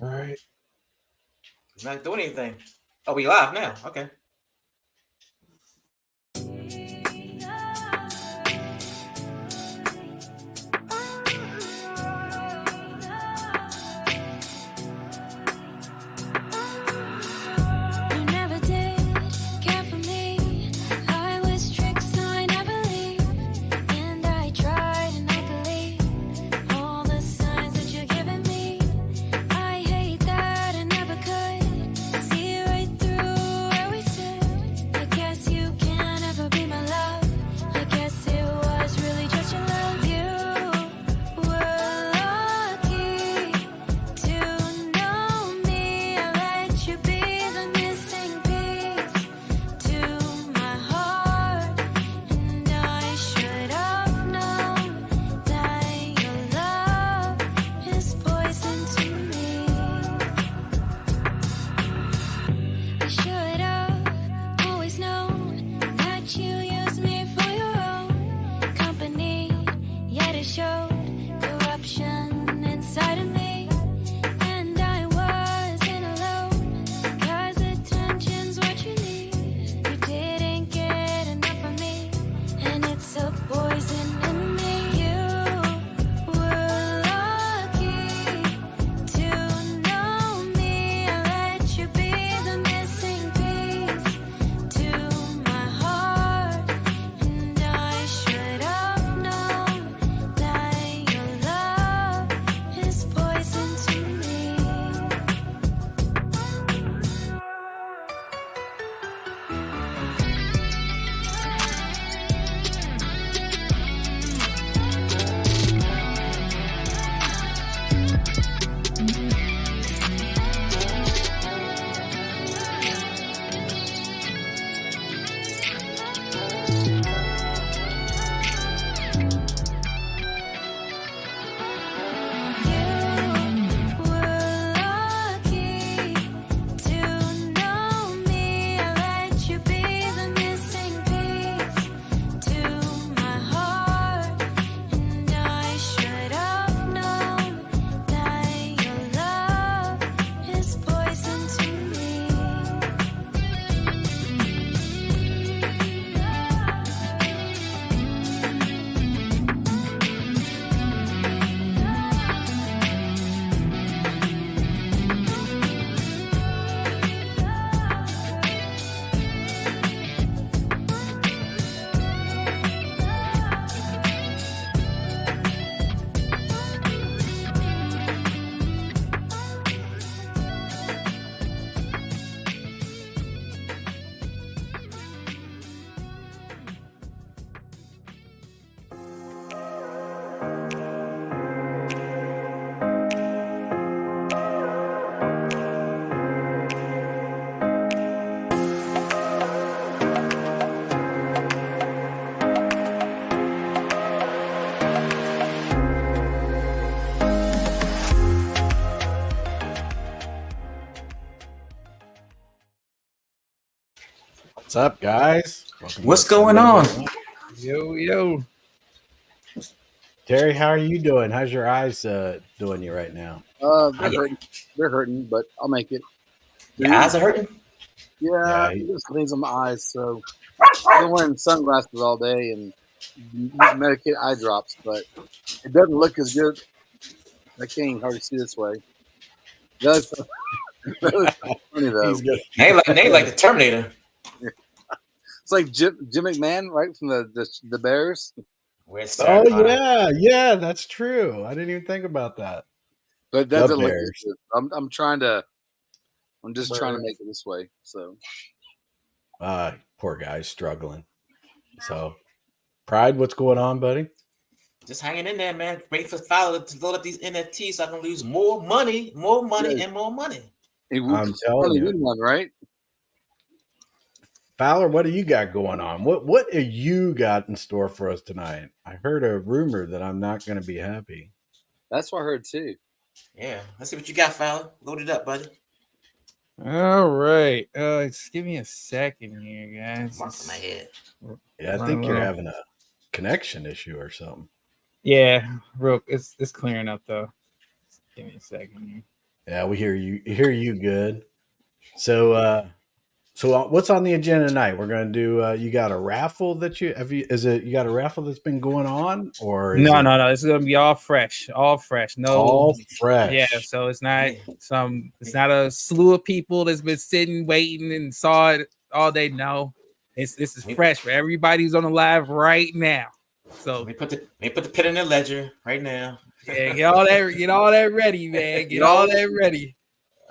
All right. He's not doing anything. Oh, we live now. Okay. You never did care for me. I was tricked, so I never leave. And I tried and I believed all the signs that you're giving me. I hate that I never could see right through where we stood. I guess you can't ever be my love. I guess it was really just your love. You were lucky to know me. I let you be the missing piece to my heart, and I should have known that your love is poison to me. I should have always known that you used me for your own company, yet it showed corruption inside of me. And I wasn't alone, 'cause attention's what you need. You didn't get enough of me, and it's a poison in me. You were lucky to know me. I let you be the missing piece to my heart, and I should have known that your love is poison to me. You were lucky to know me. I let you be the missing piece to my heart, and I should have known that your love is poison to me. What's up, guys? Welcome to What's the going Sunday on? Morning. Yo. Terry, how are you doing? How's your eyes doing you right now? They're hurting. They're hurting, but I'll make it. Your eyes are hurting? Yeah, Yeah, there's things on my eyes, so I've been wearing sunglasses all day and medicated eye drops, but it doesn't look as good. I can't even hardly see this way. That's funny though. he's good. They like the Terminator. It's like Jim McMahon, right from the Bears. Where's Oh Sarah? yeah, that's true. I didn't even think about that. But that The doesn't look Bears. as good. I'm just trying to make it this way. So Poor guy's struggling. So, Pride, what's going on, buddy? Just hanging in there, man. Wait for Fowler to load up these NFTs so I can lose more money, Yeah. and more money. I'm telling you. Win one, right? Fowler, what do you got going on? What have you got in store for us tonight? I heard a rumor that I'm not going to be happy. That's what I heard too. Yeah, let's see what you got, Fowler. Load it up, buddy. All right. Just give me a second here, guys. Mark my head. Yeah, I think you're having a connection issue or something. Yeah, real. It's clearing up though. Just give me a second here. Yeah, we hear you. Hear you good. So what's on the agenda tonight? We're gonna do. You got a raffle that you have. Is it you got a raffle that's been going on, or is No, it no, no. This is gonna be all fresh, all fresh. No, all yeah. fresh? So it's not It's not a slew of people that's been sitting waiting and saw it all day. No, this is fresh for everybody who's on the live right now. So Let me put the pen in the ledger right now. yeah, get all that ready, man. Get all that ready.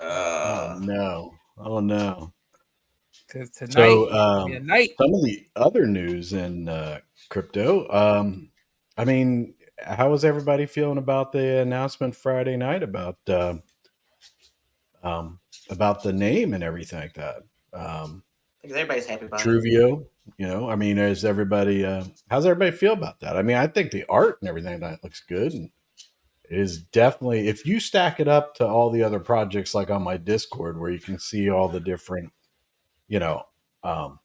Oh no! Oh no! Cause tonight So will be a night. some of the other news in crypto. I mean, how was everybody feeling about the announcement Friday night about the name and everything like that? Because everybody's happy about it. Truvio, I mean, is everybody? How's everybody feel about that? I mean, I think the art and everything that looks good, and it is definitely, if you stack it up to all the other projects, like on my Discord, where you can see all the different, you know, um,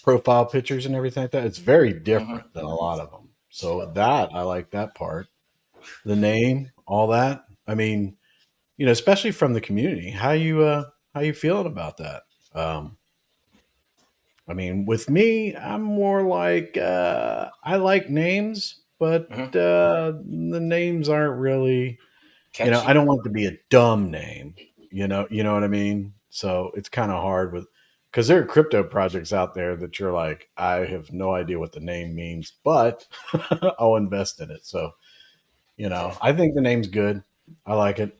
profile pictures and everything like that, it's very different than a lot of them. So that I like that part, the name, all that. I mean, especially from the community. How you feeling about that? I mean, with me, I'm more like I like names, but the names aren't really. Catchy. I don't want it to be a dumb name. You know what I mean. So it's kind of hard because there are crypto projects out there that you're like, I have no idea what the name means, but I'll invest in it. So, I think the name's good. I like it.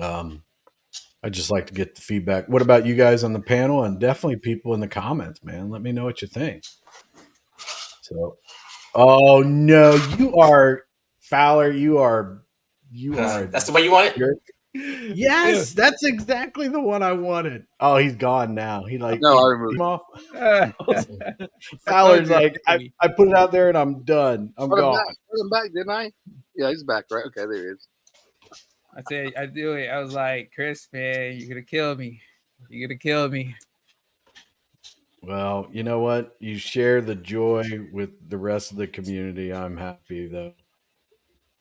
I just like to get the feedback. What about you guys on the panel, and definitely people in the comments, man? Let me know what you think. So, oh no, you are Fowler. You are. That's the way you want it. Yes, that's exactly the one I wanted. Oh, he's gone now. He I removed him it. off. Fowler's like, I put it out there and I'm done. I'm gone. Put him back, didn't I? Yeah, he's back, right? Okay, there he is. I said I do it. I was like, Chris, man, you're gonna kill me. You're gonna kill me. Well, you know what? You share the joy with the rest of the community. I'm happy though.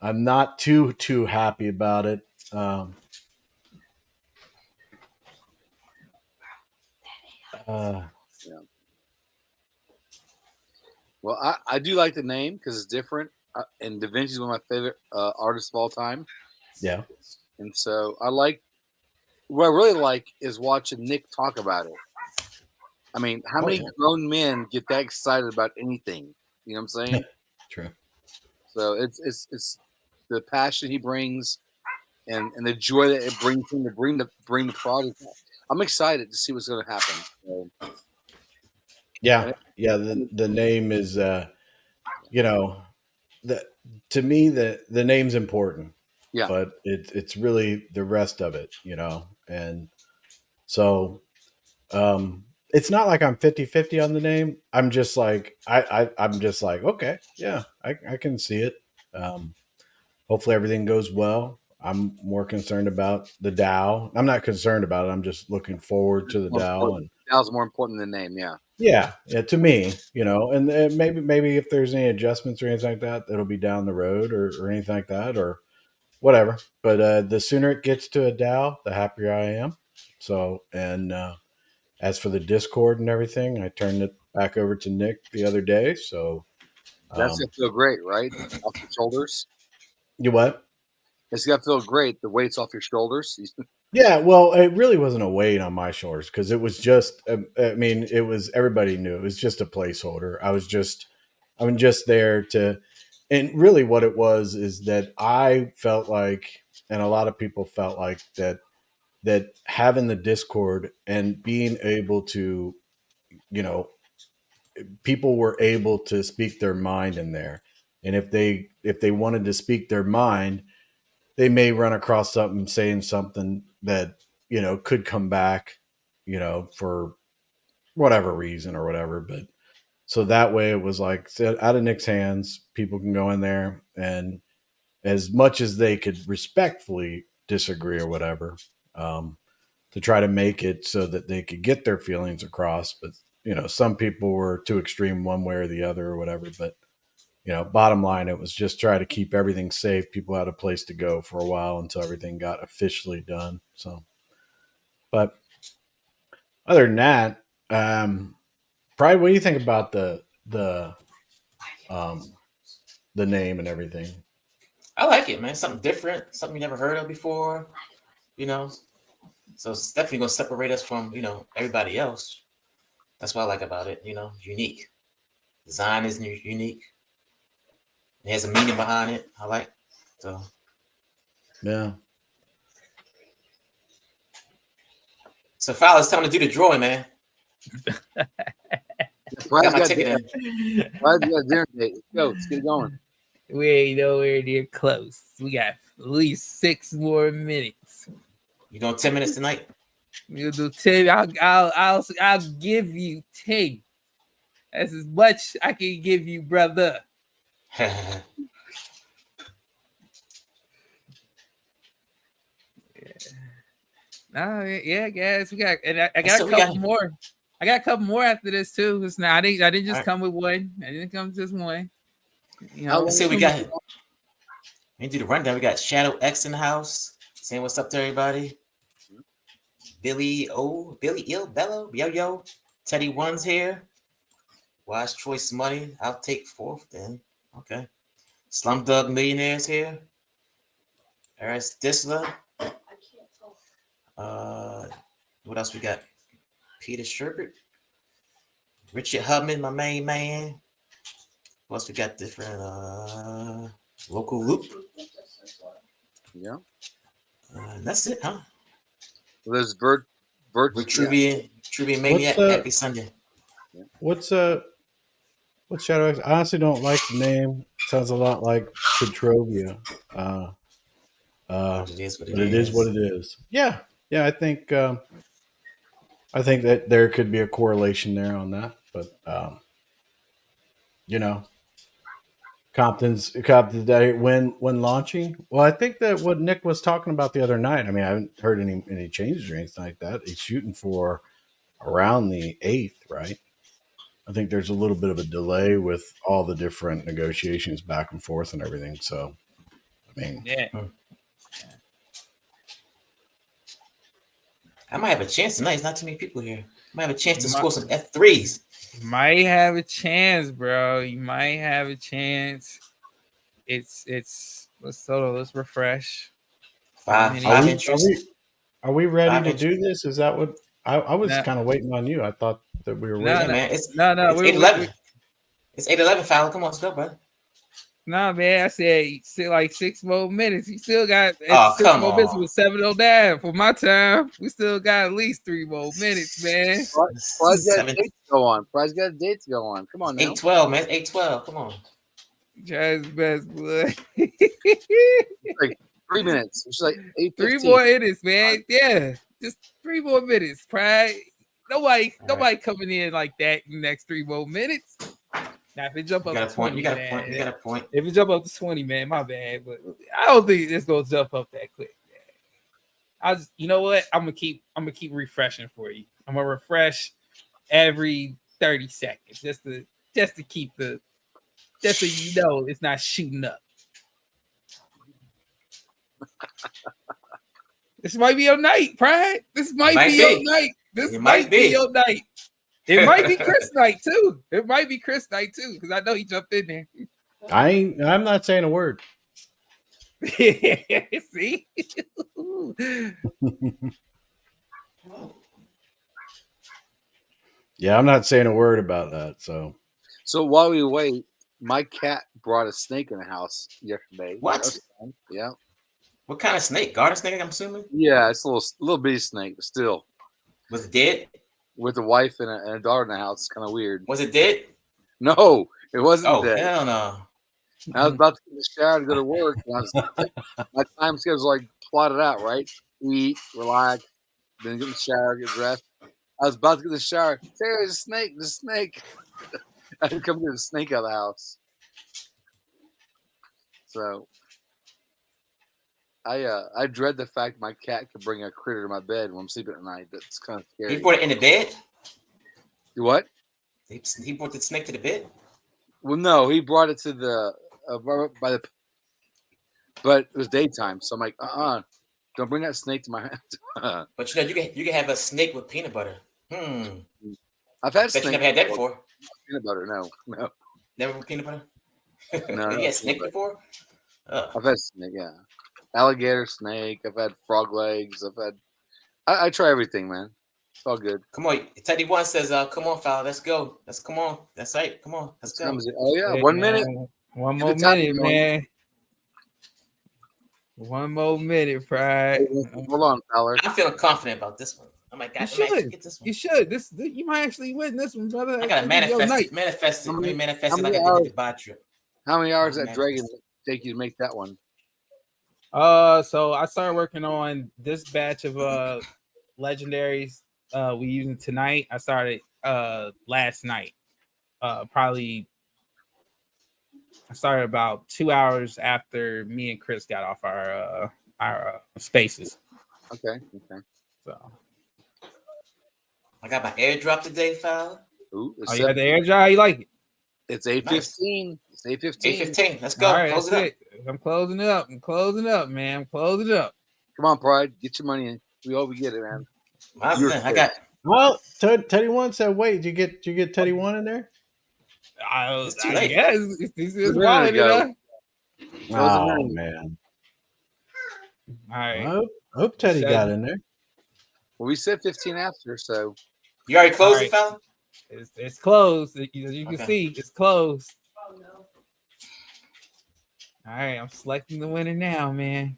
I'm not too happy about it. Well, I do like the name because it's different, and Da Vinci's one of my favorite artists of all time. Yeah. And so what I really like is watching Nick talk about it. I mean, how many grown men get that excited about anything? You know what I'm saying? True. So it's the passion he brings and the joy that it brings him to bring the product. I'm excited to see what's going to happen. So, yeah. The name is, to me the name's important. Yeah. But it's really the rest of it, and so it's not like I'm 50-50 on the name. I'm just like I'm just like, okay, yeah, I can see it. Hopefully everything goes well. I'm more concerned about the DAO. I'm not concerned about it. I'm just looking forward to the DAO. And DAO's more important than the name, yeah. Yeah, to me, and maybe if there's any adjustments or anything like that, that'll be down the road or anything like that, or whatever. But the sooner it gets to a DAO, the happier I am. So, and as for the Discord and everything, I turned it back over to Nick the other day. So that's gonna feel great, right? Off your shoulders. You what? It's gonna feel great. The weight's off your shoulders. Yeah, well, it really wasn't a weight on my shoulders because it was just. It was, everybody knew it was just a placeholder. I'm just there to. And really what it was is that I felt like, and a lot of people felt like that having the Discord and being able to, people were able to speak their mind in there. And if they wanted to speak their mind, they may run across something saying something that, could come back, for whatever reason or whatever. But so that way it was like out of Nick's hands, people can go in there and as much as they could respectfully disagree or whatever, to try to make it so that they could get their feelings across. But, some people were too extreme one way or the other or whatever. But bottom line, it was just try to keep everything safe. People had a place to go for a while until everything got officially done. So, but other than that, Pride, what do you think about the name and everything? I like it, man. Something different, something you never heard of before. So it's definitely gonna separate us from everybody else. That's what I like about it. Unique. Design is unique. It has a meaning behind it. I like. So Yeah. So Fowler, it's time to do the drawing, man. Prize Got my got ticket dinner. in. Prize got dinner date. Let's go. Let's get it going. We ain't nowhere near close. We got at least 6 more minutes. You doing 10 minutes tonight? You'll do 10. I'll give you 10. That's as much I can give you, brother. Yeah, guys. We got, and I got So a we couple got- more. I got a couple more after this too. It's not, I didn't just All right. come with one. I didn't come with just one. Let's see what we got. Let me do the rundown. We got Shadow X in the house. Saying what's up to everybody. Billy Ill Bello, Yo, Teddy One's here. Wise Choice Money. I'll take 4th then. Okay. Slumdog Millionaire's here. Eris Disler. What else we got? Peter Sherbert. Richard Hubman, my main man. What else we got different? Local Loop. Yeah. That's it, huh? Well, there's Bert. Vitruvian Maniac. What's, Happy Sunday. What's Shadow X? I honestly don't like the name. Sounds a lot like Petrovia. It is what But it is what it is. Yeah. I think that there could be a correlation there on that, but Compton's Day when launching. Well, I think that what Nick was talking about the other night. I mean, I haven't heard any changes or anything like that. He's shooting for around the 8th, right? I think there's a little bit of a delay with all the different negotiations back and forth and everything. So, I mean, Yeah. I might have a chance tonight. There's not too many people here. I might have a chance to score some F3s. You might have a chance, bro. You might have a chance. It's let's refresh. Five Are we- entries. are we ready Five to inches. do this? Is that what I was No. kind of waiting on you? I thought that we were No, Yeah, waiting. man. It's No, it's we- 8-11. It's 8-11, Fowler. Come on, let's go, bro. No, man, I said still like 6 more minutes. You still got Oh, 6 come more minutes on. with 7:09 for my time. We still got at least 3 more minutes, man. Prize got a date to go on. Prize got a date to go on. Come on now. 8-12, man. 8-12. Come on. Try his best, boy. 3 minutes. It's like 8:15. 3 more minutes, man. Yeah, just 3 more minutes. Pride. Nobody coming in like that in the next 3 more minutes. Now if it jump You up got to a point. 20, You got a man, point. You got a point. if it jump up to 20, man, my bad. But I don't think it's gonna jump up that quick, man. You know what? I'm gonna keep refreshing for you. I'm gonna refresh every 30 seconds just to keep just so you know it's not shooting up. This might be your night, Pride. This might be your night. This It might might be be. your night. It might be Chris night too. It might be Chris night too, because I know he jumped in there. I'm not saying a word. See? Yeah, I'm not saying a word about that. So So while we wait, my cat brought a snake in the house yesterday. What? That was fun. Yeah. What kind of snake? Garter snake, I'm assuming? Yeah, it's a little bitty snake, but still. Was it dead? With a wife and a daughter in the house, it's kind of weird. Was it dead? No, it wasn't Oh, dead. hell no. I was about to get in the shower to go to work. And I was, my time schedule's like plotted out, right? Eat, relax, then get in the shower, get dressed. I was about to get in the shower. Hey, there's a snake. There's a snake. I had to come get the snake out of the house. So I dread the fact my cat could bring a critter to my bed when I'm sleeping at night. That's kind of scary. He brought it in the bed? You what? He brought the snake to the bed? Well, no, he brought it to the by the, but it was daytime, so I'm like, don't bring that snake to my house. But you can have a snake with peanut butter. I've had Bet you snake. never had that before. Peanut butter, no. Never with peanut butter. No, You no, had snake peanut before? I've had snake, yeah. Alligator, snake. I've had frog legs. I try everything, man. It's all good. Come on, Teddy One says, "Come on, fella, let's go. Come on. That's right. Come on, let's go." Oh yeah, Hey, 1 man, minute. One Get more the time minute, going. man. One more minute, Pride. Hold on, fella. I'm feeling confident about this one. I'm like, You God, I might actually should. get this one. You should. You might actually win this one, brother. I gotta This is your manifest night. it. Manifest it. Let me manifest how it like many I did hours- the Dubai trip. How many hours Oh, that dragon take you to make that one? So I started working on this batch of legendaries we using tonight. I started last night. Probably I started about 2 hours after me and Chris got off our spaces. Okay. So I got my airdrop today, fella. Ooh, oh, you got the air dry? You like it? It's 8:15. It's 8:15. 8:15. Let's go. All right, Close that's it up. it. I'm closing it up. I'm closing up, man. I'm closing it up. Come on, Pride. Get your money in. We hope we get it, man. Mine's You're done. I got. Well, Teddy One said, "Wait, did you get Teddy One in there?" It's too late. guess it's There wallet, you go. Oh name. man, All right. I hope Teddy Said- got in there. Well, we said 15 after, so You already closed All it, fella? It's closed. As you can Okay. see, it's closed. All right, I'm selecting the winner now, man.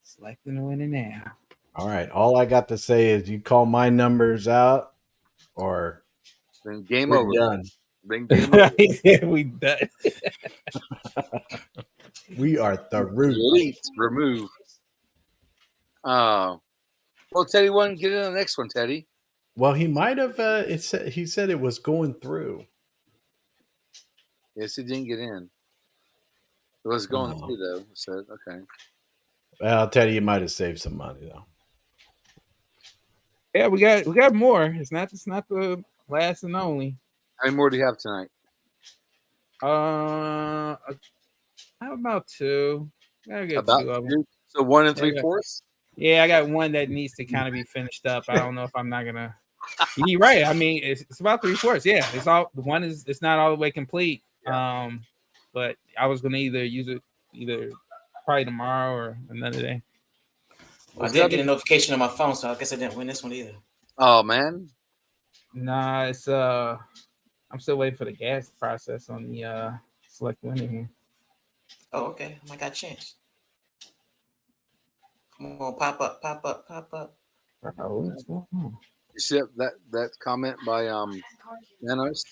Selecting the winner now. All right, all I got to say is you call my numbers out, or then game we're over. done. Then game over. We done. We are through. Delete. Remove. Oh. Well, Teddy One, get in on the next one, Teddy. Well, he might have. He said it was going through. Yes, he didn't get in. It was going Oh. through though. So okay. Well, I'll tell you, you might have saved some money though. Yeah, we got more. It's not the last and only. How many more do you have tonight? How about two? I got About two of them. two? So 1 and Yeah, yeah. 3/4. Yeah, I got one that needs to kind of be finished up. I don't know if I'm not gonna. You're right. I mean, it's about 3/4. Yeah, it's all the one is. It's not all the way complete. But I was gonna use it probably tomorrow or another day. I did get a notification on my phone, so I guess I didn't win this one either. Oh man. Nah, it's I'm still waiting for the gas process on the select winner here. Oh, okay. I got a chance. Come on, pop up. Oh, what's going on? You see that comment by Nanos?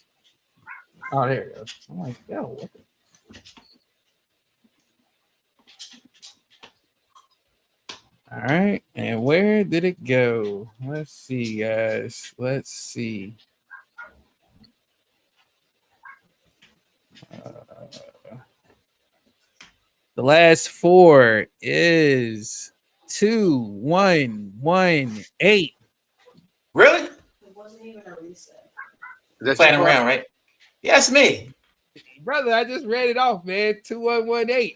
Oh, there it goes. I'm like, yo, what the? All right, and where did it go? Let's see, guys. Let's see. The last four is 2118. Really? Is that Playing you, around, right? Yeah, it's me. Brother, I just read it off, man. 2118.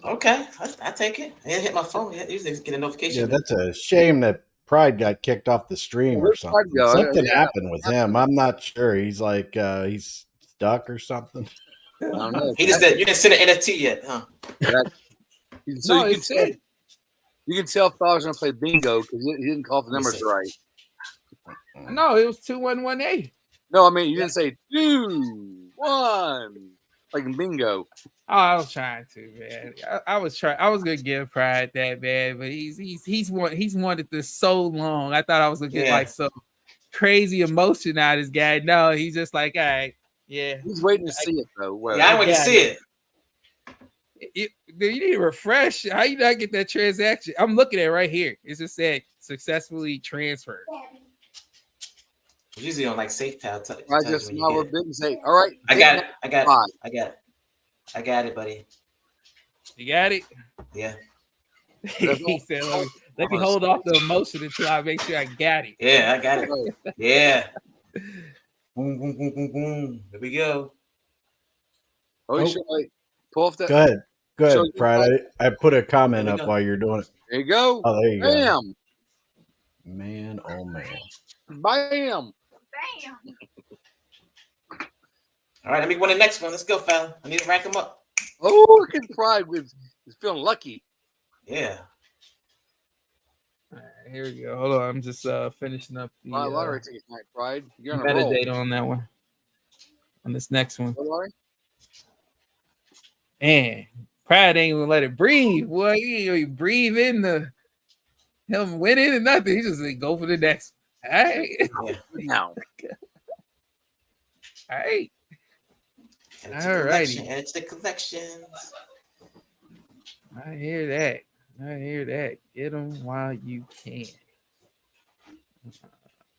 Okay, I take it. I didn't hit my phone yet. Usually get a notification. Yeah, that's a shame that Pride got kicked off the stream or Where's Pride something. go? Something Yeah. happened with him. I'm not sure. He's like he's stuck or something. I don't know. You didn't send an NFT yet, huh? So No, you can it's tell. it. You can tell if I was gonna play bingo because he didn't call the Let me numbers see. right. No, it was 2118. No, I mean you didn't say 2, 1 like in bingo. Oh, I was trying to, man. I was trying. I was gonna give Pride that, man, but he's wanted this so long. I thought I was gonna get Yeah. like some crazy emotion out of this guy. No, he's just like, all right, yeah. He's waiting to see it though. Well, Yeah, I went to Yeah. see it. You need to refresh. How you not get that transaction? I'm looking at it right here. It just said successfully transferred. Usually on like SafePal. I just smile a bit and say, "All right, I got it. Five. I got it, buddy. You got it. Yeah. He said, let me hold off the emotion until I make sure I got it. Yeah, I got it. Yeah. Boom, boom, boom, boom, boom. Here we go. Oh, you Oh. should like pull off that. Go ahead. Go So ahead, you Pride. I put a comment There we up go. while you're doing it. There you go. Oh, there you go. Bam. Man, oh man. Bam. All right, let me win the next one. Let's go, fella. I need to rank them up. Oh, look at Pride with he's feeling lucky. Yeah. All right, here we go. Hold on, I'm just finishing up the Lottery ticket night, Pride. You're on a roll. metadata on that one. On this next one, Lottery? man, Pride ain't even let it breathe. Boy, he breathe in the him winning and nothing. He just like, go for the next. All right, Now. all right. Add it to Alrighty. collection. Add it to the collections. I hear that. I hear that. Get them while you can.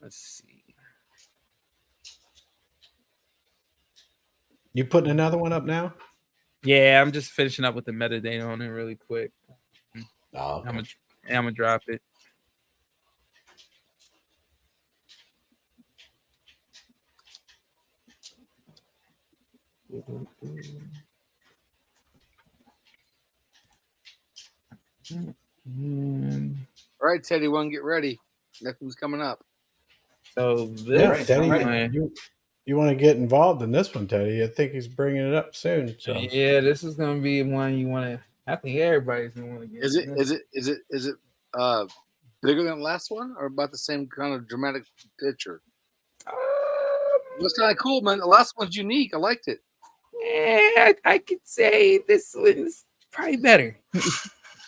Let's see. You putting another one up now? Yeah, I'm just finishing up with the metadata on it really quick. Oh, I'm gonna drop it. Mm, All right, Teddy, one, get ready. Nothing's coming up. So yeah, this Teddy, one, you want to get involved in this one, Teddy? I think he's bringing it up soon. So yeah, this is gonna be one you want to. I think everybody's gonna want to get. Is it bigger than the last one or about the same kind of dramatic picture? It was kind of cool, man. The last one's unique. I liked it. Yeah, I could say this one's probably better.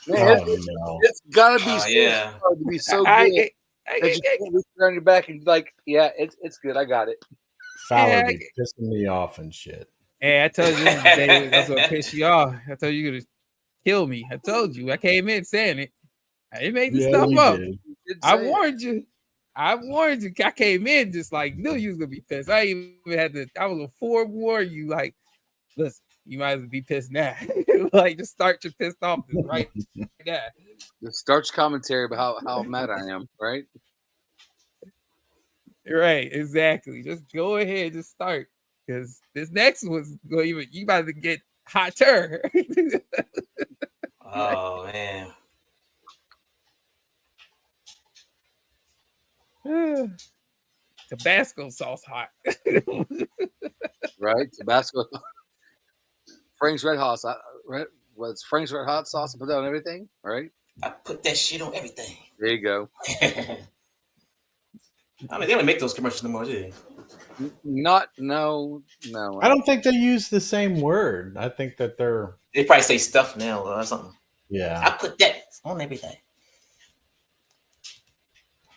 Man, oh no, it's gotta be Oh, so yeah. hard to be so good I- that you can't reach around your back and be like, yeah, it's good. I got it. Fowler Yeah, be pissing me off and shit. Hey, I told you this day was gonna piss you off. I told you you're gonna kill me. I told you. I came in saying it. I didn't make this Yeah, stuff you up. did. Did I say it. warned you. I warned you. I came in just like knew you was gonna be pissed. I ain't even had to. I was gonna forewarn you. Like, listen, you might as well be pissed now. Like, just start your pissed off right now. The starch commentary about how mad I am, right? Right, exactly. Just go ahead, just start. Because this next one's going even you about to get hotter. Oh, man. Tabasco sauce hot. Right? Tabasco. Frank's Red Hot sauce. What's Frank's Red Hot sauce and put that on everything, right? I put that shit on everything. There you go. I mean, they don't make those commercials no more, do they? No. I don't think they use the same word. I think that they're They probably say stuff now or something. yeah. I put that on everything.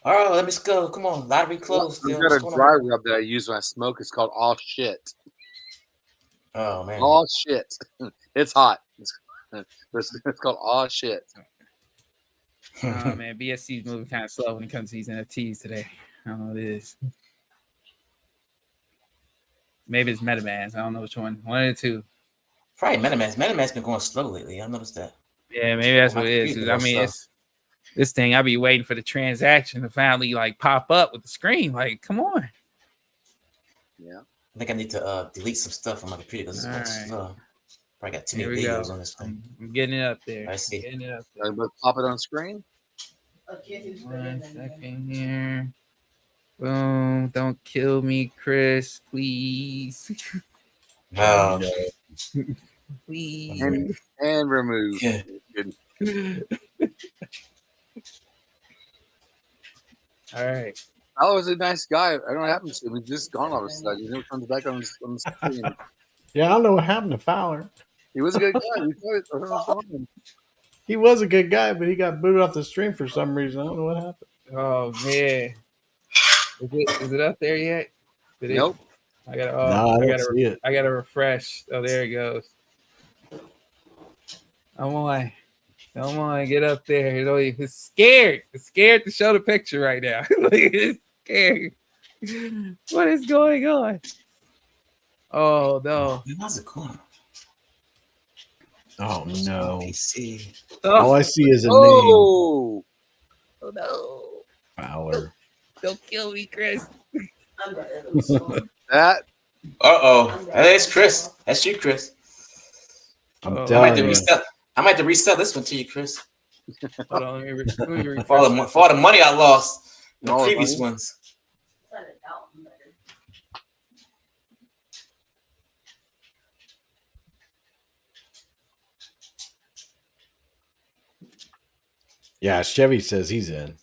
Oh, let me go. Come on. Lottery closed. I've Still. got What's a going dry on? rub that I use when I smoke. It's called All Shit. Oh, man. All Shit. It's hot. It's called All Shit. Oh man, BSC's moving kind of slow when it comes to these NFTs today. I don't know what it is. Maybe it's MetaMask. I don't know which one. One of the two. Probably MetaMask. MetaMask been going slow lately. I noticed that. Yeah, maybe that's what it is. 'Cause, I mean, it's this thing. I be waiting for the transaction to finally like pop up with the screen. Like, come on. Yeah. I think I need to delete some stuff on my computer because it's going Alright. slow. Probably got too Here many we go. videos on this thing. I'm getting it up there. I see. Getting it up I'm gonna pop it on screen. there. 1 second here. Boom. Don't kill me, Chris, please. Oh, Please. And remove. yeah. All right. I was a nice guy. I don't know what happened to him. He's just gone all of a sudden. He never comes back on the screen. Yeah, I don't know what happened to Fowler. He was a good guy. We thought it- I don't know what's wrong with him. He was a good guy, but he got booted off the stream for some reason. I don't know what happened. Oh man. Is it up there yet? Did it- Nope. I gotta no, I I don't gotta see it. I gotta refresh. Oh, there it goes. Come on. Come on, get up there. It's scared. It's scared to show the picture right now. It's scared. What is going on? Oh no. How's it going? Oh no! PC. All I see is a name, Oh, Oh no. Fowler. Don't kill me, Chris. That That's Chris. That's you, Chris. I'm Oh, I might telling have to you. resell. I might have to resell this one to you, Chris. hold on, let me refresh For all the money I lost in the All the previous money? ones. Yeah, Chevy says he's in.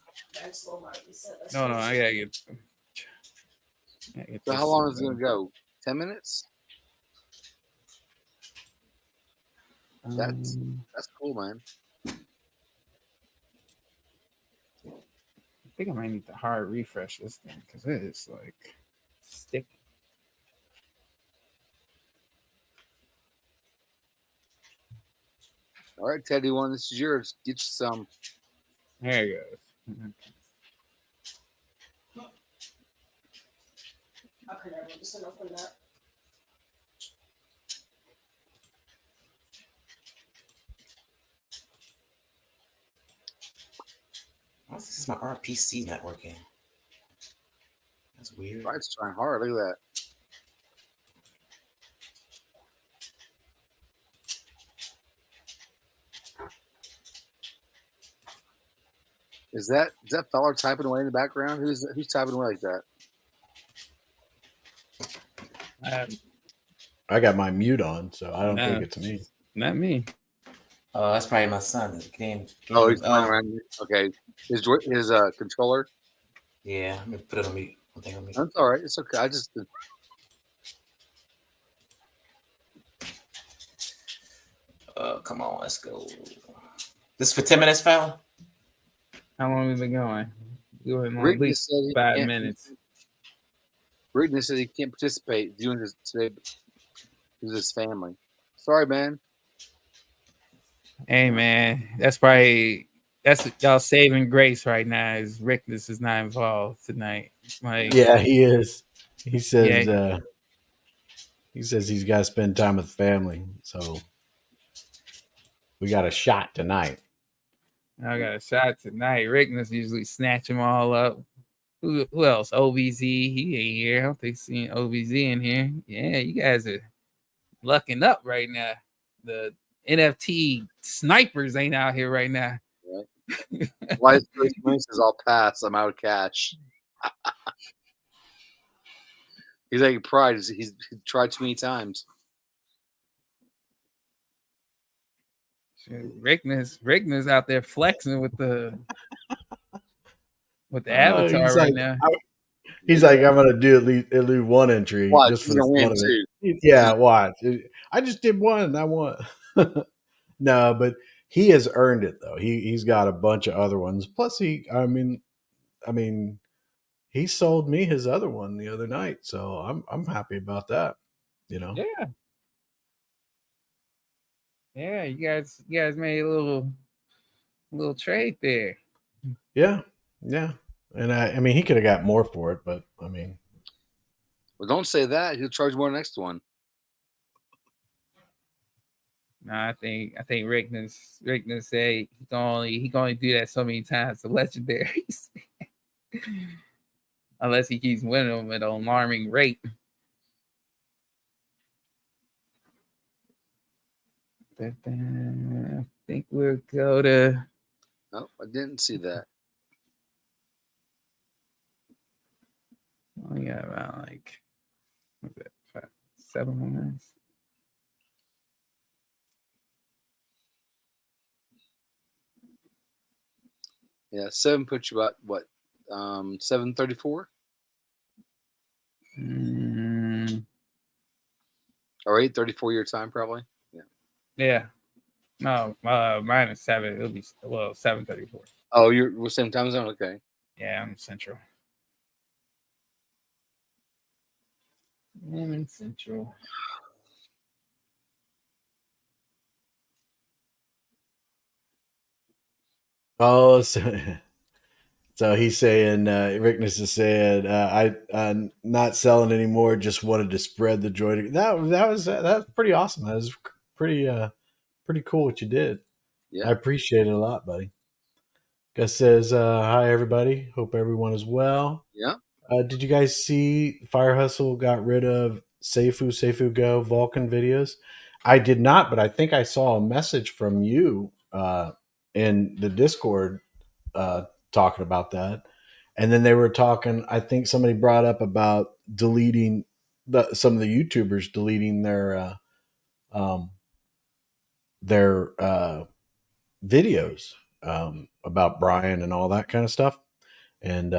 No, I gotta get. So how long is it gonna go? 10 minutes? That's cool, man. I think I might need to hard refresh this thing because it is like sticky. All right, Teddy one, this is yours. Get you some. There it goes. Why is my RPC not working? That's weird. Right, it's trying hard. Look at that. Is that fella typing away in the background? Who's typing away like that? I got my mute on, so I don't No. think it's me. Not me. Oh, that's probably my son. Game. Oh, he's playing around. Okay, his controller. Yeah, I'm gonna put it on mute. That's all right. It's okay. I just come on, let's go. This for 10 minutes, fella? How long have we been going? We were in at Rick least said he 5 can't- minutes. Brittany said he can't participate doing this today because of his family. Sorry, man. Hey man, that's y'all saving grace right now. Is Rickness is not involved tonight? Like, Yeah, he is. He says Yeah. he says he's got to spend time with family. So we got a shot tonight. I got a shot tonight. Rickness usually snatch them all up. Who else? OBZ. He ain't here. I don't think seeing OBZ in here. Yeah, you guys are lucking up right now. The NFT snipers ain't out here right now. Why is Chris says I'll pass? I'm out of cash. He's like pride. He's tried too many times. Rickness out there flexing with the avatar he's right like, now. He's like, I'm gonna do at least one entry Watch, just for he's the gonna win fun of it. too. Yeah, watch. I just did one. I won. No, but he has earned it though. He's got a bunch of other ones. Plus, I mean, he sold me his other one the other night, so I'm happy about that. You know. Yeah, you guys made a little trade there. Yeah. And I mean, he could have got more for it, but I mean, well, don't say that. He'll charge more next one. No, I think Rickness say he can only do that so many times to legendaries, unless he keeps winning them at an alarming rate. But I think we'll go to. No, I didn't see that. Oh yeah, about like what's that? 5, 7 more minutes. Yeah, 7 puts you about what? 7:34 or 8:34 your time, probably. Yeah. No, mine is 7. It'll be 7:34. Oh, we're same time zone. Okay. Yeah, I'm central. I'm in central. oh, so he's saying Rickness is saying I'm not selling anymore. Just wanted to spread the joy. That's pretty awesome. That was pretty cool what you did. Yeah. I appreciate it a lot, buddy. Gus says, hi, everybody. Hope everyone is well. Yeah. Did you guys see Fire Hustle got rid of Seifu Go Vulcan videos? I did not, but I think I saw a message from you in the Discord talking about that. And then they were talking, I think somebody brought up about deleting some of the YouTubers deleting um, their videos about Brian and all that kind of stuff. And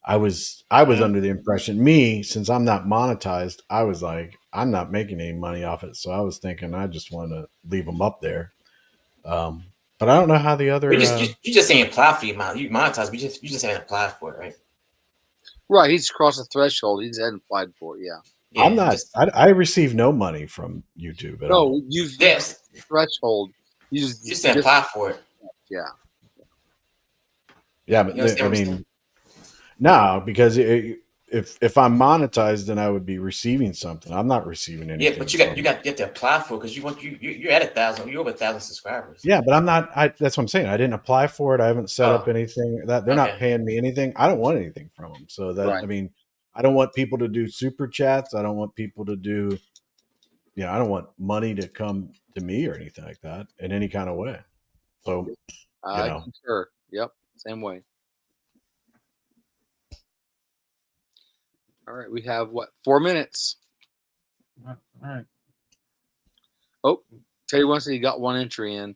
I was under the impression, since I'm not monetized, I was like, I'm not making any money off it. So I was thinking I just want to leave them up there. But I don't know how the other. You just ain't apply for your money. You monetize, but you just haven't applied for it, right? Right, he's crossed the threshold. He just hadn't applied for it. Yeah. I'm not. I receive no money from YouTube at all. No, you've Yes. threshold. You just didn't apply for it. Yeah. Yeah, but You understand what I'm saying? no, because if I'm monetized, then I would be receiving something. I'm not receiving anything. Yeah, but you have to apply for it because you're at 1,000. You're over 1,000 subscribers. Yeah, but I'm not. That's what I'm saying. I didn't apply for it. I haven't set up anything. That they're not paying me anything. I don't want anything from them. So that Right. I mean, I don't want people to do super chats. I don't want people to do. I don't want money to come to me or anything like that in any kind of way. So Sure. Yep. Same way. All right, we have 4 minutes. All right. Oh, Teddy wants to say he got one entry in.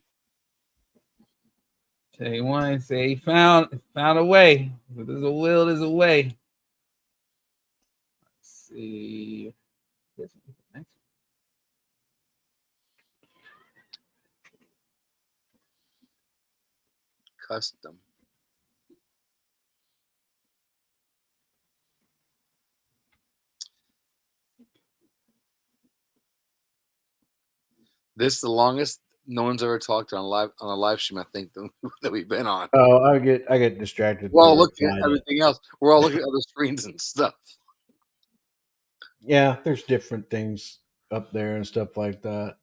Teddy one say he found a way. If there's a will, there's a way. Let's see. Custom. This is the longest no one's ever talked on a live stream, I think, that we've been on. Oh, I get distracted. We're all looking at everything else. We're all looking at other screens and stuff. Yeah, there's different things up there and stuff like that.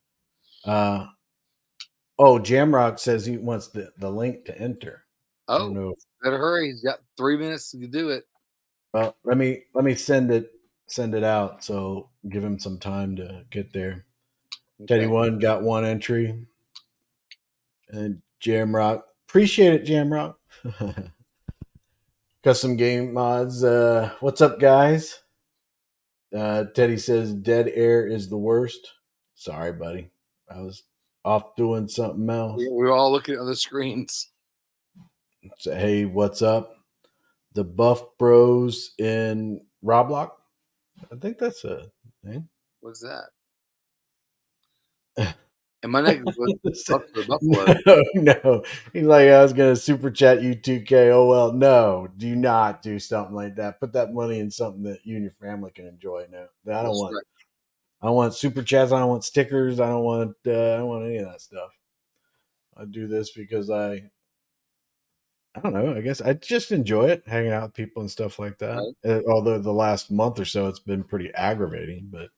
Jamrock says he wants the link to enter. Oh, better hurry. He's got 3 minutes to do it. Well, let me send it out. So give him some time to get there. Okay. Teddy one got one entry, and Jamrock, appreciate it, Jamrock. Custom game mods. What's up, guys? Teddy says dead air is the worst. Sorry, buddy. I was off doing something else. We were all looking at other screens. So, hey, what's up? The Buff Bros in Roblox. I think that's a thing. What's that? And my neck was Buffalo. No. He's like, I was going to super chat you 2K. Oh, well, no. Do not do something like that. Put that money in something that you and your family can enjoy. No, I don't want super chats. I don't want stickers. I don't want any of that stuff. I do this because I don't know. I guess I just enjoy it, hanging out with people and stuff like that. Right. Although the last month or so, it's been pretty aggravating, but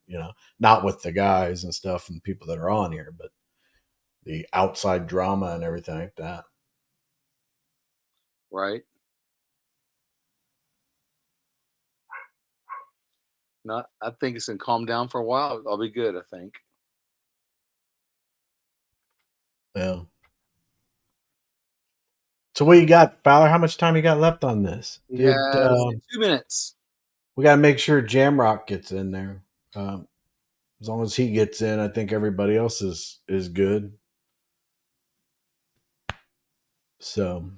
not with the guys and stuff and people that are on here, but the outside drama and everything like that. Right. No, I think it's gonna calm down for a while. I'll be good, I think. Yeah. So what you got, Fowler? How much time you got left on this? Yeah, 2 minutes. We got to make sure Jamrock gets in there. As long as he gets in, I think everybody else is good. So,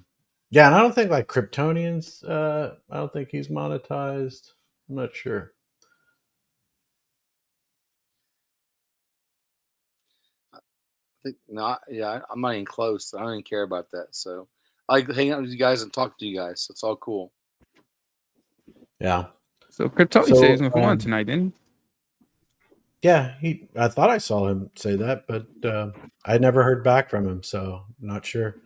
yeah, and I don't think like Kryptonians. I don't think he's monetized. I'm not sure. I think not. Yeah, I'm not even close. I don't even care about that. So I like to hang out with you guys and talk to you guys. It's all cool. Yeah. So Kryptonian said he's gonna come on tonight, didn't he? Yeah, I thought I saw him say that, but I never heard back from him, so I'm not sure.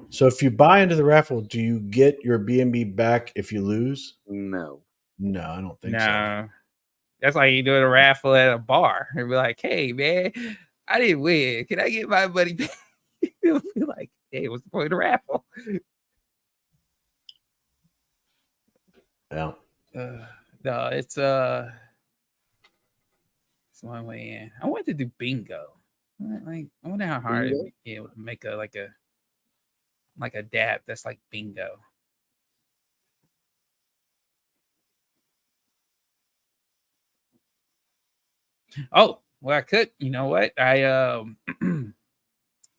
So if you buy into the raffle, do you get your BNB back if you lose? No, I don't think so. That's like you doing a raffle at a bar and be like, "Hey, man, I didn't win. Can I get my money back?" You'll be like, "Hey, what's the point of the raffle?" Yeah. No, it's one way in. I wanted to do bingo. Like, I wonder how hard it Bingo? would be able to make a like a dab that's like bingo. Oh, well, I could. You know what? There's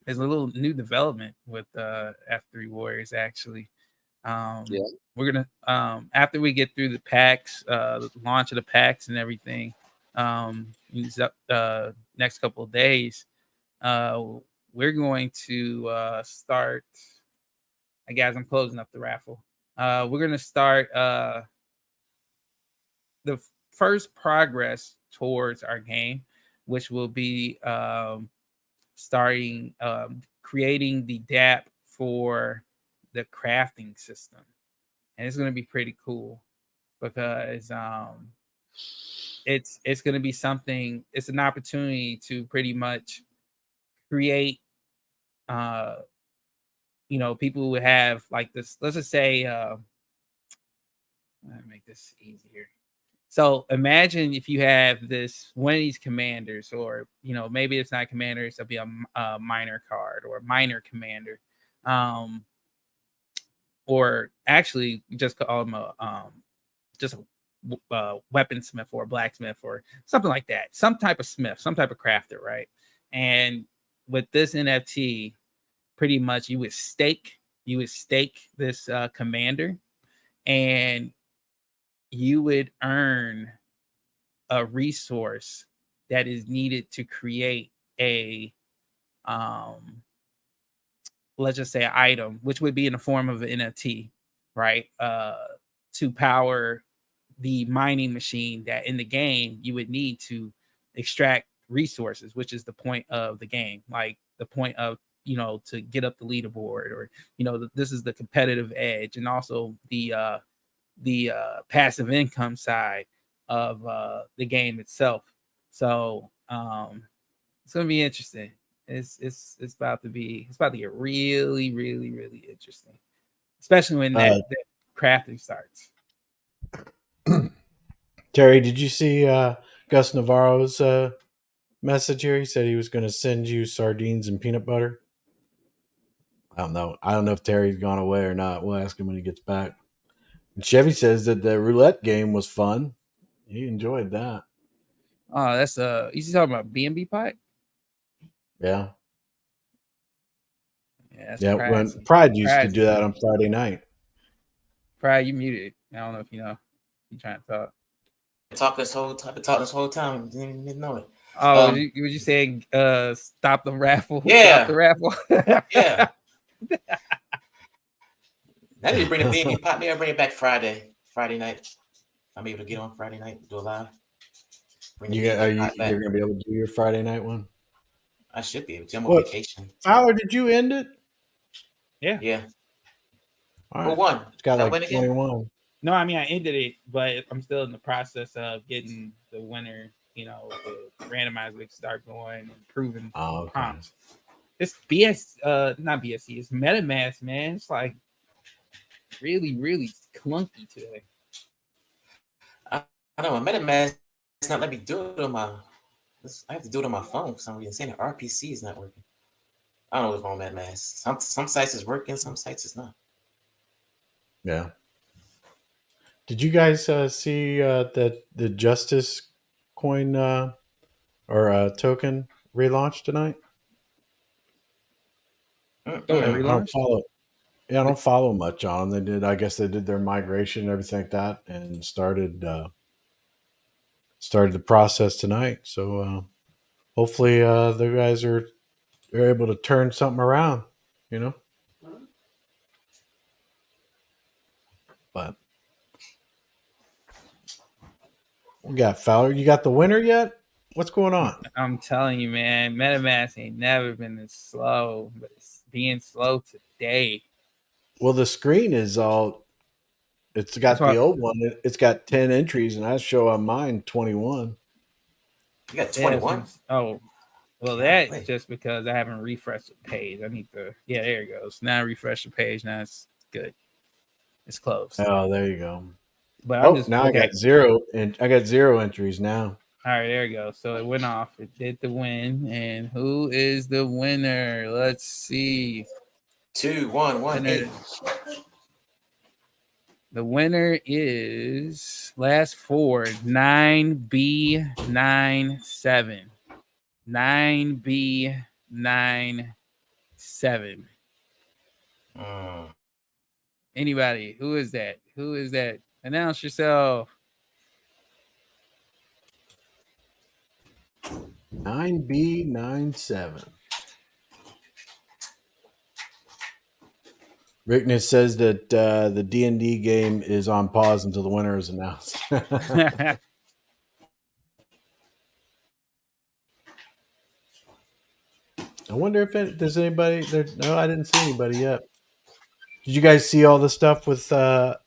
a little new development with F3 Warriors actually. Yeah. We're gonna after we get through the packs, the launch of the packs and everything, these next couple of days, we're going to start. Guys, I'm closing up the raffle. We're gonna start the first progress towards our game, which will be starting creating the DAP for the crafting system, and it's going to be pretty cool because it's going to be something. It's an opportunity to pretty much create. People who have like this. Let's just say, let me make this easier. So imagine if you have this one of these commanders, or maybe it's not commanders, it'll be a minor card or a minor commander, or actually just call them just a weaponsmith or a blacksmith or something like that, some type of smith, some type of crafter, right? And with this NFT, pretty much you would stake this commander, and you would earn a resource that is needed to create a let's just say an item, which would be in the form of an NFT, right? To power the mining machine that in the game you would need to extract resources, which is the point of the game, like the point of to get up the leaderboard, or this is the competitive edge, and also the passive income side of the game itself. So it's gonna be interesting. It's about to get really, really, really interesting, especially when that crafting starts. Terry, did you see Gus Navarro's message here? He said he was going to send you sardines and peanut butter. I don't know. I don't know if Terry's gone away or not. We'll ask him when he gets back. And Chevy says that the roulette game was fun. He enjoyed that. Oh, that's he's talking about B&B Pot? Yeah. Yeah, when Pride used to do that on Friday night. Pride, you muted. I don't know if you know. You trying to talk. I've been talking this whole time. Didn't even know it. Oh, was you saying stop the raffle? Yeah. Stop the raffle. Yeah. Now you bring the B&B Pot. Maybe I'll bring it back Friday night. I'm able to get on Friday night, do a live. You're going to be able to do your Friday night one? I should be able to. I'm on vacation. Fowler, did you end it? Yeah. Yeah. All right. Who won? It's got like 21. No, I mean, I ended it, but I'm still in the process of getting the winner, the randomizer start going and proving prompts. It's not BSC, it's MetaMask, man. It's like really, really clunky today. I know, MetaMask it's not let me do it on my. I have to do it on my phone for some reason. Saying the RPC is not working. I don't know what's wrong with MetaMask. Some sites is working, some sites is not. Yeah. Did you guys see that the Justice coin or token relaunched tonight? I don't follow. Yeah, I don't follow much on them. They did. I guess they did their migration and everything like that, and started the process tonight. So hopefully the guys are able to turn something around. But we got Fowler. You got the winner yet? What's going on? I'm telling you, man, MetaMask ain't never been this slow, but it's being slow today. Well, the screen is all. It's got the old one. It's got 10 entries, and I show on mine 21. You got 21? Oh, well, that's just because I haven't refreshed the page. I need to. Yeah, there it goes. Now I refresh the page. Now it's good. It's closed. Oh, there you go. But I'm Oh, just now I okay. got zero, and I got 0 entries now. All right, there we go. So it went off. It did the win. And who is the winner? Let's see. 2118. The winner is last four 9B97. 9B97. Anybody? Who is that? Who is that? Announce yourself. 9B97. Rickness says that the D&D game is on pause until the winner is announced. I wonder if there's anybody there. No, I didn't see anybody yet. Did you guys see all the stuff with the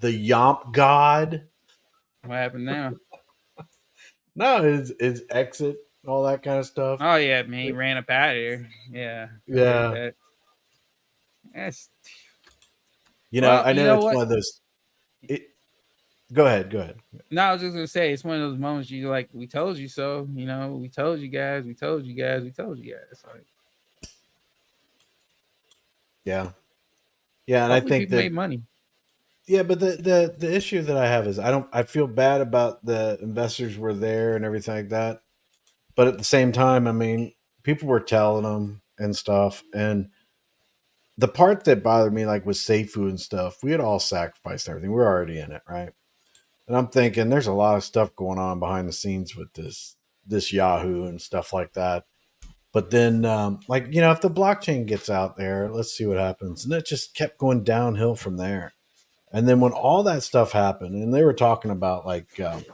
Yomp God? What happened now? No, it's exit, all that kind of stuff. Oh yeah, man, he ran up out of here. Yeah. Yeah. That's I you know know it's what? one of those. Go ahead. No, I was just gonna say it's one of those moments you like, we told you so, we told you guys, we told you guys. Like, Yeah. And I think people that made money. Yeah, but the issue that I have is I feel bad about the investors were there and everything like that. But at the same time, I mean, people were telling them and stuff. And the part that bothered me, like with Seifu and stuff, we had all sacrificed everything. We were already in it, right? And I'm thinking there's a lot of stuff going on behind the scenes with this Yahoo and stuff like that. But then, if the blockchain gets out there, let's see what happens. And it just kept going downhill from there. And then when all that stuff happened, and they were talking about deleting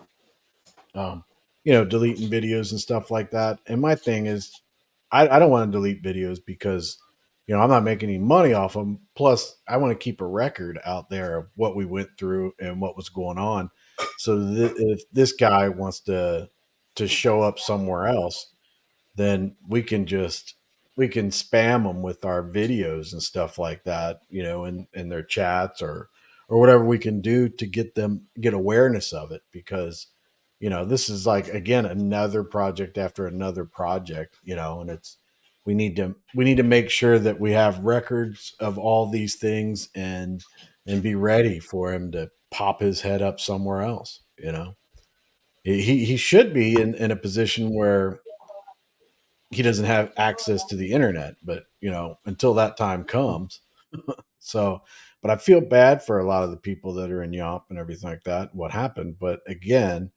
videos and stuff like that. And my thing is, I don't want to delete videos because, I'm not making any money off them. Plus, I want to keep a record out there of what we went through and what was going on. So if this guy wants to show up somewhere else, then we can spam them with our videos and stuff like that, in their chats or whatever we can do to get awareness of it. Because, this is like, again, another project after another project, and we need to make sure that we have records of all these things and be ready for him to pop his head up somewhere else. He should be in a position where he doesn't have access to the internet, but until that time comes. So, but I feel bad for a lot of the people that are in Yomp and everything like that, what happened. But again,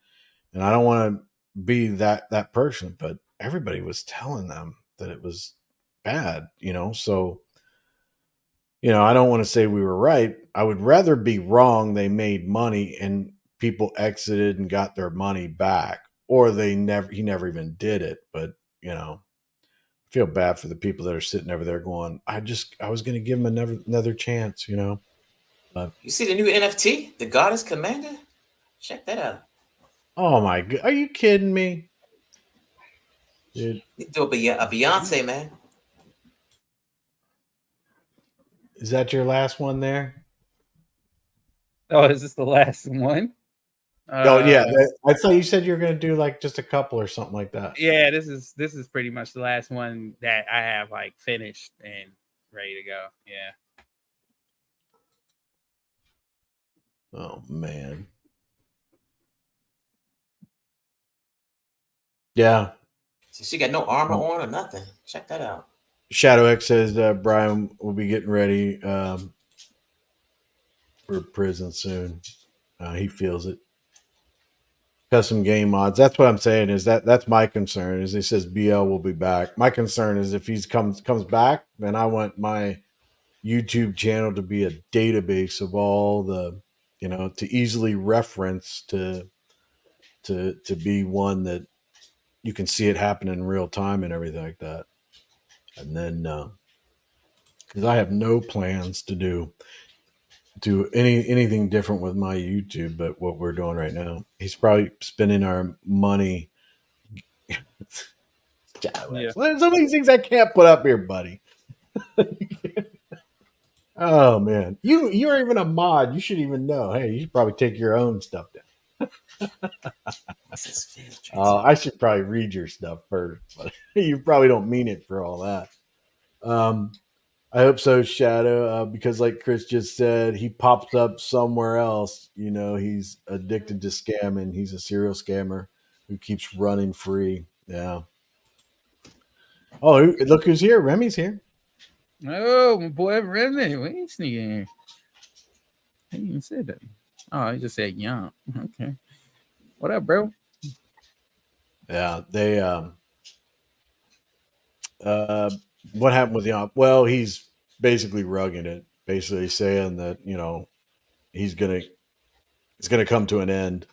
and I don't want to be that person, but everybody was telling them that it was bad, so, I don't want to say we were right. I would rather be wrong. They made money and people exited and got their money back, or he never even did it. But, feel bad for the people that are sitting over there going, I was going to give him another chance, But, You see the new NFT, the Goddess Commander? Check that out. oh my God, are you kidding me, dude? You do a Beyonce, man. Is that your last one there? Oh, is this the last one? Oh yeah, I thought you said you were going to do like just a couple or something like that. Yeah, this is pretty much the last one that I have like finished and ready to go. Yeah. Oh man. Yeah. So she got no armor on or nothing. Check that out. Shadow X says Brian will be getting ready for prison soon. He feels it. Custom game mods. That's what I'm saying. That's my concern. Is he says BL will be back. My concern is if he comes back, then I want my YouTube channel to be a database of all the, to easily reference to be one that you can see it happen in real time and everything like that. And then, because I have no plans to do anything different with my YouTube, but what we're doing right now. He's probably spending our money. There's so many things I can't put up here, buddy. I Oh man, you're even a mod. You should even know. Hey, you should probably take your own stuff down. What's this field trans- I should probably read your stuff first, but you probably don't mean it for all that. I hope so, Shadow, because like Chris just said, he pops up somewhere else. You know, he's addicted to scamming. He's a serial scammer who keeps running free. Yeah. Oh, look who's here. Remy's here. Oh, my boy Remy. We ain't sneaking here. He didn't even said that. Oh, he just said young. Okay. What up, bro? Yeah, they what happened with Yomp? Well, he's basically rugging it, basically saying that, you know, it's gonna come to an end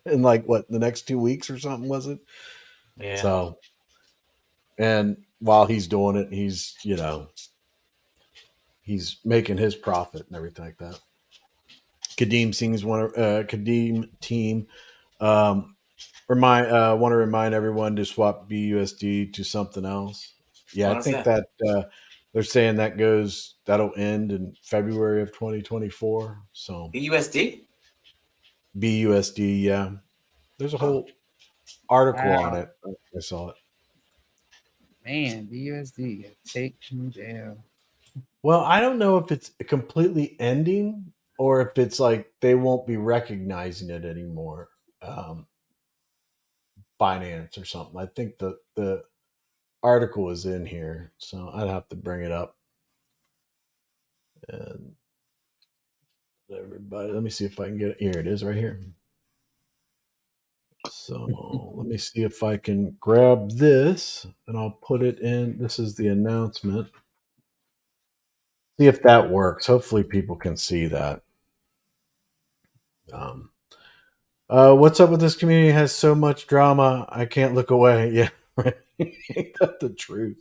in like what, the next 2 weeks or something, was it? Yeah. So, and while he's doing it, he's, you know, he's making his profit and everything like that. Kadeem Singh's Kadeem team. Want to remind everyone to swap BUSD to something else. Yeah, When I is think that? that they're saying that'll end in February of 2024. So BUSD? BUSD, yeah. There's a whole article on Wow. it. I saw it. Man, BUSD. Take me down. Well, I don't know if it's completely ending or if it's like they won't be recognizing it anymore. Binance or something. I think the article is in here, so I'd have to bring it up. And everybody, let me see if I can get it. Here it is, right here. So let me see if I can grab this, and I'll put it in. This is the announcement. See if that works. Hopefully, people can see that. Um, what's up with this community? It has so much drama. I can't look away. Yeah, right. Ain't that the truth?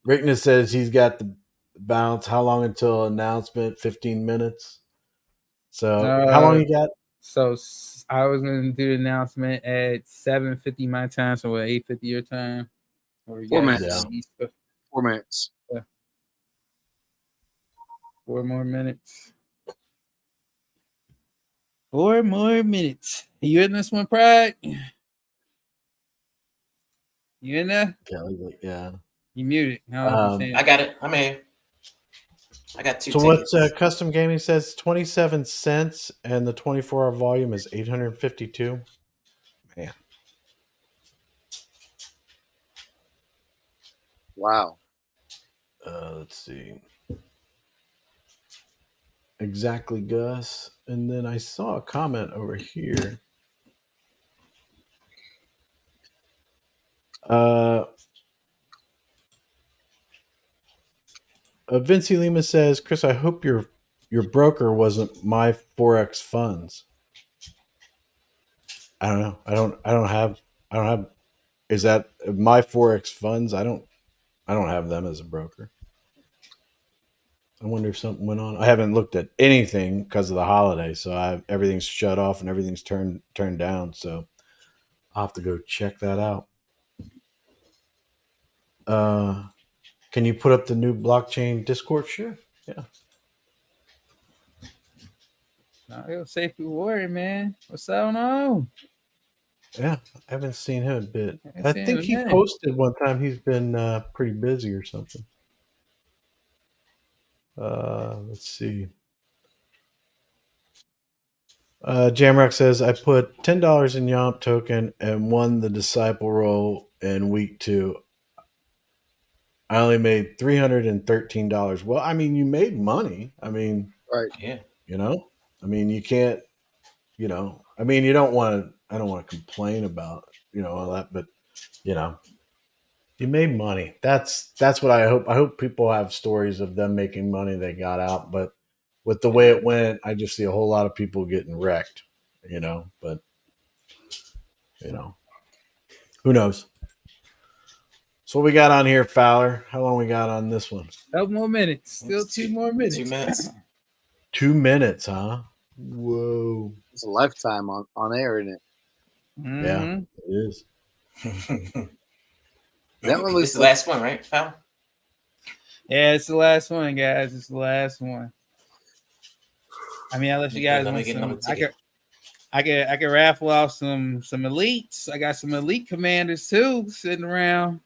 Rickness says he's got the bounce. How long until announcement? 15 minutes. So how long you got? So I was gonna do the announcement at 7:50 my time, so what, 8:50 your time? Or you 4 guys minutes. on East Coast? 4 minutes. 4 more minutes. 4 more minutes. You in this one, Pride? You in there? Yeah. You muted. I don't know if you're saying I got it. I'm here. I got 2 So tickets. what's custom gaming says 27 cents and the 24-hour volume is 852. Man. Wow. Let's see. Exactly, Gus. And then I saw a comment over here. Vinci Lima says, Chris, I hope your broker wasn't my Forex funds. I don't know. I don't have is that my Forex funds? I don't have them as a broker. I wonder if something went on. I haven't looked at anything because of the holiday, so everything's shut off and everything's turned down. So I'll have to go check that out. Can you put up the new blockchain Discord? Sure. Yeah. Mario Safety Warrior, man. What's going on? Yeah, I haven't seen him a bit. Haven't I seen think him he in a minute. posted one time he's been pretty busy or something. Let's see. Jamrock says, I put $10 in Yomp token and won the disciple role in week 2. I only made $313. Well, I mean, you made money. I mean, Right. Yeah. you know, I mean, you can't, I mean, I don't want to complain about, all that, but, you made money. That's what I hope. I hope people have stories of them making money. They got out, but with the way it went, I just see a whole lot of people getting wrecked, but, who knows? So what we got on here, Fowler? How long we got on this one? Couple more minutes. Still 2 more minutes. 2 minutes. 2 minutes, huh? Whoa. It's a lifetime on air, isn't it? Yeah, Mhm. it is. That one This looks is the last one, right, Pal? Yeah, it's the last one, guys. It's the last one. I mean, unless you guys Let me want get another some, ticket. I can raffle off some elites. I got some elite commanders too sitting around.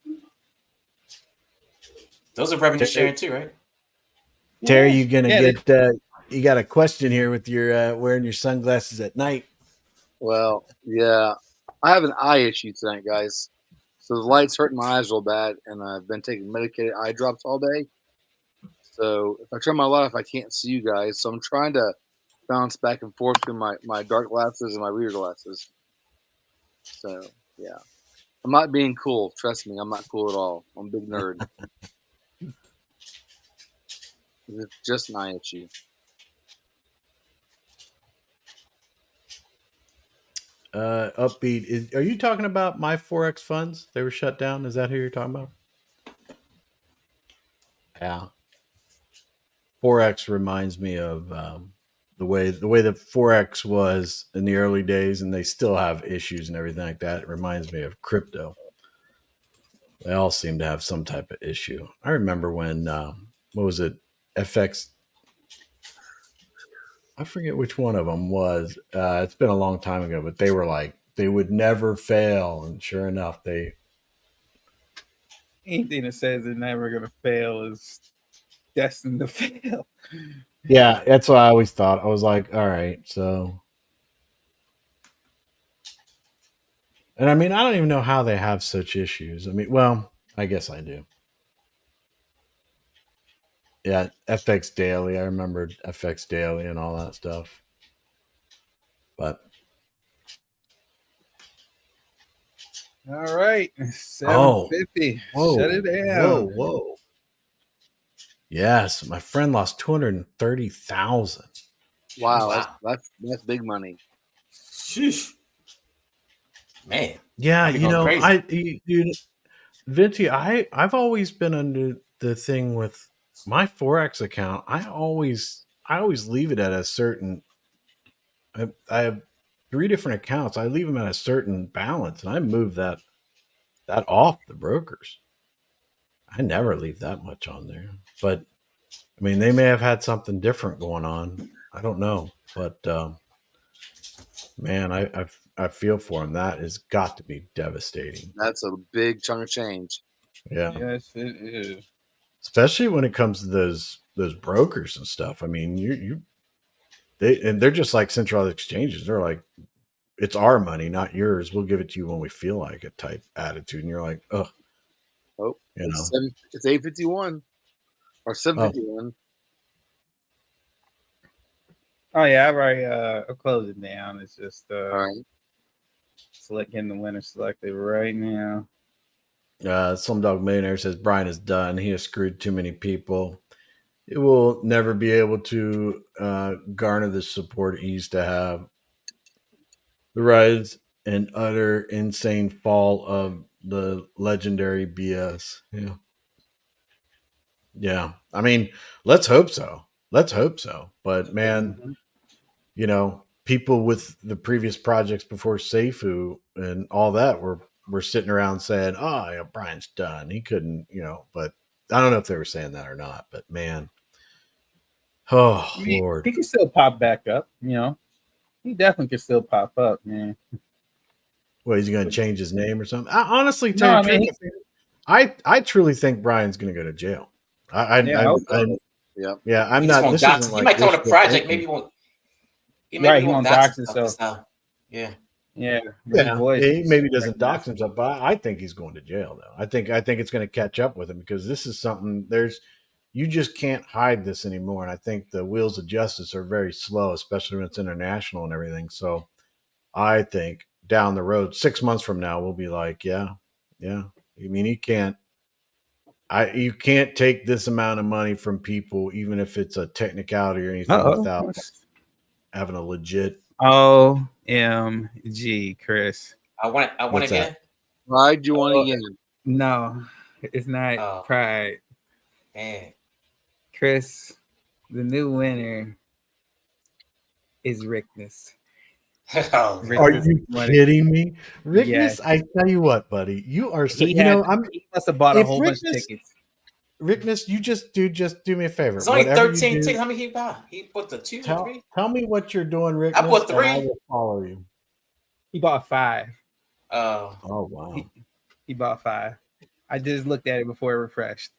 Those are revenue sharing too, right? Terry, Yeah. you gonna Yeah, get? You got a question here with your wearing your sunglasses at night. Well, yeah, I have an eye issue tonight, guys. So the light's hurting my eyes real bad, and I've been taking medicated eye drops all day. So if I turn my light off, I can't see you guys. So I'm trying to bounce back and forth between my dark glasses and my reader glasses. So yeah, I'm not being cool. Trust me, I'm not cool at all. I'm a big nerd. It's just an eye issue. Upbeat. Are you talking about my Forex funds? They were shut down. Is that who you're talking about? Yeah. Forex reminds me of the way that Forex was in the early days, and they still have issues and everything like that. It reminds me of crypto. They all seem to have some type of issue. I remember when what was it? FX. I forget which one of them was. It's been a long time ago, but they were like they would never fail, and sure enough, they. anything that says it's never gonna fail is destined to fail. Yeah, that's what I always thought. I was like, all right, so. And I mean, I don't even know how they have such issues. I mean, well, I guess I do. Yeah, FX Daily. I remember FX Daily and all that stuff. But All right, Oh, 750. whoa, Shut it down. whoa. Yes, my friend lost 230,000. Wow, Wow. that's big money. Sheesh. Man, Yeah, I'd be going crazy. Vinci, I've always been under the thing with my Forex account. I always leave it at a certain. I have 3 different accounts. I leave them at a certain balance, and I move that off the brokers. I never leave that much on there. But I mean, they may have had something different going on. I don't know, but man, I feel for them. That has got to be devastating. That's a big chunk of change. Yeah. Yes, it is. Especially when it comes to those brokers and stuff. I mean, they're just like central exchanges. They're like, it's our money, not yours. We'll give it to you when we feel like it type attitude. And you're like, oh, Oh, you know, it's 8:51 or 7:51. Oh yeah, I've already I closed it down. It's just All right. selecting the winner selected right now. Slumdog Millionaire says Brian is done. He has screwed too many people. It will never be able to garner the support he used to have. The rise and utter insane fall of the legendary BS. Yeah. Yeah. I mean, let's hope so. But man, you know, people with the previous projects before Seifu and all that were sitting around saying, oh, yeah, Brian's done. He couldn't, you know, but I don't know if they were saying that or not, but man. Oh, I mean, Lord. he can still pop back up, you know. He definitely can still pop up, man. Well, he's going to change his name or something. I honestly, No, I mean, I truly think Brian's going to go to jail. I'm Yeah. I'm He just not. won't This dox. isn't He like might come with a wishful project. thinking. Maybe he won't. Right, Maybe he won't won't dox dox himself. himself. this time. Yeah. Yeah, Yeah, voice he is maybe doesn't like dox that. himself, but I think he's going to jail though. I think it's going to catch up with him because this is something. You just can't hide this anymore, and I think the wheels of justice are very slow, especially when it's international and everything. So, I think down the road, 6 months from now, we'll be like, yeah. I mean, you can't take this amount of money from people, even if it's a technicality or anything, without having a legit. OMG, Chris. I want What's again. that? Pride you want again. No, it's not Oh. pride. Man. Chris, the new winner is Rickness. Oh, Rick- Are you Money. kidding me, Rickness? Yes. I tell you what, buddy, you are. So, He I'm. must have bought a if whole bunch of Rickness- tickets. Rickness, you just do me a favor. It's only Whatever you 13 do, tickets. How many he buy? He put the 2 or 3? tell me what you're doing, I bought Rickness, and I 3. will follow you. He bought 5. Oh, Oh wow. He bought 5. I just looked at it before it refreshed.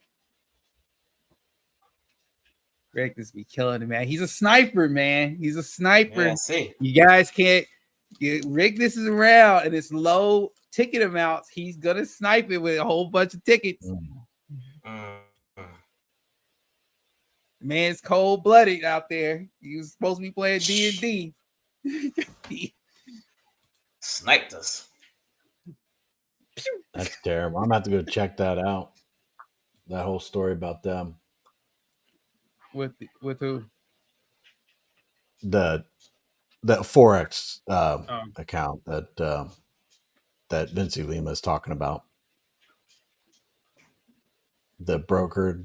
Rick just be killing it, man. He's a sniper, man. He's a sniper. yeah, I see. You guys can't get Rick. This is around and it's low ticket amounts. He's gonna snipe it with a whole bunch of tickets. Mm. Man's cold blooded out there. He was supposed to be playing D&D. Sniped us. That's terrible. I'm gonna have to go check that out. That whole story about them. with who? The Forex account that Vinci Lima is talking about. The broker,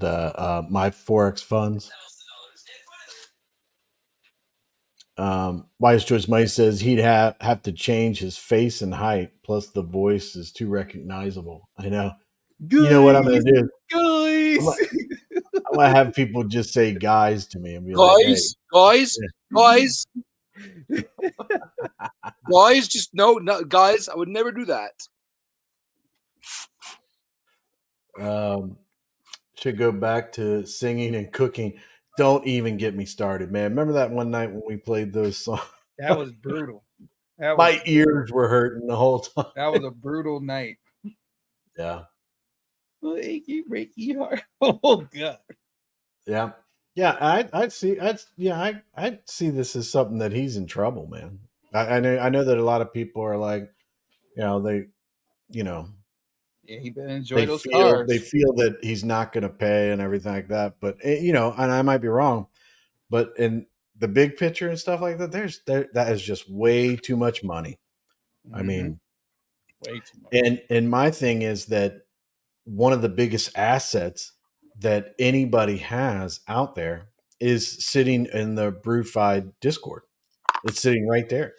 my Forex funds. Wise Choice Money says he'd have to change his face and height, plus the voice is too recognizable. I know. You know what I'm gonna do? Guys. I'm gonna have people just say "guys" to me and be like, "Hey, Guys, just no, guys. I would never do that. should go back to singing and cooking." Don't even get me started, man. Remember that one night when we played those songs? That was brutal. My ears were hurting the whole time. That was a brutal night. Yeah. Achy, breaky heart. Oh god. Yeah. Yeah, I'd see this as something that he's in trouble, man. I know that a lot of people are like, Yeah, he better enjoy they those feel cars. they feel that he's not going to pay and everything like that. But and I might be wrong, but in the big picture and stuff like that, that is just way too much money. I mean, way too much. and my thing is that one of the biggest assets that anybody has out there is sitting in the Brewfied Discord. It's sitting right there.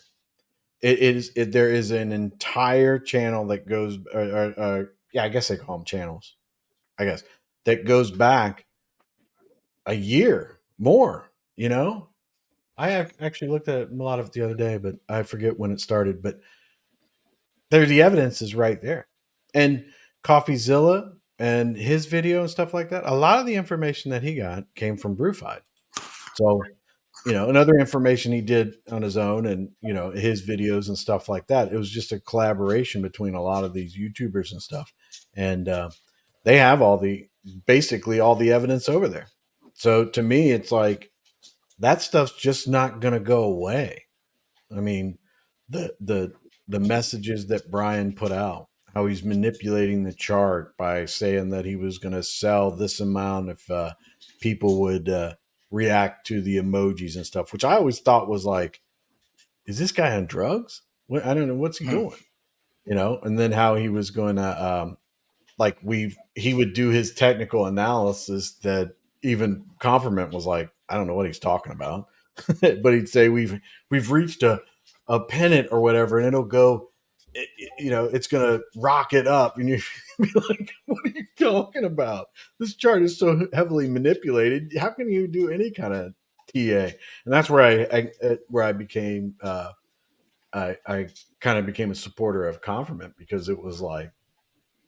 There is an entire channel that goes, I guess they call them channels. I guess that goes back a year more. I actually looked at a lot of it the other day, but I forget when it started. But the evidence is right there, and CoffeeZilla and his video and stuff like that. A lot of the information that he got came from Brewfied. So, and other information he did on his own and, his videos and stuff like that. It was just a collaboration between a lot of these YouTubers and stuff. And they have basically all the evidence over there. So to me, it's like, that stuff's just not going to go away. I mean, the messages that Brian put out, how he's manipulating the chart by saying that he was going to sell this amount if people would react to the emojis and stuff, which I always thought was like, is this guy on drugs? I don't know. What's he doing? And then how he was going to, he would do his technical analysis that even Confirmant was like, I don't know what he's talking about, but he'd say, we've reached a pennant or whatever, and it'll go, it's going to rocket up. And you'd be like, what are you talking about? This chart is so heavily manipulated. How can you do any kind of TA? And that's where I became, I kind of became a supporter of Confirmant, because it was like,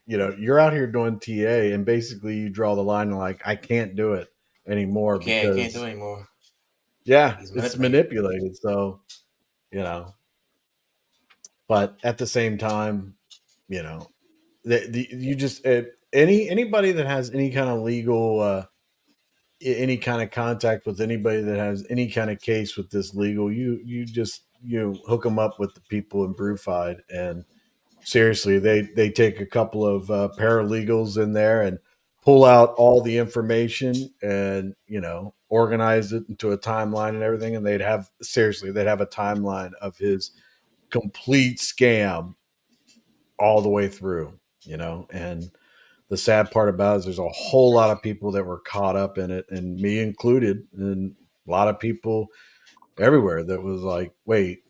you're out here doing TA and basically you draw the line and like, I can't do it anymore. Can't do it anymore. Yeah, it's manipulated. So, but at the same time, you just anybody that has any kind of legal, any kind of contact with anybody that has any kind of case with this legal, you just hook them up with the people in Brewfied, and seriously, they take a couple of paralegals in there and pull out all the information and organize it into a timeline and everything, and they'd have a timeline of his complete scam all the way through, and the sad part about it is there's a whole lot of people that were caught up in it, and me included, and a lot of people everywhere that was like, wait,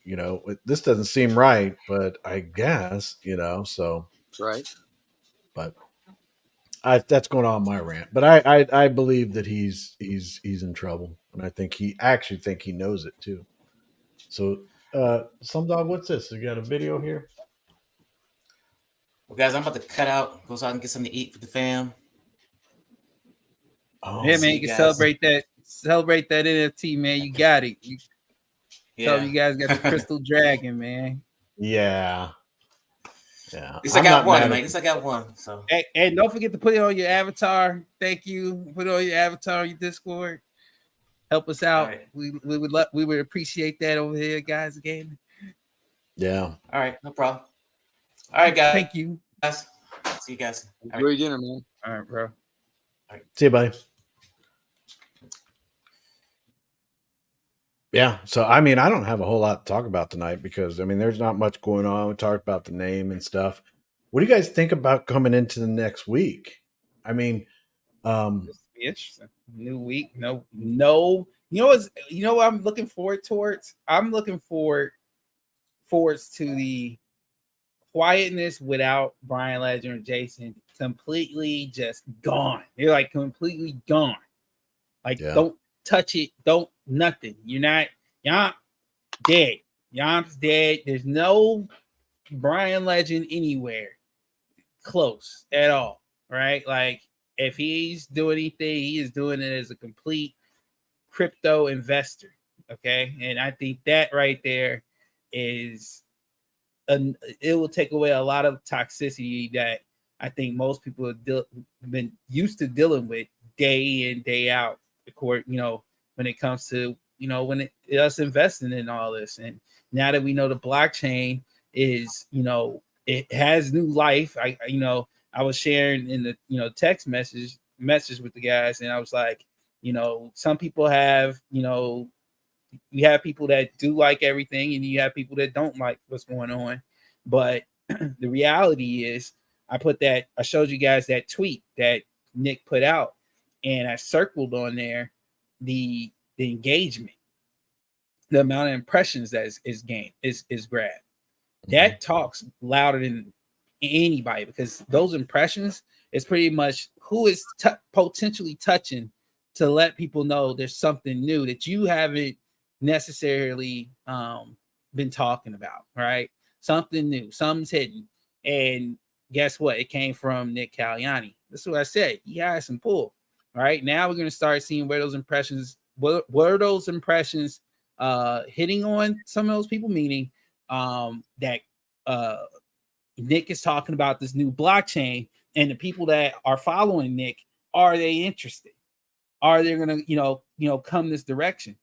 this doesn't seem right, but I guess, so right. But that's going on my rant. But I believe that he's in trouble, and I actually think he knows it too. So, some dog, what's this? You got a video here? Well, guys, I'm about to cut out. Go out and get something to eat for the fam. Oh, Yeah, see man, you you can guys. celebrate that NFT, man. You got it. Tell Yeah. you guys got the Crystal Dragon, man. yeah. Yeah. At least I I'm got not one, mad man. at- At least I got one. So And don't forget to put it on your avatar. Thank you. Put it on your avatar on your Discord. Help us out. right. We would appreciate that over here, guys. Again, Yeah. all right, no problem. All right, guys. thank you. See you guys. All Enjoy right. your dinner, man. All right, bro. See you, buddy. Yeah. So, I mean, I don't have a whole lot to talk about tonight because, I mean, there's not much going on. We talked about the name and stuff. What do you guys think about coming into the next week? I mean, Be interesting. New week. No. You know what I'm looking forward towards? I'm looking forward to the quietness without Brian Ledger and Jason completely just gone. They're like completely gone. Like, Yeah. don't touch it. Don't nothing. You're dead. Yom's dead. There's no Brian Legend anywhere close at all. Right? Like, if he's doing anything, he is doing it as a complete crypto investor. Okay. And I think that right there is it will take away a lot of toxicity that I think most people have been used to dealing with day in, day out. When it comes to us investing in all this, and now that we know the blockchain is, it has new life. I was sharing in the text message with the guys, and I was like, some people have, you have people that do like everything, and you have people that don't like what's going on. But the reality is, I showed you guys that tweet that Nick put out, and I circled on there the engagement, the amount of impressions that is gained, is grabbed. That talks louder than anybody, because those impressions is pretty much who is potentially touching to let people know there's something new that you haven't necessarily been talking about, right? Something new, something's hidden. And guess what? It came from Nick Caliani. That's what I said. He has some pull. All right. Now we're going to start seeing where those impressions, were those impressions hitting on some of those people, meaning that Nick is talking about this new blockchain, and the people that are following Nick, are they interested? Are they going to, come this direction?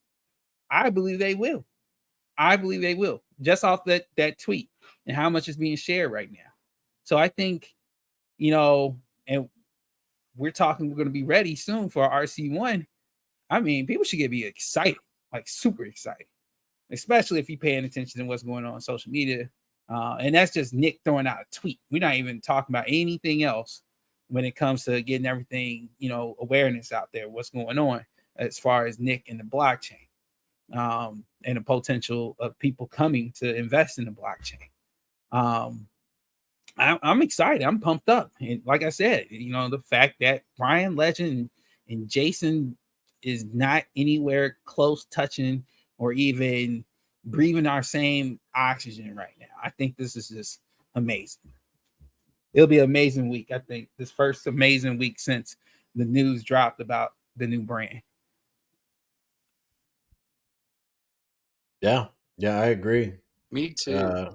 I believe they will. Just off that tweet and how much is being shared right now. So I think, and we're going to be ready soon for our RC1. I mean, people should be excited, like super excited, especially if you're paying attention to what's going on social media. And that's just Nick throwing out a tweet. We're not even talking about anything else when it comes to getting everything, awareness out there, what's going on as far as Nick and the blockchain, and the potential of people coming to invest in the blockchain. I'm excited. I'm pumped up. And like I said, the fact that Brian Legend and Jason is not anywhere close touching or even breathing our same oxygen right now. I think this is just amazing. It'll be an amazing week. I think this first amazing week since the news dropped about the new brand. Yeah, I agree. Me too.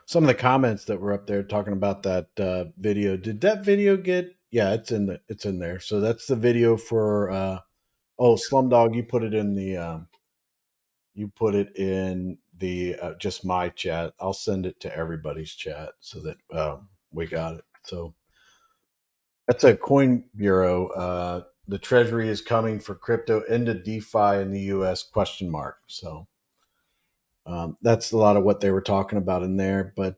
Some of the comments that were up there talking about that video. Did that video get? Yeah, it's in there. So that's the video for. Slumdog, you put it in the just my chat. I'll send it to everybody's chat so that we got it. So that's a Coin Bureau. The Treasury is coming for crypto into DeFi in the U.S. ? So that's a lot of what they were talking about in there. But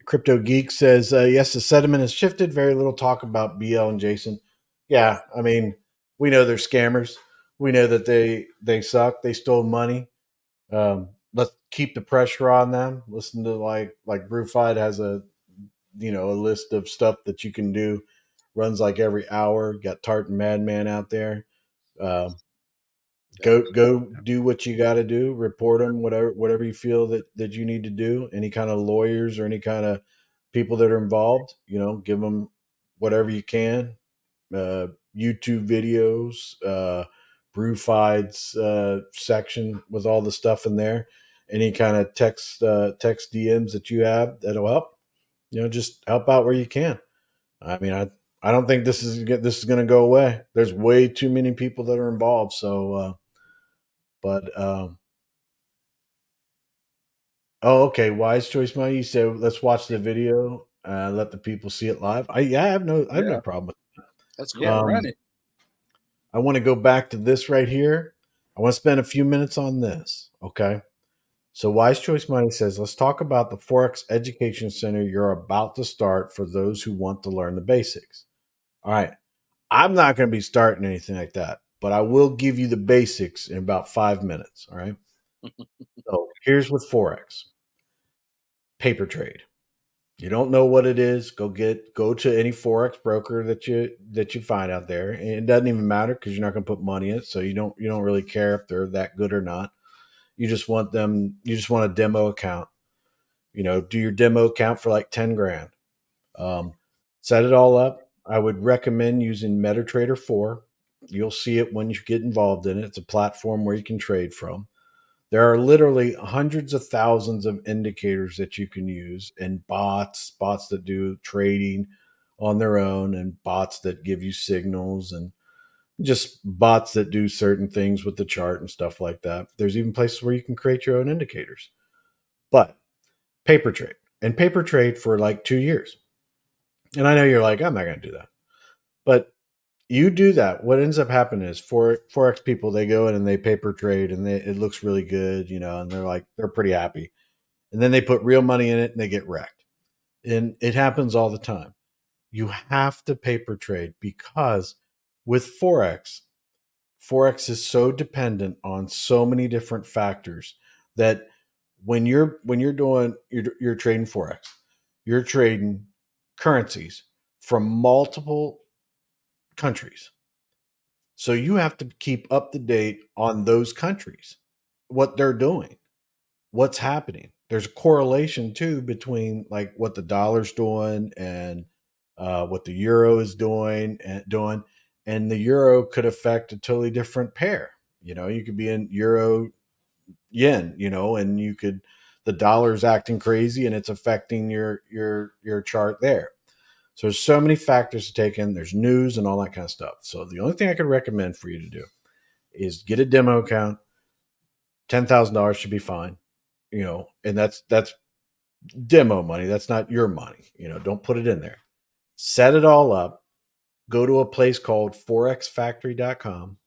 Crypto Geek says, yes, the sentiment has shifted. Very little talk about BL and Jason. Yeah, I mean, we know they're scammers. We know that they suck. They stole money. Let's keep the pressure on them. Listen to like BrewFied has a a list of stuff that you can do. Runs like every hour. Got Tartan Madman out there. Uh, go do what you got to do. Report them, whatever you feel that you need to do. Any kind of lawyers or any kind of people that are involved, give them whatever you can. YouTube videos, Brewfied's section with all the stuff in there. Any kind of text DMs that you have that'll help. Just help out where you can. I mean, I don't think this is going to go away. There's way too many people that are involved. So, oh, okay. Wise choice, money. You said let's watch the video. Let the people see it live. I have no problem with it. That's cool. Yeah, run it. I want to go back to this right here. I want to spend a few minutes on this. Okay. So Wise Choice Money says, let's talk about the Forex Education Center you're about to start for those who want to learn the basics. All right. I'm not going to be starting anything like that, but I will give you the basics in about 5 minutes. All right. So here's with Forex. Paper trade. You don't know what it is, go to any Forex broker that you find out there. And it doesn't even matter because you're not going to put money in it. So you don't really care if they're that good or not. You just want a demo account. Do your demo account for like 10 grand. Set it all up. I would recommend using MetaTrader 4. You'll see it when you get involved in it. It's a platform where you can trade from. There are literally hundreds of thousands of indicators that you can use, and bots that do trading on their own, and bots that give you signals, and just bots that do certain things with the chart and stuff like that. There's even places where you can create your own indicators. But paper trade for like 2 years. And I know you're like, I'm not going to do that. But you do that. What ends up happening is Forex people, they go in and they paper trade and it looks really good, and they're pretty happy. And then they put real money in it and they get wrecked. And it happens all the time. You have to paper trade because with Forex is so dependent on so many different factors that when you're trading Forex, you're trading currencies from multiple countries. So you have to keep up to date on those countries, what they're doing, what's happening. There's a correlation too between like what the dollar's doing and what the euro is doing, and the euro could affect a totally different pair. You could be in euro yen, and the dollar's acting crazy and it's affecting your chart there. So there's so many factors to take in. There's news and all that kind of stuff. So the only thing I could recommend for you to do is get a demo account. $10,000 should be fine, and that's demo money. That's not your money. Don't put it in there. Set it all up. Go to a place called forexfactory.com.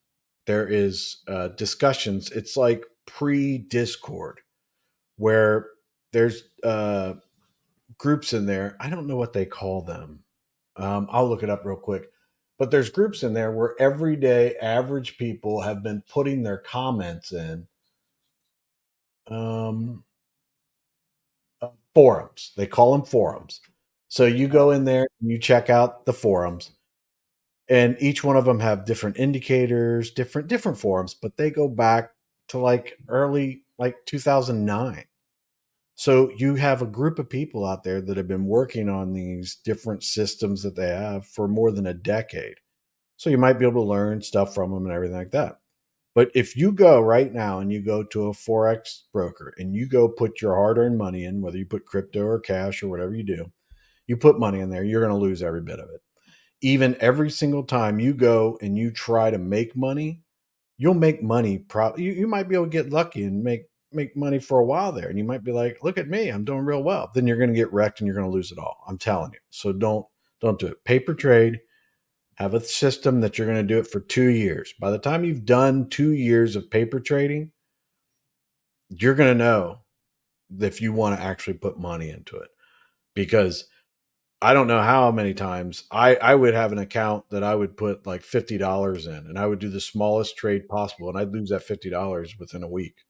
There is discussions. It's like pre-Discord where there's groups in there. I don't know what they call them. I'll look it up real quick. But there's groups in there where everyday average people have been putting their comments in. Forums. They call them forums. So you go in there and you check out the forums, and each one of them have different indicators, different forums, but they go back to like early 2009. So you have a group of people out there that have been working on these different systems that they have for more than a decade. So you might be able to learn stuff from them and everything like that. But if you go right now and you go to a Forex broker and you go put your hard-earned money in, whether you put crypto or cash or whatever you do, you put money in there, you're going to lose every bit of it. Even every single time you go and you try to make money, you'll make money. You might be able to get lucky and make money for a while there. And you might be like, look at me, I'm doing real well. Then you're going to get wrecked and you're going to lose it all. I'm telling you. So don't do it. Paper trade. Have a system that you're going to do it for 2 years. By the time you've done 2 years of paper trading, you're going to know if you want to actually put money into it. Because I don't know how many times I would have an account that I would put like $50 in, and I would do the smallest trade possible, and I'd lose that $50 within a week.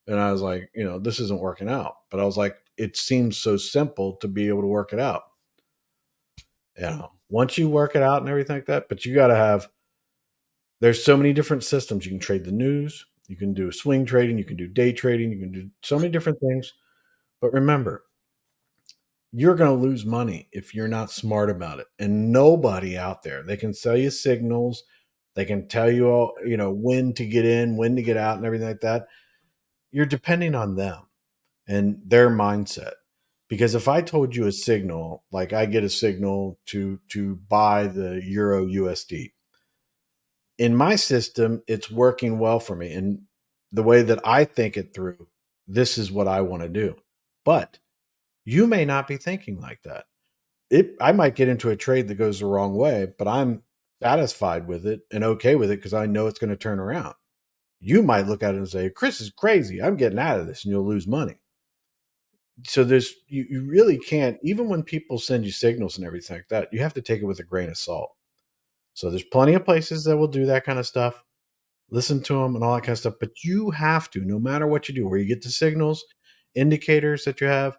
And I was like, this isn't working out. But I was like, it seems so simple to be able to work it out. Once you work it out and everything like that, but you got to have, there's so many different systems. You can trade the news, you can do swing trading, you can do day trading, you can do so many different things. But remember, you're going to lose money if you're not smart about it. And nobody out there, they can sell you signals, they can tell you all, when to get in, when to get out, and everything like that. You're depending on them and their mindset. Because if I told you a signal, like I get a signal to buy the Euro USD, in my system, it's working well for me. And the way that I think it through, this is what I want to do. But you may not be thinking like that. I might get into a trade that goes the wrong way, but I'm satisfied with it and okay with it because I know it's going to turn around. You might look at it and say, Chris is crazy. I'm getting out of this, and you'll lose money. So you really can't, even when people send you signals and everything like that, you have to take it with a grain of salt. So there's plenty of places that will do that kind of stuff. Listen to them and all that kind of stuff. But you have to, no matter what you do, where you get the signals, indicators that you have,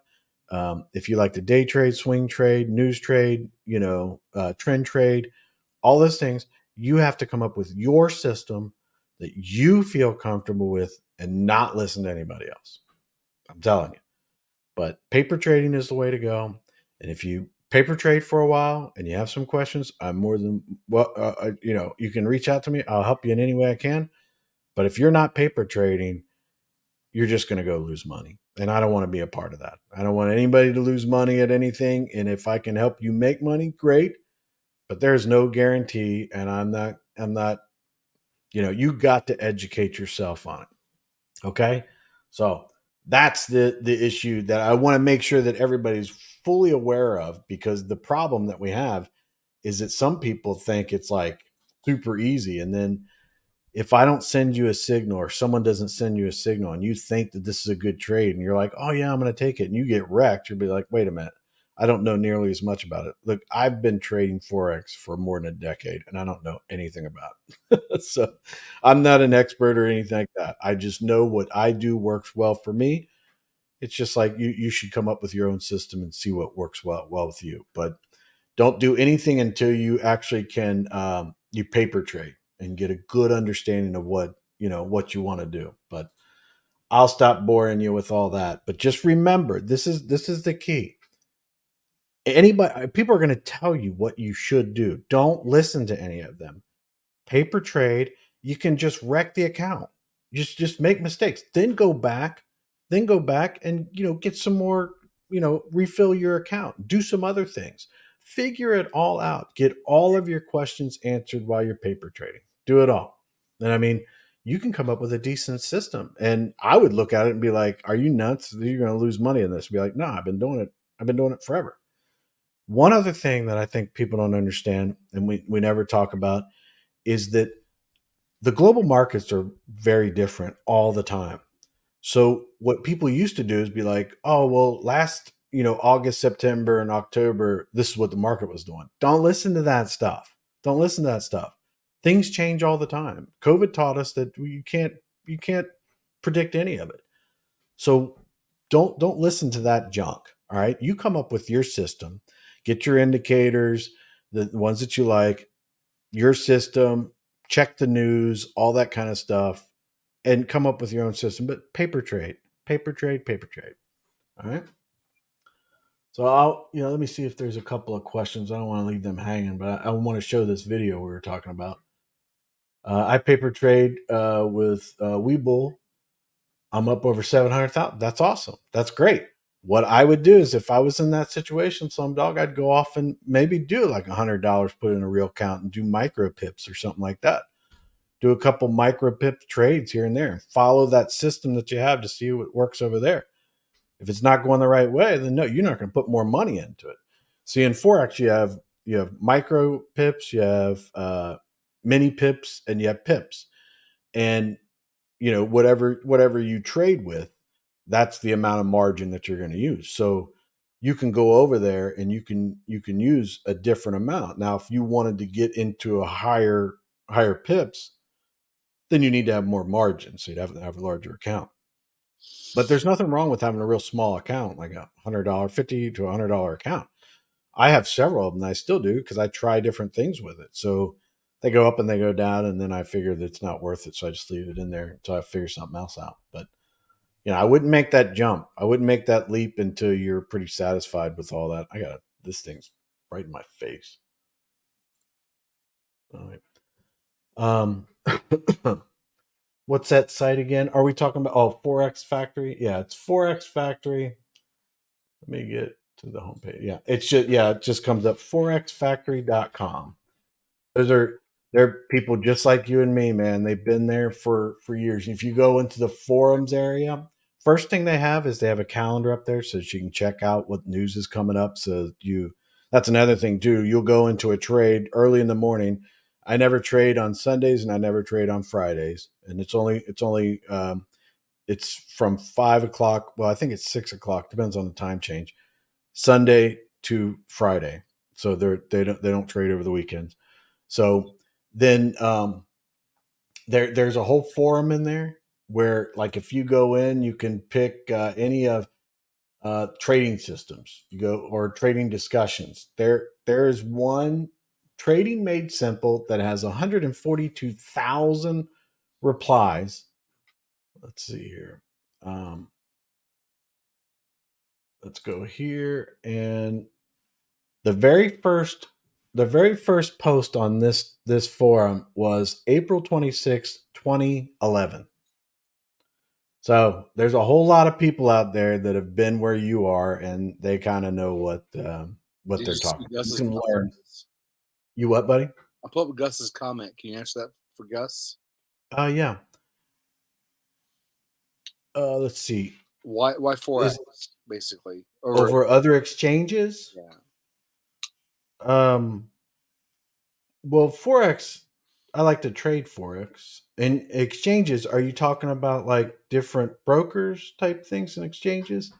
if you like to day trade, swing trade, news trade, trend trade, all those things, you have to come up with your system that you feel comfortable with and not listen to anybody else. I'm telling you. But paper trading is the way to go. And if you paper trade for a while and you have some questions, I'm more than you can reach out to me. I'll help you in any way I can. But if you're not paper trading, you're just going to go lose money. And I don't want to be a part of that. I don't want anybody to lose money at anything. And if I can help you make money, great. But there's no guarantee. And I'm not, you got to educate yourself on it. Okay. So that's the issue that I want to make sure that everybody's fully aware of, because the problem that we have is that some people think it's like super easy. And then if I don't send you a signal, or someone doesn't send you a signal, and you think that this is a good trade and you're like, oh yeah, I'm going to take it, and you get wrecked, you'll be like, wait a minute, I don't know nearly as much about it. Look, I've been trading Forex for more than a decade and I don't know anything about it. So I'm not an expert or anything like that. I just know what I do works well for me. It's just like you should come up with your own system and see what works well with you. But don't do anything until you actually can you paper trade and get a good understanding of what you want to do. But I'll stop boring you with all that. But just remember, this is the key. People are going to tell you what you should do. Don't listen to any of them. Paper trade, you can just wreck the account. Just make mistakes. Then go back and get some more, refill your account. Do some other things. Figure it all out. Get all of your questions answered while you're paper trading. Do it all. And you can come up with a decent system. And I would look at it and be like, are you nuts? You're going to lose money in this. Be like, no, I've been doing it forever. One other thing that I think people don't understand, and we never talk about, is that the global markets are very different all the time. So what people used to do is be like, oh, well, last, August, September, and October, this is what the market was doing. Don't listen to that stuff. Things change all the time. COVID taught us that you can't predict any of it. So don't listen to that junk. All right. You come up with your system, get your indicators, the ones that you like, your system, check the news, all that kind of stuff, and come up with your own system. But paper trade. All right. So let me see if there's a couple of questions. I don't want to leave them hanging, but I want to show this video we were talking about. I paper trade with Webull. I'm up over 700,000. That's awesome. That's great. What I would do is, if I was in that situation, I'd go off and maybe do like $100, put in a real account and do micro pips or something like that. Do a couple micro pip trades here and there and follow that system that you have to see what works over there. If it's not going the right way, then no, you're not going to put more money into it. See, in Forex, you have micro pips, you have mini pips, and you have pips. And whatever you trade with, that's the amount of margin that you're going to use. So you can go over there and you can use a different amount. Now, if you wanted to get into a higher pips, then you need to have more margin. So you'd have to have a larger account. But there's nothing wrong with having a real small account, like a $100, $50 to $100 account. I have several of them. I still do because I try different things with it. So they go up and they go down, and then I figure that it's not worth it, so I just leave it in there until I figure something else out. But I wouldn't make that jump. I wouldn't make that leap until you're pretty satisfied with all that. This thing's right in my face. All right. What's that site again? Are we talking about Forex Factory? Yeah, it's Forex Factory. Let me get to the homepage. Yeah, it just comes up forexfactory.com. They're people just like you and me, man. They've been there for years. If you go into the forums area, first thing they have is they have a calendar up there so that you can check out what news is coming up. That's another thing too. You'll go into a trade early in the morning. I never trade on Sundays and I never trade on Fridays. And it's from 5 o'clock. Well, I think it's 6 o'clock. Depends on the time change. Sunday to Friday. So they don't trade over the weekends. So then there's a whole forum in there where, like, if you go in, you can pick any of trading systems. You go or trading discussions. There is one, Trading Made Simple, that has 142,000 replies. Let's see here. Let's go here, and the very first post on this forum was April 26, 2011. So there's a whole lot of people out there that have been where you are, and they kind of know what they're talking about. You can learn. You what, buddy? I'll pull up Gus's comment. Can you answer that for Gus? Yeah. Let's see. Why Forex, basically? Over other exchanges? Yeah. Well, Forex, I like to trade Forex. And exchanges, are you talking about like different brokers type things and exchanges?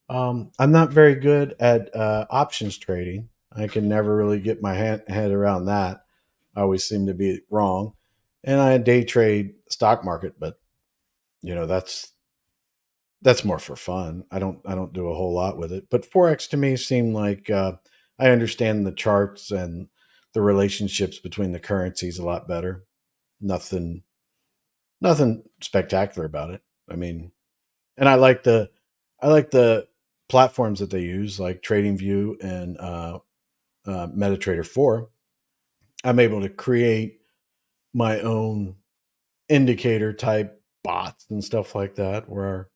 I'm not very good at options trading. I can never really get my head around that. I always seem to be wrong. And I day trade stock market, but that's more for fun. I don't do a whole lot with it. But Forex to me seemed like I understand the charts and the relationships between the currencies a lot better. Nothing spectacular about it. I mean, and I like the platforms that they use, like TradingView and MetaTrader 4. I'm able to create my own indicator type bots and stuff like that, where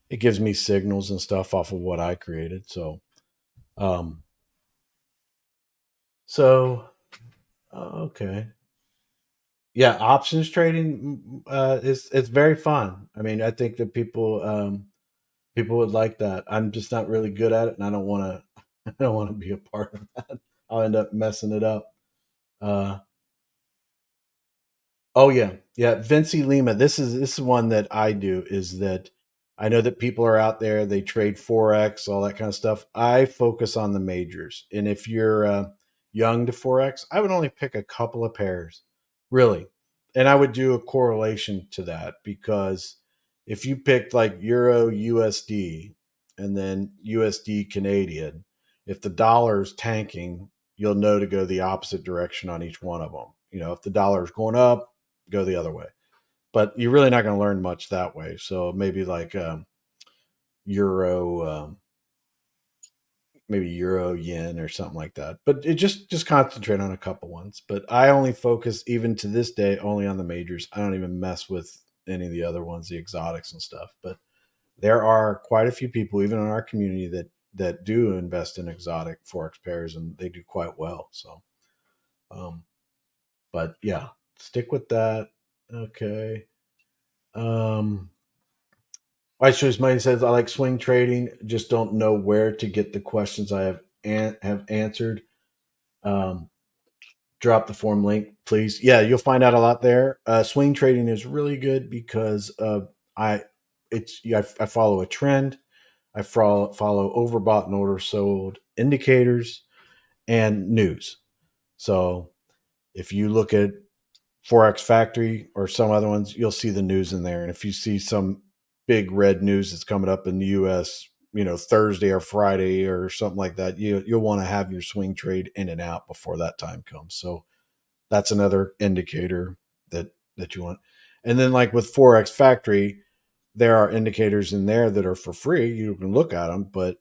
it gives me signals and stuff off of what I created. So, okay. Yeah, options trading it's very fun. I mean, I think that people would like that. I'm just not really good at it, and I don't want to be a part of that. I'll end up messing it up. Oh yeah, Vinci Lima. This is one that I do. Is that I know that people are out there. They trade Forex, all that kind of stuff. I focus on the majors, and if you're young to Forex, I would only pick a couple of pairs, really, and I would do a correlation to that, because if you picked like Euro USD and then USD Canadian, if the dollar is tanking, you'll know to go the opposite direction on each one of them. If the dollar is going up, go the other way. But you're really not going to learn much that way. So maybe like Euro, maybe Euro yen or something like that. But it just concentrate on a couple ones. But I only focus, even to this day, only on the majors. I don't even mess with any of the other ones, the exotics and stuff. But there are quite a few people, even in our community, that do invest in exotic Forex pairs, and they do quite well. So, but yeah, stick with that. Okay. I choose money says I like swing trading, just don't know where to get the questions I have answered. Drop the form link, please. Yeah, you'll find out a lot there. Swing trading is really good because I follow a trend. I follow overbought and oversold indicators and news. So if you look at Forex Factory or some other ones, you'll see the news in there. And if you see some big red news that's coming up in the U.S., Thursday or Friday or something like that, you'll want to have your swing trade in and out before that time comes. So that's another indicator that you want. And then like with Forex Factory, there are indicators in there that are for free. You can look at them, but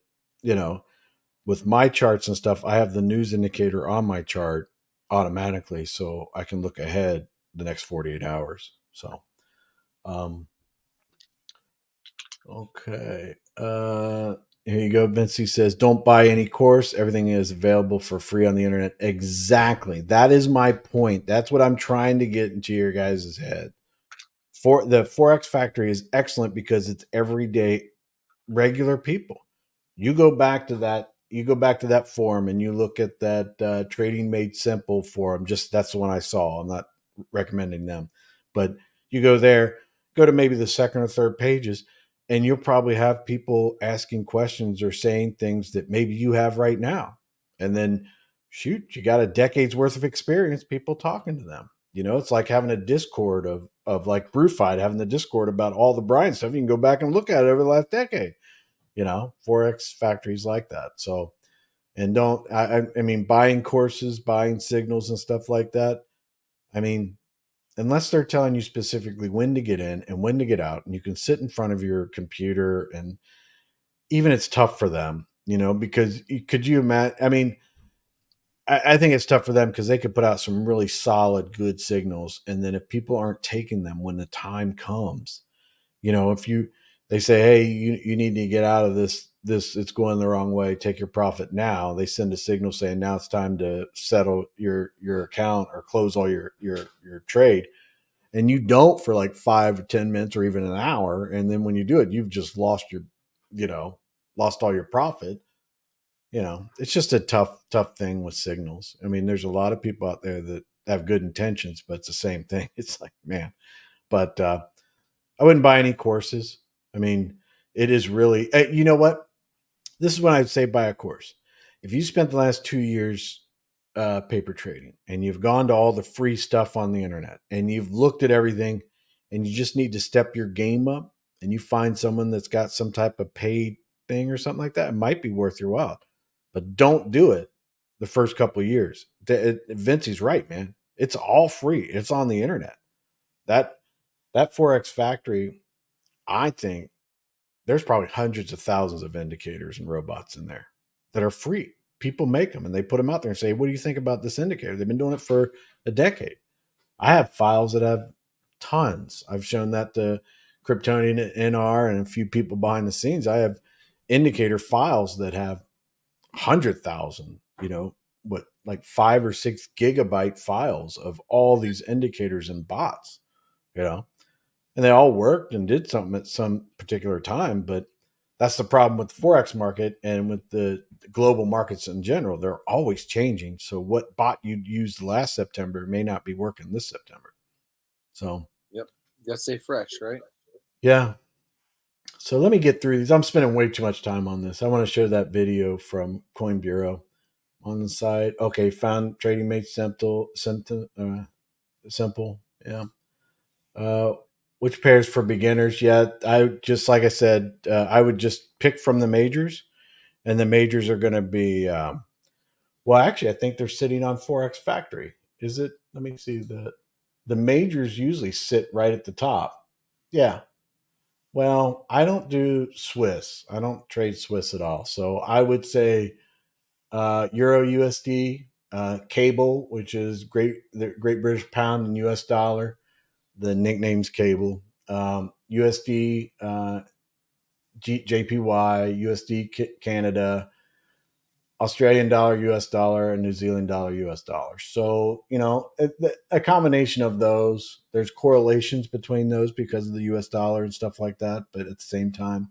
with my charts and stuff, I have the news indicator on my chart automatically, so I can look ahead the next 48 hours. So, okay. Here you go. Vinci says, don't buy any course. Everything is available for free on the internet. Exactly. That is my point. That's what I'm trying to get into your guys' head. For the Forex Factory is excellent because it's everyday regular people. You go back to that forum and you look at that Trading Made Simple forum. Just that's the one I saw. I'm not recommending them, but you go there, go to maybe the second or third pages, and you'll probably have people asking questions or saying things that maybe you have right now. And then shoot, you got a decade's worth of experience, people talking to them. It's like having a Discord of like BrewFight, having the Discord about all the Brian stuff. You can go back and look at it over the last decade. Forex Factories like that. So, and I mean, buying courses, buying signals and stuff like that. I mean, unless they're telling you specifically when to get in and when to get out, and you can sit in front of your computer, and even it's tough for them, because could you imagine? I mean, I think it's tough for them because they could put out some really solid, good signals. And then if people aren't taking them when the time comes, if they say, hey, you need to get out of this, it's going the wrong way, take your profit now. They send a signal saying now it's time to settle your account or close all your trade. And you don't for like 5 or 10 minutes or even an hour. And then when you do it, you've just lost lost all your profit. It's just a tough thing with signals. I mean, there's a lot of people out there that have good intentions, but it's the same thing. It's like, man, but I wouldn't buy any courses. I mean, it is really, you know what? This is when I'd say buy a course. If you spent the last 2 years paper trading and you've gone to all the free stuff on the internet and you've looked at everything and you just need to step your game up and you find someone that's got some type of paid thing or something like that, it might be worth your while. But don't do it the first couple of years. Vincey's right, man. It's all free. It's on the internet. That Forex Factory, I think there's probably hundreds of thousands of indicators and robots in there that are free. People make them and they put them out there and say, what do you think about this indicator? They've been doing it for a decade. I have files that have tons. I've shown that to Kryptonian NR and a few people behind the scenes. I have indicator files that have 100,000, like 5 or 6 gigabyte files of all these indicators and bots, and they all worked and did something at some particular time. But that's the problem with the Forex market and with the global markets in general. They're always changing. So what bot you used last September may not be working this September. So, yep. You gotta stay fresh, right? Yeah. So let me get through these. I'm spending way too much time on this. I want to show that video from Coin Bureau on the side. Okay, found Trading Made Simple. Simple. Yeah. Which pairs for beginners? Yeah, like I said, I would just pick from the majors, and the majors are going to be. Well, actually, I think they're sitting on Forex Factory. Is it? Let me see. The majors usually sit right at the top. Yeah. Well, I don't do Swiss. I don't trade Swiss at all. So I would say Euro USD, Cable, which is the Great British Pound and US dollar. The nickname's Cable. USD, JPY, USD Canada, Australian dollar, US dollar, and New Zealand dollar, US dollar. So, a combination of those. There's correlations between those because of the US dollar and stuff like that. But at the same time,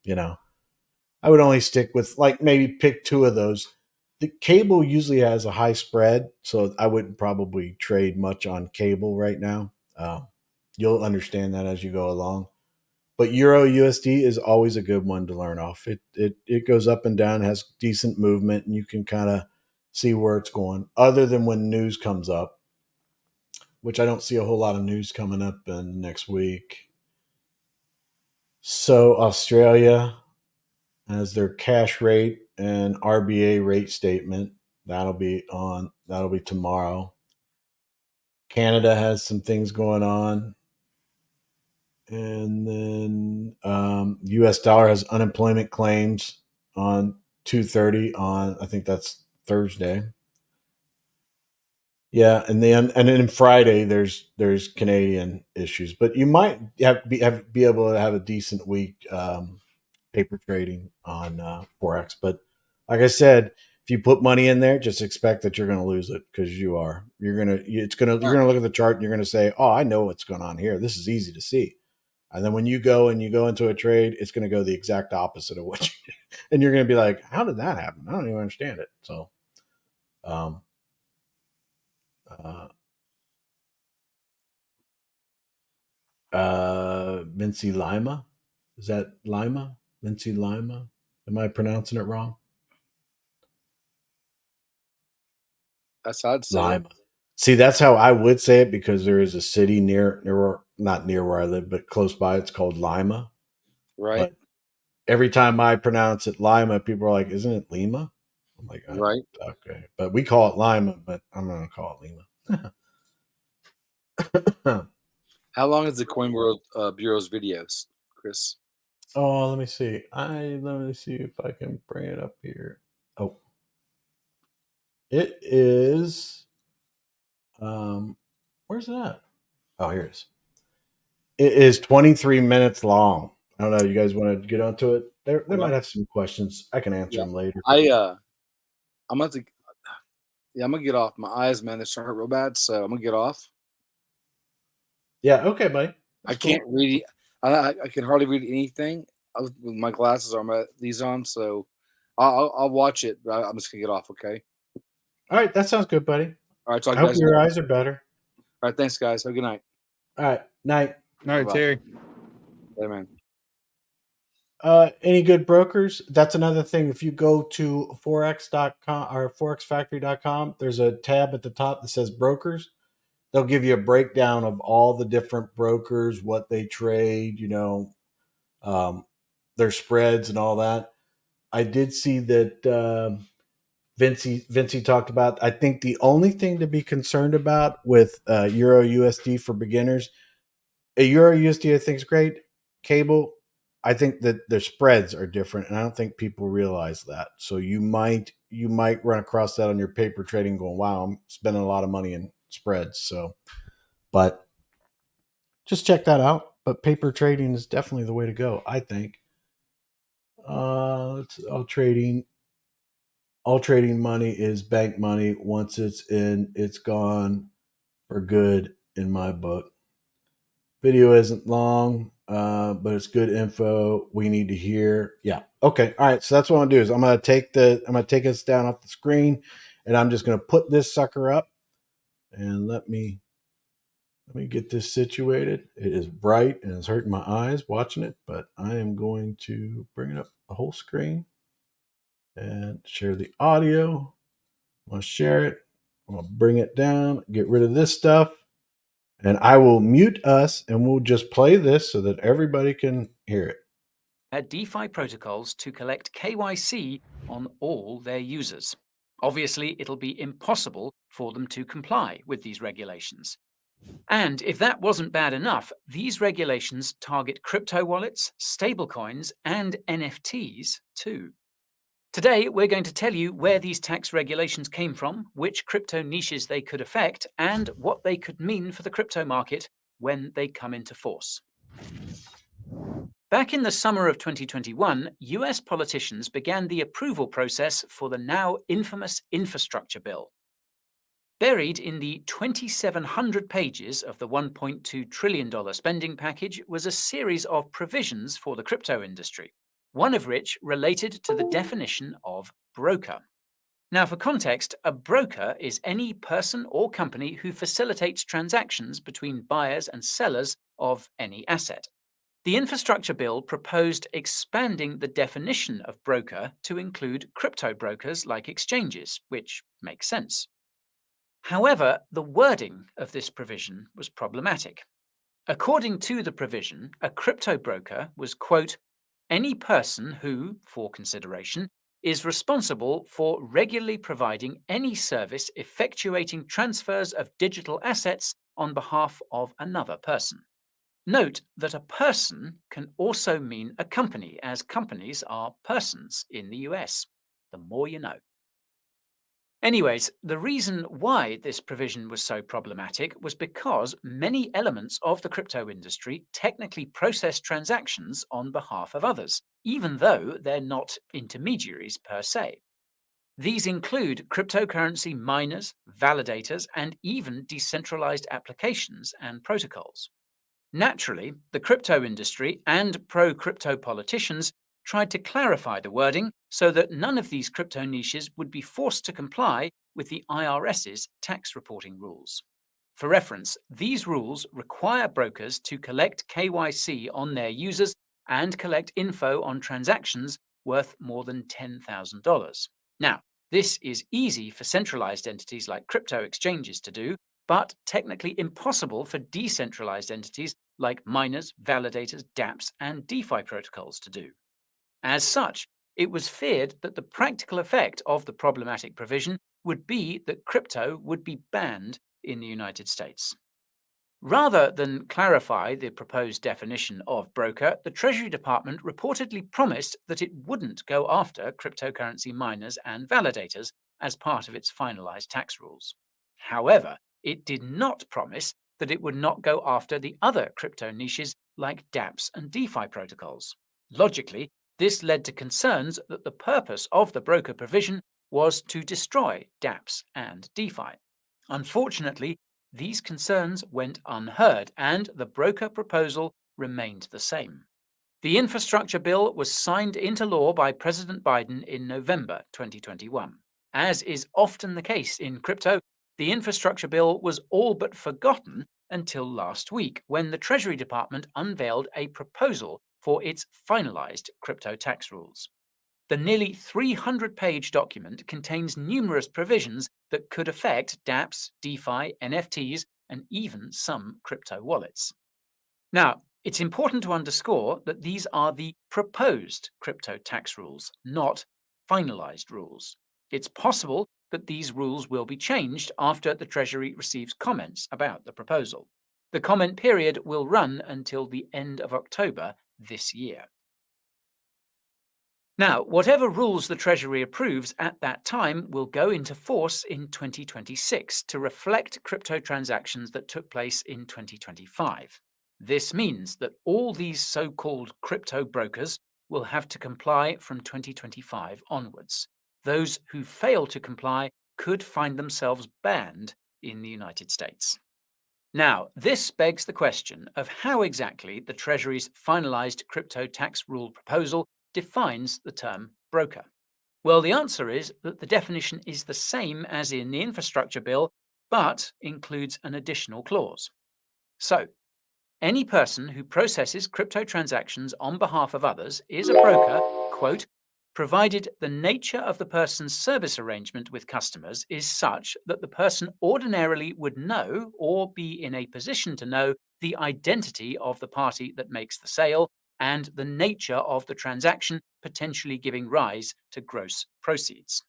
I would only stick with maybe pick 2 of those. The Cable usually has a high spread, so I wouldn't probably trade much on Cable right now. You'll understand that as you go along. But Euro USD is always a good one to learn off. It goes up and down, has decent movement, and you can kind of see where it's going. Other than when news comes up, which I don't see a whole lot of news coming up in next week. So Australia, as their cash rate and RBA rate statement. That'll be tomorrow. Canada has some things going on. And then U.S. dollar has unemployment claims on 2:30 on, I think that's Thursday. Yeah, and then Friday there's Canadian issues, but you might be able to have a decent week paper trading on forex. But like I said, if you put money in there, just expect that you're going to lose it because you're gonna look at the chart and you're gonna say, oh, I know what's going on here. This is easy to see. And then when you go into a trade, it's going to go the exact opposite of what you did. And you're going to be like, how did that happen? I don't even understand it. So, Vinci Lima. Is that Lima? Vinci Lima? Am I pronouncing it wrong? That's how I'd say it. Lima. See, that's how I would say it because there is a city not near where I live, but close by. It's called Lima. Right. But every time I pronounce it Lima, people are like, "Isn't it Lima?" I'm like, Right. Okay, but we call it Lima, but I'm going to call it Lima. How long is the Coin World Bureau's videos, Chris? Oh, let me see. Let me see if I can bring it up here. Oh, it is. Where's it at? Oh, here it is. It is 23 minutes long. I don't know. You guys want to get onto it? They might have some questions. I can answer them later. I'm about to. Yeah, I'm gonna get off. My eyes, man, they're starting to hurt real bad, so I'm gonna get off. Yeah. Okay, buddy. I can't read. I can hardly read anything with my glasses on. These on, so I'll watch it. But I'm just gonna get off. Okay. All right. That sounds good, buddy. All right. Talk I to you hope guys. your eyes are better. All right. Thanks, guys. Have a good night. All right. Night. All right, Bye. Terry. Hey, man. Any good brokers? That's another thing. If you go to forex.com or forexfactory.com, there's a tab at the top that says brokers. They'll give you a breakdown of all the different brokers, what they trade, their spreads and all that. I did see that Vinci talked about. I think the only thing to be concerned about with Euro USD for beginners, a Euro USD I think is great. Cable, I think that their spreads are different, and I don't think people realize that. So you might run across that on your paper trading, going, "Wow, I'm spending a lot of money in spreads." So, but just check that out. But paper trading is definitely the way to go, I think. All trading money is bank money. Once it's in, it's gone for good in my book. Video isn't long, but it's good info we need to hear. Yeah. Okay. All right. So that's what I'm gonna do is I'm gonna take us down off the screen, and I'm just gonna put this sucker up, and let me get this situated. It is bright and it's hurting my eyes watching it, but I am going to bring it up the whole screen and share the audio. I'm gonna share it. I'm gonna bring it down, get rid of this stuff. And I will mute us and we'll just play this so that everybody can hear it. At DeFi protocols to collect KYC on all their users. Obviously, it'll be impossible for them to comply with these regulations. And if that wasn't bad enough, these regulations target crypto wallets, stablecoins, and NFTs too. Today, we're going to tell you where these tax regulations came from, which crypto niches they could affect, and what they could mean for the crypto market when they come into force. Back in the summer of 2021, US politicians began the approval process for the now infamous infrastructure bill. Buried in the 2,700 pages of the $1.2 trillion spending package was a series of provisions for the crypto industry, one of which related to the definition of broker. Now, for context, a broker is any person or company who facilitates transactions between buyers and sellers of any asset. The infrastructure bill proposed expanding the definition of broker to include crypto brokers like exchanges, which makes sense. However, the wording of this provision was problematic. According to the provision, a crypto broker was, quote, any person who, for consideration, is responsible for regularly providing any service effectuating transfers of digital assets on behalf of another person. Note that a person can also mean a company, as companies are persons in the US. The more you know. Anyways, the reason why this provision was so problematic was because many elements of the crypto industry technically process transactions on behalf of others, even though they're not intermediaries per se. These include cryptocurrency miners, validators, and even decentralized applications and protocols. Naturally, the crypto industry and pro-crypto politicians tried to clarify the wording so that none of these crypto niches would be forced to comply with the IRS's tax reporting rules. For reference, these rules require brokers to collect KYC on their users and collect info on transactions worth more than $10,000. Now, this is easy for centralized entities like crypto exchanges to do, but technically impossible for decentralized entities like miners, validators, dApps, and DeFi protocols to do. As such, it was feared that the practical effect of the problematic provision would be that crypto would be banned in the United States. Rather than clarify the proposed definition of broker, the Treasury Department reportedly promised that it wouldn't go after cryptocurrency miners and validators as part of its finalized tax rules. However, it did not promise that it would not go after the other crypto niches like dApps and DeFi protocols. Logically, this led to concerns that the purpose of the broker provision was to destroy dApps and DeFi. Unfortunately, these concerns went unheard, and the broker proposal remained the same. The infrastructure bill was signed into law by President Biden in November 2021. As is often the case in crypto, the infrastructure bill was all but forgotten until last week, when the Treasury Department unveiled a proposal for its finalized crypto tax rules. The nearly 300-page document contains numerous provisions that could affect dApps, DeFi, NFTs, and even some crypto wallets. Now, it's important to underscore that these are the proposed crypto tax rules, not finalized rules. It's possible that these rules will be changed after the Treasury receives comments about the proposal. The comment period will run until the end of October this year. Now, whatever rules the Treasury approves at that time will go into force in 2026 to reflect crypto transactions that took place in 2025. This means that all these so-called crypto brokers will have to comply from 2025 onwards. Those who fail to comply could find themselves banned in the United States. Now, this begs the question of how exactly the Treasury's finalized crypto tax rule proposal defines the term broker. Well, the answer is that the definition is the same as in the infrastructure bill, but includes an additional clause. So, any person who processes crypto transactions on behalf of others is a broker, quote, provided the nature of the person's service arrangement with customers is such that the person ordinarily would know or be in a position to know the identity of the party that makes the sale and the nature of the transaction potentially giving rise to gross proceeds.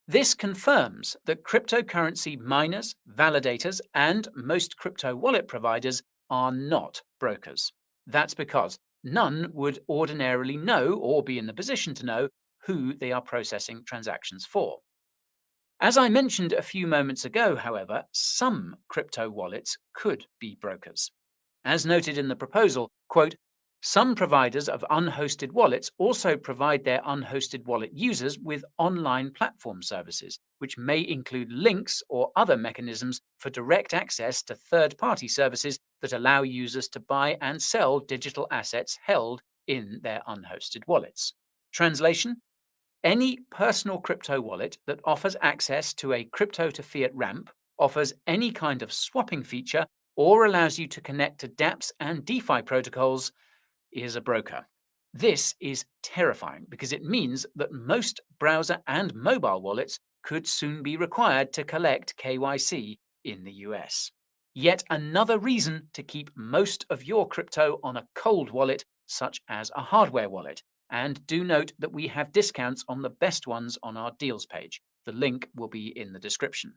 This confirms that cryptocurrency miners, validators, and most crypto wallet providers are not brokers. That's because none would ordinarily know or be in the position to know who they are processing transactions for. As I mentioned a few moments ago, however, some crypto wallets could be brokers. As noted in the proposal, quote, some providers of unhosted wallets also provide their unhosted wallet users with online platform services, which may include links or other mechanisms for direct access to third-party services that allow users to buy and sell digital assets held in their unhosted wallets. Translation: any personal crypto wallet that offers access to a crypto to fiat ramp, offers any kind of swapping feature, or allows you to connect to dApps and DeFi protocols is a broker. This is terrifying because it means that most browser and mobile wallets could soon be required to collect KYC in the US. Yet another reason to keep most of your crypto on a cold wallet such as a hardware wallet. And do note that we have discounts on the best ones on our deals page. The link will be in the description.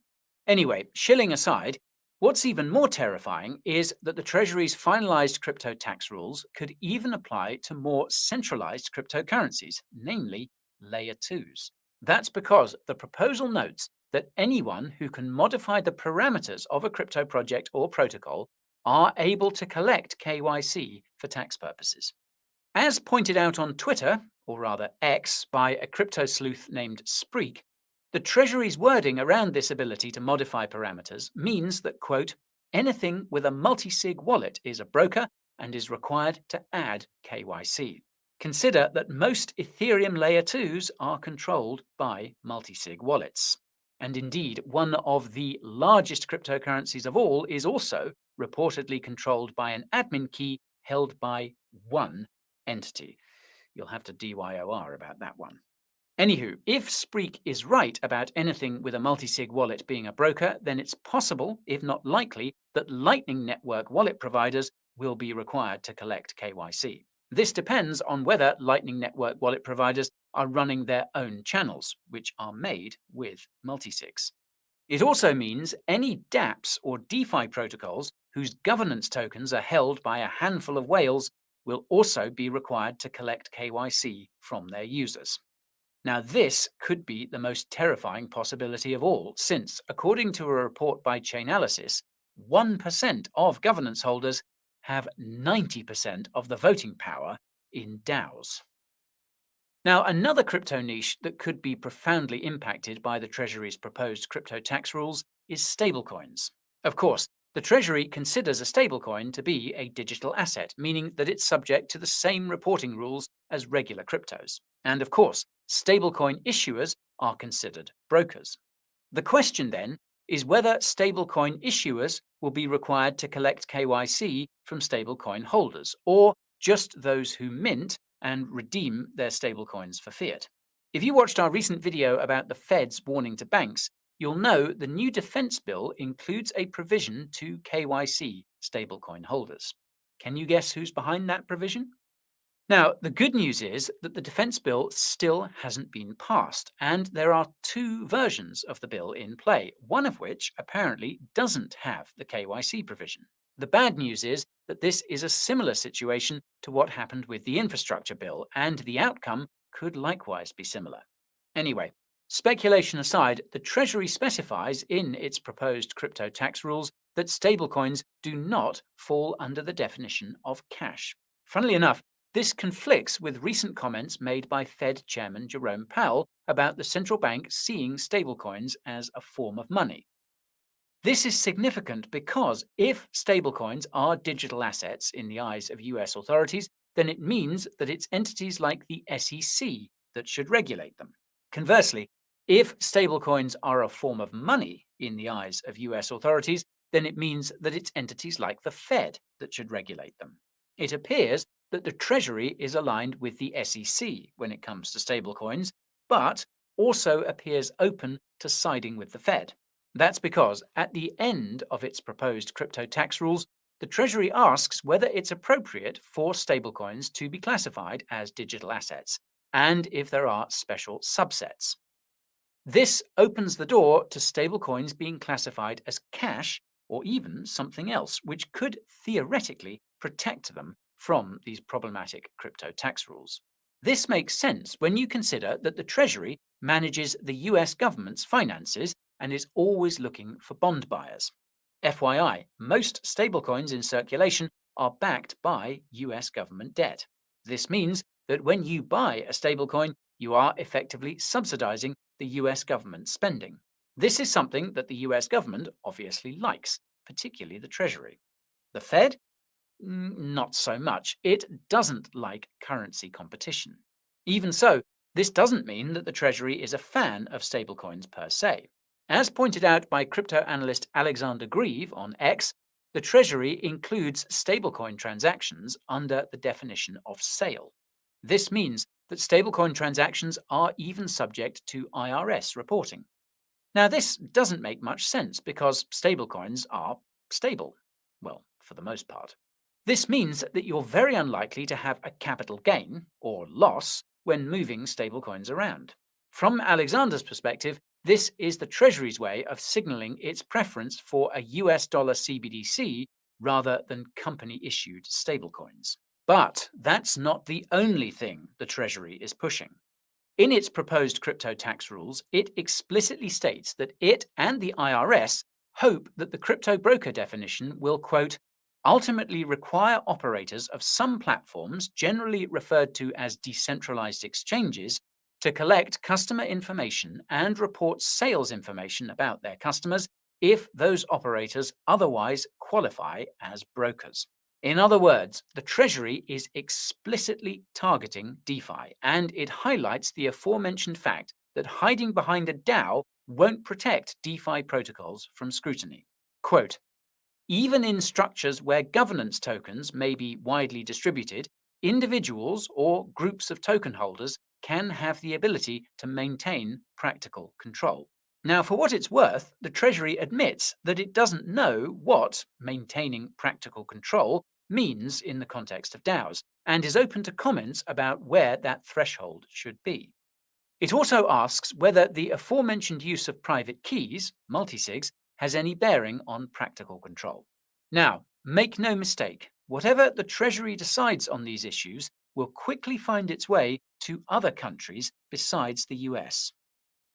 Anyway, shilling aside, what's even more terrifying is that the Treasury's finalized crypto tax rules could even apply to more centralized cryptocurrencies, namely layer 2s. That's because the proposal notes that anyone who can modify the parameters of a crypto project or protocol are able to collect KYC for tax purposes. As pointed out on Twitter, or rather X, by a crypto sleuth named Spreak, the Treasury's wording around this ability to modify parameters means that, quote, anything with a multi-sig wallet is a broker and is required to add KYC. Consider that most Ethereum layer 2s are controlled by multi-sig wallets. And indeed, one of the largest cryptocurrencies of all is also reportedly controlled by an admin key held by one entity. You'll have to DYOR about that one. Anywho, if Spreak is right about anything with a multi-sig wallet being a broker, then it's possible, if not likely, that Lightning Network wallet providers will be required to collect KYC. This depends on whether Lightning Network wallet providers are running their own channels, which are made with multisigs. It also means any dApps or DeFi protocols whose governance tokens are held by a handful of whales will also be required to collect KYC from their users. Now, this could be the most terrifying possibility of all, since, according to a report by Chainalysis, 1% of governance holders have 90% of the voting power in DAOs. Now, another crypto niche that could be profoundly impacted by the Treasury's proposed crypto tax rules is stablecoins. Of course, the Treasury considers a stablecoin to be a digital asset, meaning that it's subject to the same reporting rules as regular cryptos. And of course, stablecoin issuers are considered brokers. The question then is whether stablecoin issuers will be required to collect KYC from stablecoin holders, or just those who mint and redeem their stablecoins for fiat. If you watched our recent video about the Fed's warning to banks, you'll know the new defense bill includes a provision to KYC stablecoin holders. Can you guess who's behind that provision? Now, the good news is that the defense bill still hasn't been passed, and there are two versions of the bill in play, one of which apparently doesn't have the KYC provision. The bad news is that this is a similar situation to what happened with the infrastructure bill, and the outcome could likewise be similar. Anyway, speculation aside, the Treasury specifies in its proposed crypto tax rules that stablecoins do not fall under the definition of cash. Funnily enough, this conflicts with recent comments made by Fed Chairman Jerome Powell about the central bank seeing stablecoins as a form of money. This is significant because if stablecoins are digital assets in the eyes of US authorities, then it means that it's entities like the SEC that should regulate them. Conversely, if stablecoins are a form of money in the eyes of US authorities, then it means that it's entities like the Fed that should regulate them. It appears that the Treasury is aligned with the SEC when it comes to stablecoins, but also appears open to siding with the Fed. That's because at the end of its proposed crypto tax rules, the Treasury asks whether it's appropriate for stablecoins to be classified as digital assets, and if there are special subsets. This opens the door to stablecoins being classified as cash or even something else, which could theoretically protect them from these problematic crypto tax rules. This makes sense when you consider that the Treasury manages the US government's finances and is always looking for bond buyers. FYI, most stablecoins in circulation are backed by US government debt. This means that when you buy a stablecoin, you are effectively subsidizing the US government spending. This is something that the US government obviously likes, particularly the Treasury. The Fed? Not so much. It doesn't like currency competition. Even so, this doesn't mean that the Treasury is a fan of stablecoins per se. As pointed out by crypto analyst Alexander Grieve on X, the Treasury includes stablecoin transactions under the definition of sale. This means that stablecoin transactions are even subject to IRS reporting. Now, this doesn't make much sense because stablecoins are stable, well, for the most part. This means that you're very unlikely to have a capital gain or loss when moving stablecoins around. From Alexander's perspective, this is the Treasury's way of signaling its preference for a US dollar CBDC rather than company-issued stablecoins. But that's not the only thing the Treasury is pushing. In its proposed crypto tax rules, it explicitly states that it and the IRS hope that the crypto broker definition will, quote, ultimately require operators of some platforms, generally referred to as decentralized exchanges, to collect customer information and report sales information about their customers if those operators otherwise qualify as brokers. In other words, the Treasury is explicitly targeting DeFi, and it highlights the aforementioned fact that hiding behind a DAO won't protect DeFi protocols from scrutiny. Quote, even in structures where governance tokens may be widely distributed, individuals or groups of token holders can have the ability to maintain practical control. Now, for what it's worth, the Treasury admits that it doesn't know what maintaining practical control means in the context of DAOs, and is open to comments about where that threshold should be. It also asks whether the aforementioned use of private keys, multisigs, has any bearing on practical control. Now, make no mistake, whatever the Treasury decides on these issues will quickly find its way to other countries besides the US.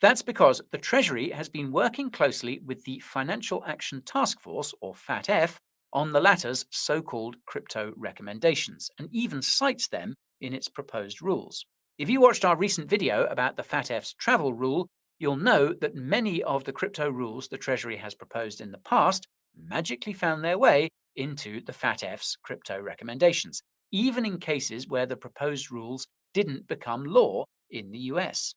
That's because the Treasury has been working closely with the Financial Action Task Force, or FATF, on the latter's so-called crypto recommendations, and even cites them in its proposed rules. If you watched our recent video about the FATF's travel rule, you'll know that many of the crypto rules the Treasury has proposed in the past magically found their way into the FATF's crypto recommendations, even in cases where the proposed rules didn't become law in the US.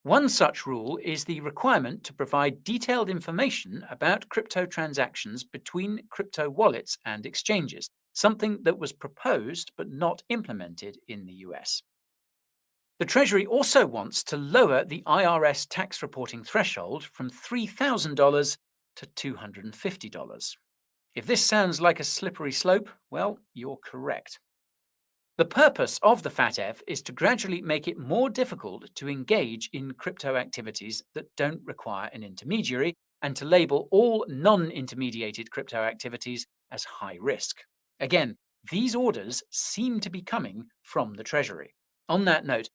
One such rule is the requirement to provide detailed information about crypto transactions between crypto wallets and exchanges, something that was proposed but not implemented in the US. The Treasury also wants to lower the IRS tax reporting threshold from $3,000 to $250. If this sounds like a slippery slope, well, you're correct. The purpose of the FATF is to gradually make it more difficult to engage in crypto activities that don't require an intermediary, and to label all non-intermediated crypto activities as high risk. Again, these orders seem to be coming from the Treasury. On that note,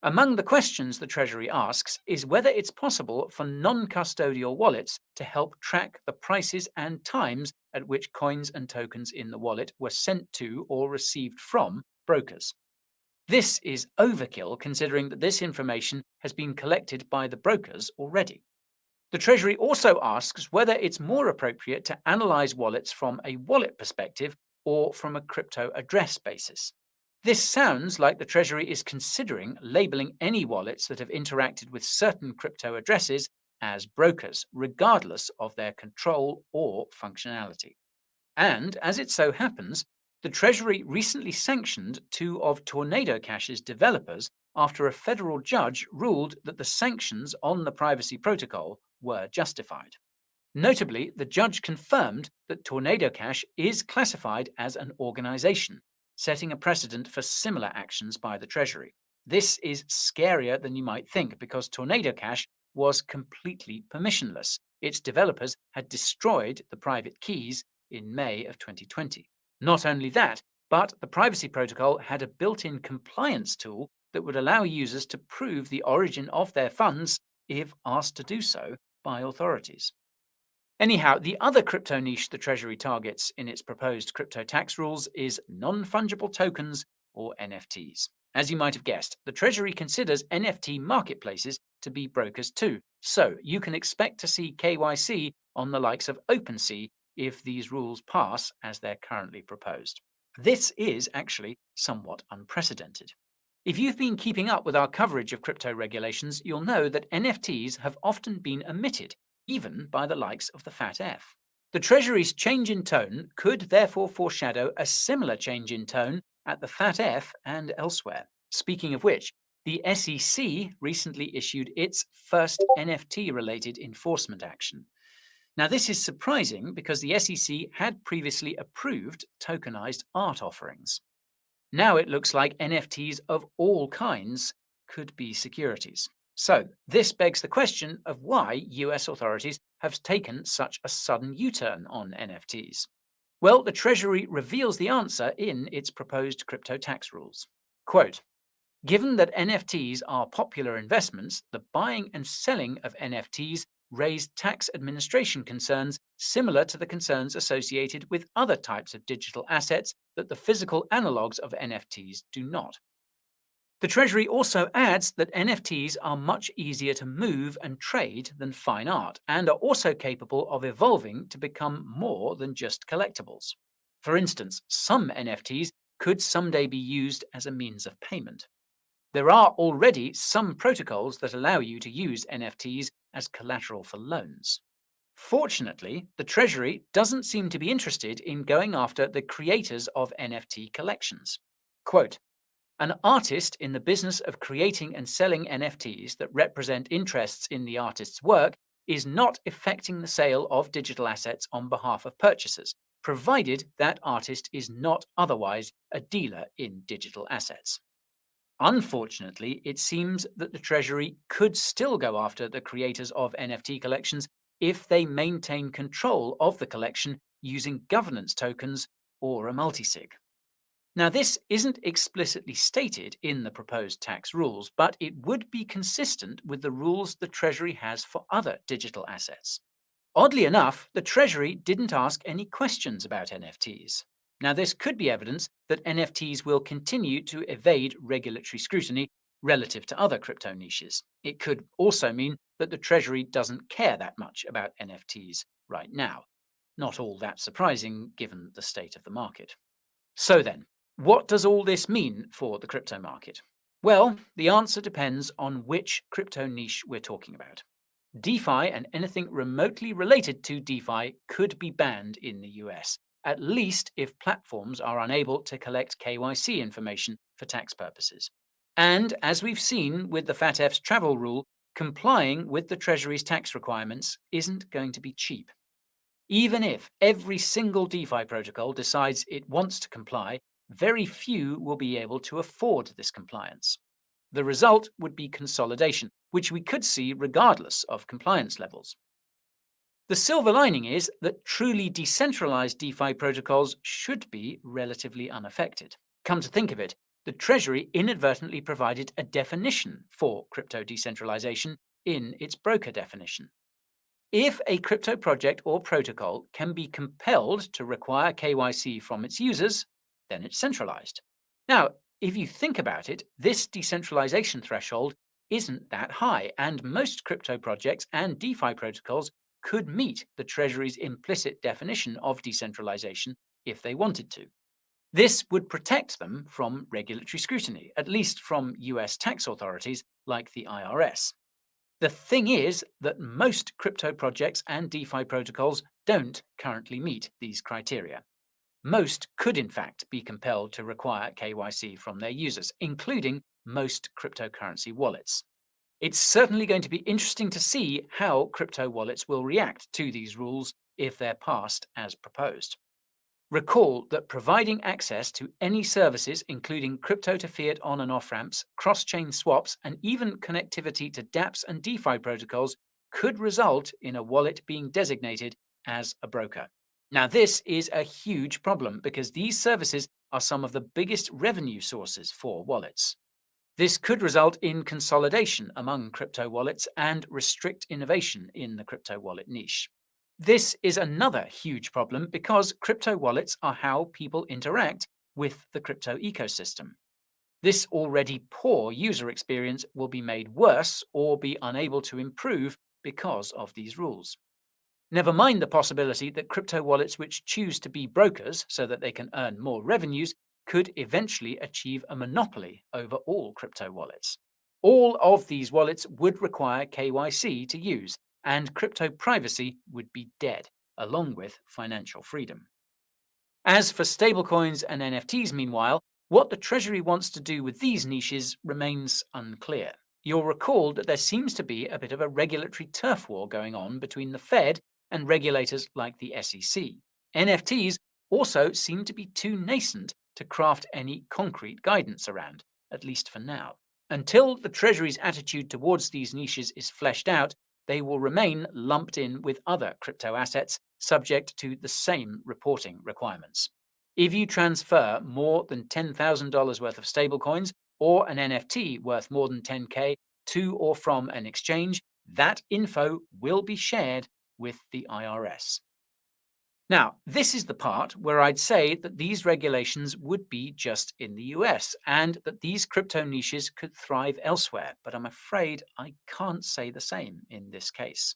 among the questions the Treasury asks is whether it's possible for non-custodial wallets to help track the prices and times at which coins and tokens in the wallet were sent to or received from brokers. This is overkill, considering that this information has been collected by the brokers already. The Treasury also asks whether it's more appropriate to analyze wallets from a wallet perspective or from a crypto address basis. This sounds like the Treasury is considering labeling any wallets that have interacted with certain crypto addresses as brokers, regardless of their control or functionality. And as it so happens, the Treasury recently sanctioned two of Tornado Cash's developers after a federal judge ruled that the sanctions on the privacy protocol were justified. Notably, the judge confirmed that Tornado Cash is classified as an organization, setting a precedent for similar actions by the Treasury. This is scarier than you might think, because Tornado Cash was completely permissionless. Its developers had destroyed the private keys in May of 2020. Not only that, but the privacy protocol had a built-in compliance tool that would allow users to prove the origin of their funds if asked to do so by authorities. Anyhow, the other crypto niche the Treasury targets in its proposed crypto tax rules is non-fungible tokens, or NFTs. As you might have guessed, the Treasury considers NFT marketplaces to be brokers too, so you can expect to see KYC on the likes of OpenSea if these rules pass as they're currently proposed. This is actually somewhat unprecedented. If you've been keeping up with our coverage of crypto regulations, you'll know that NFTs have often been omitted, even by the likes of the FATF. The Treasury's change in tone could therefore foreshadow a similar change in tone at the FATF and elsewhere. Speaking of which, the SEC recently issued its first NFT-related enforcement action. Now, this is surprising because the SEC had previously approved tokenized art offerings. Now it looks like NFTs of all kinds could be securities. So, this begs the question of why US authorities have taken such a sudden U-turn on NFTs. Well, the Treasury reveals the answer in its proposed crypto tax rules. Quote, given that NFTs are popular investments, the buying and selling of NFTs raised tax administration concerns similar to the concerns associated with other types of digital assets that the physical analogues of NFTs do not. The Treasury also adds that NFTs are much easier to move and trade than fine art, and are also capable of evolving to become more than just collectibles. For instance, some NFTs could someday be used as a means of payment. There are already some protocols that allow you to use NFTs as collateral for loans. Fortunately, the Treasury doesn't seem to be interested in going after the creators of NFT collections. Quote, an artist in the business of creating and selling NFTs that represent interests in the artist's work is not effecting the sale of digital assets on behalf of purchasers, provided that artist is not otherwise a dealer in digital assets. Unfortunately, it seems that the Treasury could still go after the creators of NFT collections if they maintain control of the collection using governance tokens or a multisig. Now, this isn't explicitly stated in the proposed tax rules, but it would be consistent with the rules the Treasury has for other digital assets. Oddly enough, the Treasury didn't ask any questions about NFTs. Now, this could be evidence that NFTs will continue to evade regulatory scrutiny relative to other crypto niches. It could also mean that the Treasury doesn't care that much about NFTs right now. Not all that surprising given the state of the market. So then, what does all this mean for the crypto market? Well, the answer depends on which crypto niche we're talking about. DeFi and anything remotely related to DeFi could be banned in the US, at least if platforms are unable to collect KYC information for tax purposes. And as we've seen with the FATF's travel rule, complying with the Treasury's tax requirements isn't going to be cheap. Even if every single DeFi protocol decides it wants to comply, very few will be able to afford this compliance. The result would be consolidation, which we could see regardless of compliance levels. The silver lining is that truly decentralized DeFi protocols should be relatively unaffected. Come to think of it, the Treasury inadvertently provided a definition for crypto decentralization in its broker definition. If a crypto project or protocol can be compelled to require KYC from its users, then it's centralized. Now, if you think about it, this decentralization threshold isn't that high, and most crypto projects and DeFi protocols could meet the Treasury's implicit definition of decentralization if they wanted to. This would protect them from regulatory scrutiny, at least from US tax authorities like the IRS. The thing is that most crypto projects and DeFi protocols don't currently meet these criteria. Most could, in fact, be compelled to require KYC from their users, including most cryptocurrency wallets. It's certainly going to be interesting to see how crypto wallets will react to these rules if they're passed as proposed. Recall that providing access to any services, including crypto to fiat on and off ramps, cross-chain swaps, and even connectivity to dApps and DeFi protocols could result in a wallet being designated as a broker. Now, this is a huge problem because these services are some of the biggest revenue sources for wallets. This could result in consolidation among crypto wallets and restrict innovation in the crypto wallet niche. This is another huge problem because crypto wallets are how people interact with the crypto ecosystem. This already poor user experience will be made worse or be unable to improve because of these rules. Never mind the possibility that crypto wallets which choose to be brokers so that they can earn more revenues could eventually achieve a monopoly over all crypto wallets. All of these wallets would require KYC to use, and crypto privacy would be dead, along with financial freedom. As for stablecoins and NFTs, meanwhile, what the Treasury wants to do with these niches remains unclear. You'll recall that there seems to be a bit of a regulatory turf war going on between the Fed and regulators like the SEC. NFTs also seem to be too nascent to craft any concrete guidance around, at least for now. Until the Treasury's attitude towards these niches is fleshed out, they will remain lumped in with other crypto assets subject to the same reporting requirements. If you transfer more than $10,000 worth of stablecoins or an NFT worth more than 10K to or from an exchange, that info will be shared with the IRS. Now, this is the part where I'd say that these regulations would be just in the US and that these crypto niches could thrive elsewhere, but I'm afraid I can't say the same in this case.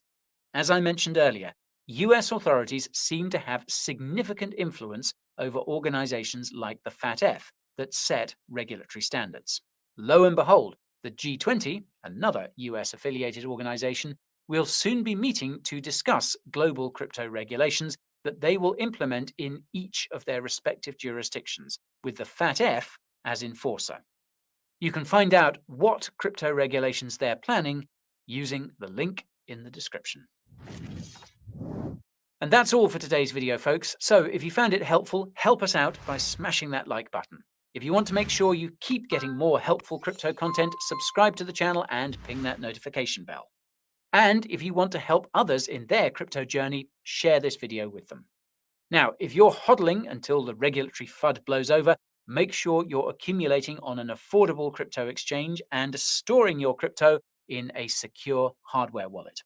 As I mentioned earlier, US authorities seem to have significant influence over organizations like the FATF that set regulatory standards. Lo and behold, the G20, another US affiliated organization, will soon be meeting to discuss global crypto regulations that they will implement in each of their respective jurisdictions, with the FATF as enforcer. You can find out what crypto regulations they're planning using the link in the description. And that's all for today's video, folks. So if you found it helpful, help us out by smashing that like button. If you want to make sure you keep getting more helpful crypto content, subscribe to the channel and ping that notification bell. And if you want to help others in their crypto journey, share this video with them. Now, if you're hodling until the regulatory FUD blows over, make sure you're accumulating on an affordable crypto exchange and storing your crypto in a secure hardware wallet.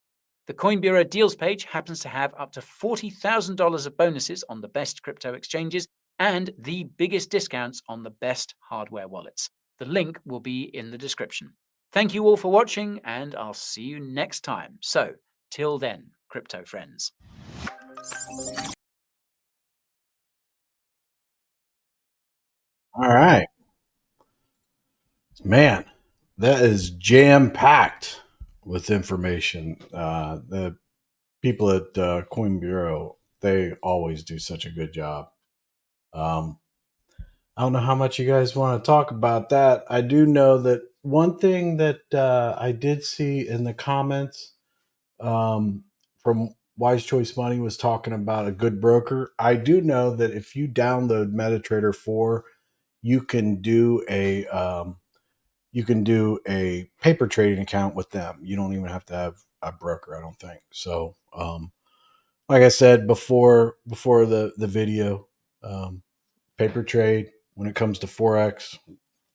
The Coin Bureau deals page happens to have up to $40,000 of bonuses on the best crypto exchanges and the biggest discounts on the best hardware wallets. The link will be in the description. Thank you all for watching, and I'll see you next time. So, till then, crypto friends. All right. Man, that is jam-packed with information. The people at Coin Bureau, they always do such a good job. I don't know how much you guys want to talk about that. I do know that one thing that I did see in the comments from Wise Choice Money was talking about a good broker. I do know that if you download MetaTrader 4, you can do a paper trading account with them. You don't even have to have a broker, I don't think. So, like I said before the video, paper trade when it comes to Forex,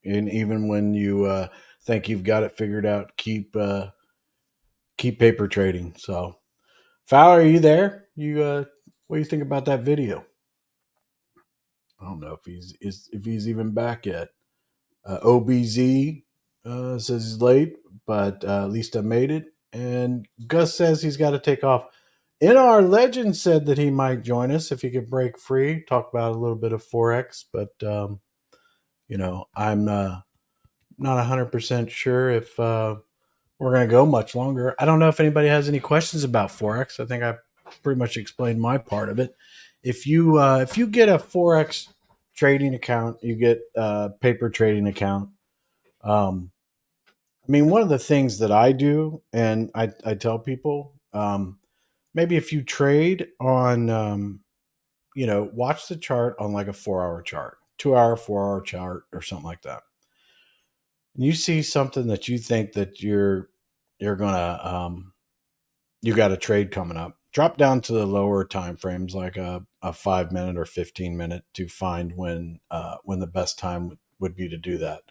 and even when you think you've got it figured out, keep paper trading. So, Fowler, are you there? What do you think about that video? I don't know if he's even back yet. OBZ says he's late, but at least I made it. And Gus says he's got to take off. NR Legend said that he might join us if he could break free, talk about a little bit of Forex, but I'm not 100% sure if we're going to go much longer. I don't know if anybody has any questions about Forex. I think I pretty much explained my part of it. If you get a Forex trading account, you get a paper trading account. One of the things that I do, and I tell people, maybe if you trade on, watch the chart on like a 4-hour chart, 2-hour, 4-hour chart, or something like that. And you see something that you think that you're gonna, you got a trade coming up. Drop down to the lower time frames, like a 5-minute or 15-minute, to find when the best time would be to do that.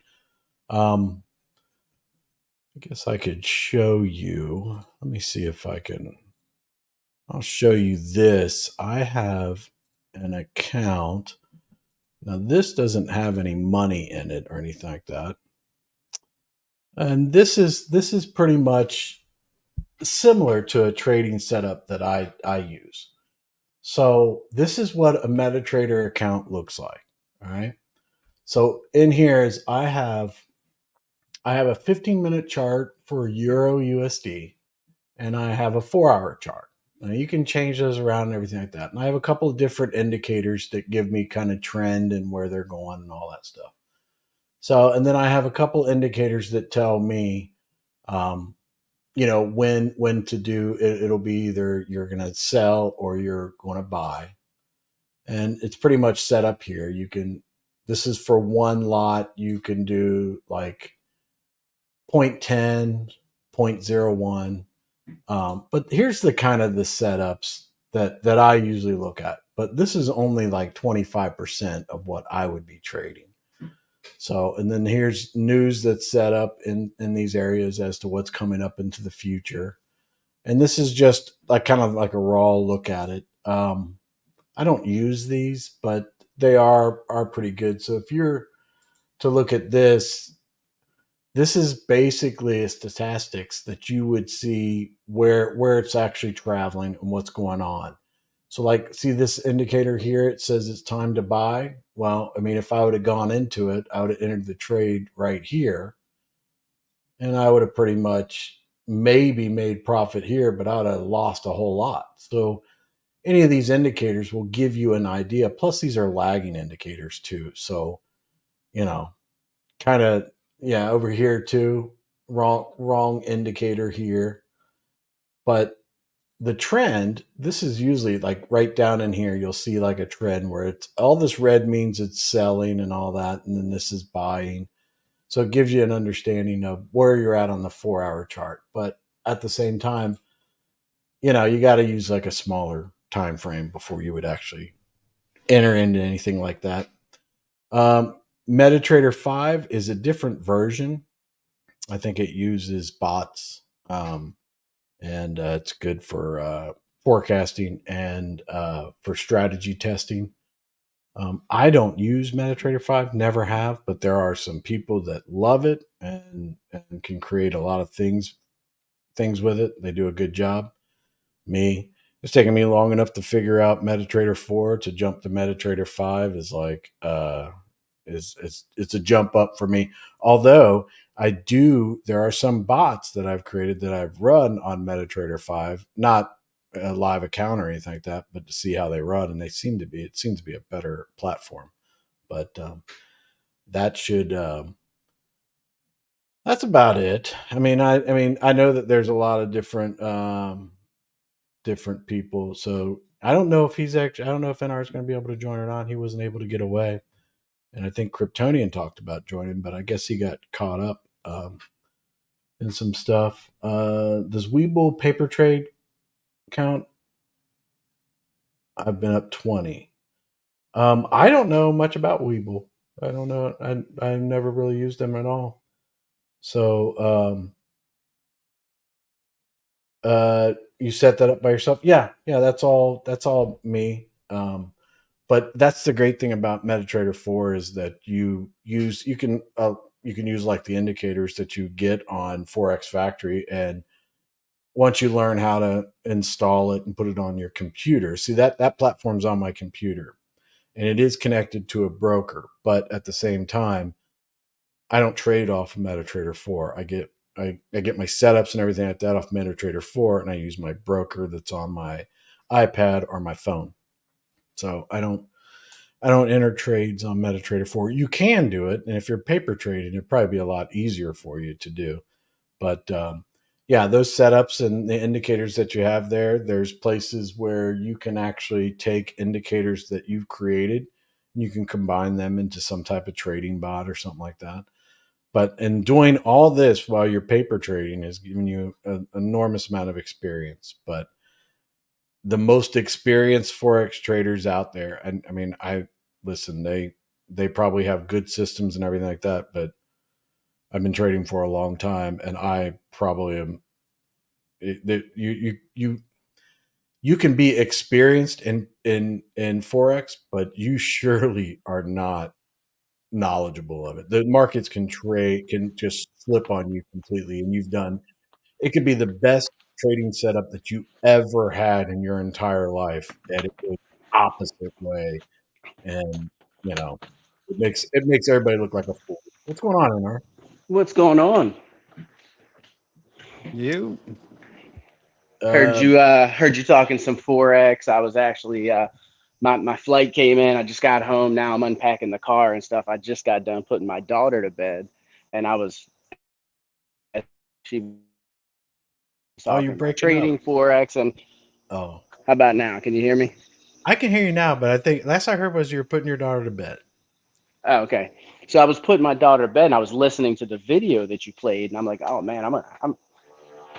I guess I could show you. Let me see if I can. I'll show you this. I have an account. Now, this doesn't have any money in it or anything like that. And this is pretty much similar to a trading setup that I use. So this is what a MetaTrader account looks like. All right. So in here is I have a 15-minute chart for Euro USD, and I have a 4-hour chart. Now you can change those around and everything like that. And I have a couple of different indicators that give me kind of trend and where they're going and all that stuff. So, and then I have a couple indicators that tell me when to do it. It'll be either you're going to sell or you're going to buy, and it's pretty much set up here. This is for one lot. You can do like 0.10, 0.01. But here's the kind of the setups that I usually look at. But this is only like 25% of what I would be trading. So, and then here's news that's set up in these areas as to what's coming up into the future. And this is just like kind of like a raw look at it. I don't use these, but they are pretty good. So if you're to look at this is basically a statistics that you would see where it's actually traveling and what's going on. So like, see this indicator here, it says it's time to buy. Well, I mean, if I would have gone into it, I would have entered the trade right here, and I would have pretty much maybe made profit here, but I would have lost a whole lot. So any of these indicators will give you an idea. Plus these are lagging indicators too. So, kind of, yeah, over here too, wrong indicator here. But the trend, this is usually like right down in here, you'll see like a trend where it's all this red means it's selling and all that, and then this is buying. So it gives you an understanding of where you're at on the 4-hour chart. But at the same time, you got to use like a smaller time frame before you would actually enter into anything like that. MetaTrader 5 is a different version. I think it uses bots, and it's good for forecasting and for strategy testing. I don't use MetaTrader 5, never have, but there are some people that love it and can create a lot of things with it. They do a good job. It's taken me long enough to figure out MetaTrader 4 to jump to MetaTrader 5 is like it's a jump up for me. Although there are some bots that I've created that I've run on MetaTrader 5, not a live account or anything like that, but to see how they run, and it seems to be a better platform. But that's about it. I mean, I know that there's a lot of different people. So I don't know if NR is going to be able to join or not. He wasn't able to get away. And I think Kryptonian talked about joining, but I guess he got caught up in some stuff. Does Webull paper trade count? I've been up 20. I don't know much about Webull. I don't know. I've never really used them at all. So you set that up by yourself? Yeah, that's all me. But that's the great thing about MetaTrader 4 is that you can use like the indicators that you get on Forex Factory, and once you learn how to install it and put it on your computer, see that platform's on my computer, and it is connected to a broker. But at the same time, I don't trade off of MetaTrader 4. I get my setups and everything like that off MetaTrader 4, and I use my broker that's on my iPad or my phone. So I don't enter trades on MetaTrader 4. You can do it, and if you're paper trading, it'd probably be a lot easier for you to do. But those setups and the indicators that you have there's places where you can actually take indicators that you've created, and you can combine them into some type of trading bot or something like that. But in doing all this while you're paper trading is giving you an enormous amount of experience. But the most experienced Forex traders out there, and I mean, they probably have good systems and everything like that, but I've been trading for a long time, and I probably am. You can be experienced in Forex, but you surely are not knowledgeable of it. The markets can just flip on you completely, and it could be the best trading setup that you ever had in your entire life, and it goes the opposite way, and it makes everybody look like a fool. What's going on, NR? What's going on? You Heard you talking some Forex. I was actually my flight came in. I just got home. Now I'm unpacking the car and stuff. I just got done putting my daughter to bed, and she was Oh, talking you're about breaking trading, up. forex, and Oh, how about now? Can you hear me? I can hear you now, but I think last I heard was you were putting your daughter to bed. Oh, okay. So I was putting my daughter to bed, and I was listening to the video that you played, and I'm like, oh man, I'm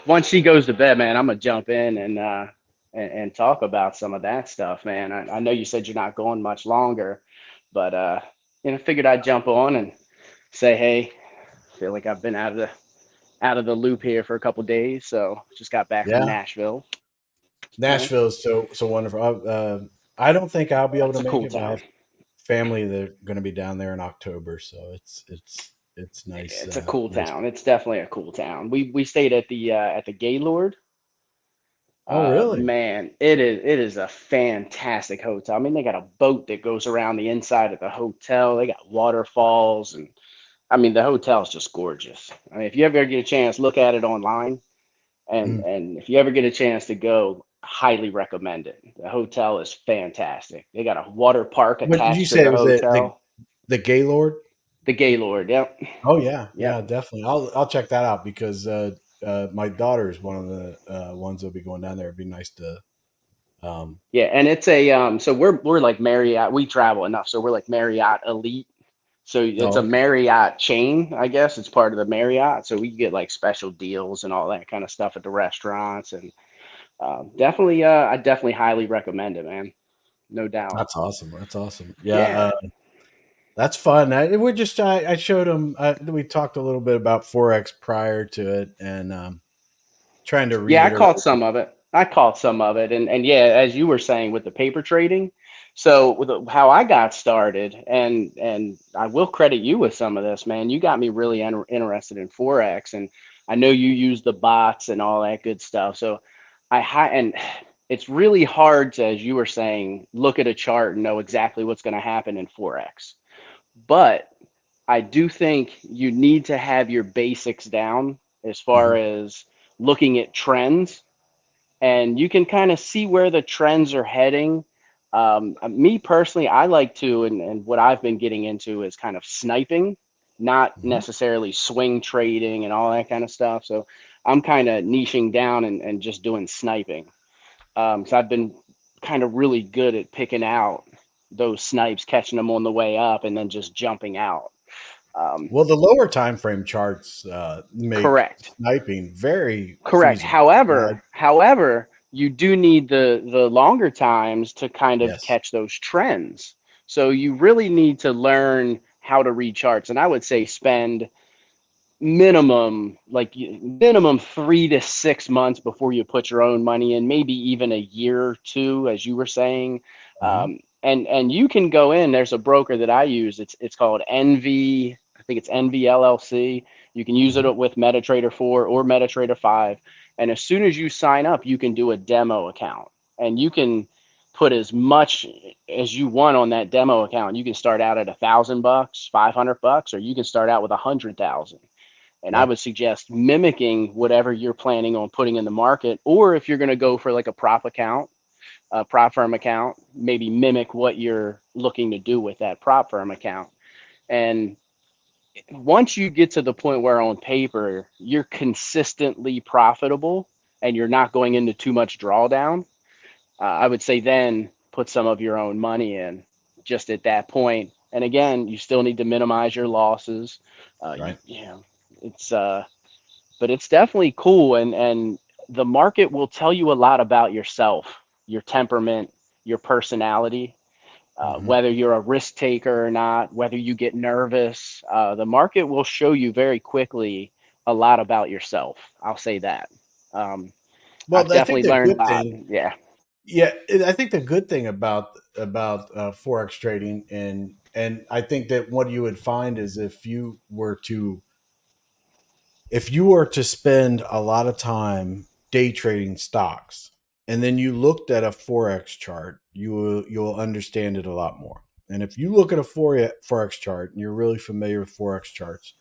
once she goes to bed, man, I'm gonna jump in and talk about some of that stuff, man. I know you said you're not going much longer, but figured I'd jump on and say, hey, feel like I've been out of the loop here for a couple days, so just got back from Yeah, Nashville. Yeah, Nashville is so wonderful. I don't think I'll be able it's to a make cool it, but I town. have family that are going to be down there in October, so it's nice. It's a cool Nice. town. It's definitely a cool town. We stayed at the Gaylord. Oh, really? Man, it is a fantastic hotel. I mean, they got a boat that goes around the inside of the hotel. They got waterfalls, and I mean, the hotel's just gorgeous. I mean, if you ever get a chance, look at it online, Mhm. and if you ever get a chance to go, highly recommend it. The hotel is fantastic. They got a water park What did you attached to say? the Was it the hotel. Gaylord? The Gaylord, yep, Oh yeah, yeah, yep. definitely. I'll check that out because my daughter is one of the ones that'll be going down there. It'd be nice to. Um, Yeah, and it's a so we're like Marriott. We travel enough, so we're like Marriott Elite. So it's oh, a okay. Marriott chain, I guess. It's part of the Marriott, so we get like special deals and all that kind of stuff at the restaurants. And definitely, I definitely highly recommend it, man. No doubt. That's awesome. That's awesome. Yeah, Yeah, that's fun. I showed him. We talked a little bit about forex prior to it, and trying to yeah. I reiterate. caught some of it. I caught some of it, and yeah, as you were saying with the paper trading. So how I got started, and I will credit you with some of this, man. You got me really interested in forex, and I know you use the bots and all that good stuff. So and it's really hard to, as you were saying, look at a chart and know exactly what's going to happen in forex. But I do think you need to have your basics down as far Mhm. as looking at trends, and you can kind of see where the trends are heading. Me personally, I like to, and what I've been getting into is kind of sniping, not Mhm. necessarily swing trading and all that kind of stuff. So I'm kind of niching down and just doing sniping. So I've been kind of really good at picking out those snipes, catching them on the way up, and then just jumping out. Um, Well, the lower time frame charts make correct. sniping very Correct. feasible. However, you do need the longer times to kind of Yes. catch those trends. So you really need to learn how to read charts. And I would say spend minimum 3 to 6 months before you put your own money in, maybe even a year or two, as you were saying. Mhm. And you can go in. There's a broker that I use. It's called NV. I think it's NV LLC. You can use Mhm. it with MetaTrader 4 or MetaTrader 5. And as soon as you sign up, you can do a demo account, and you can put as much as you want on that demo account. You can start out at $1,000, $500, or you can start out with 100,000. And I Yep. would suggest mimicking whatever you're planning on putting in the market, or if you're going to go for like a prop account, a prop firm account, maybe mimic what you're looking to do with that prop firm account. And once you get to the point where on paper you're consistently profitable and you're not going into too much drawdown, I would say then put some of your own money in just at that point. And again, you still need to minimize your losses. Right. It's but it's definitely cool, and the market will tell you a lot about yourself, your temperament, your personality, Mhm. whether you're a risk taker or not, whether you get nervous. The market will show you very quickly a lot about yourself. I'll say that. um, I've Well, I think definitely the learned a good lot. thing, Yeah. yeah, I think the good thing about forex trading, and I think that what you would find is if you were to spend a lot of time day trading stocks and then you looked at a forex chart, you'll understand it a lot more. And if you look at a forex chart and you're really familiar with forex charts,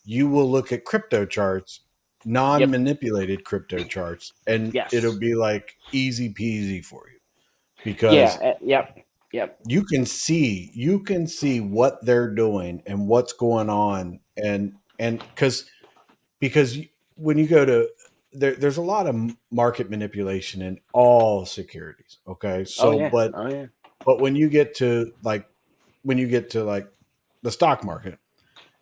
you will look at crypto charts, Yep. non-manipulated crypto charts, and it'll Yes. be like easy peasy for you Yeah. because Yep. Yep. you can see what they're doing and what's going on, and because when you go to there's a lot of market manipulation in all securities. Okay, Oh so yeah. but Oh yeah. when you get to like the stock market,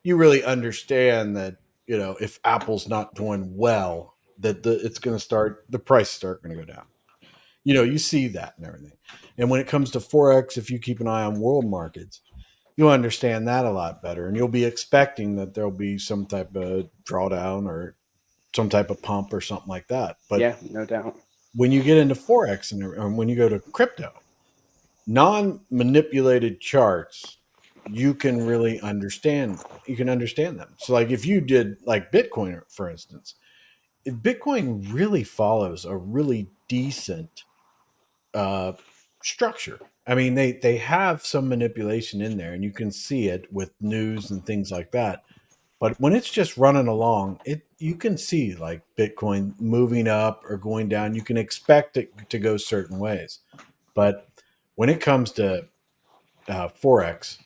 you really understand that, you know, if Apple's not doing well, that the price start going to go down. You know, you see that and everything. And when it comes to Forex, if you keep an eye on world markets, you'll understand that a lot better, and you'll be expecting that there'll be some type of drawdown or some type of pump or something like that. But Yeah, no doubt. when you get into Forex and when you go to crypto, non-manipulated charts, you can really understand. You can understand them. So, like if you did like Bitcoin, for instance, Bitcoin really follows a really decent uh, structure. I mean, they have some manipulation in there, and you can see it with news and things like that. But when it's just running along, you can see like Bitcoin moving up or going down. You can expect it to go certain ways. But when it comes to Forex,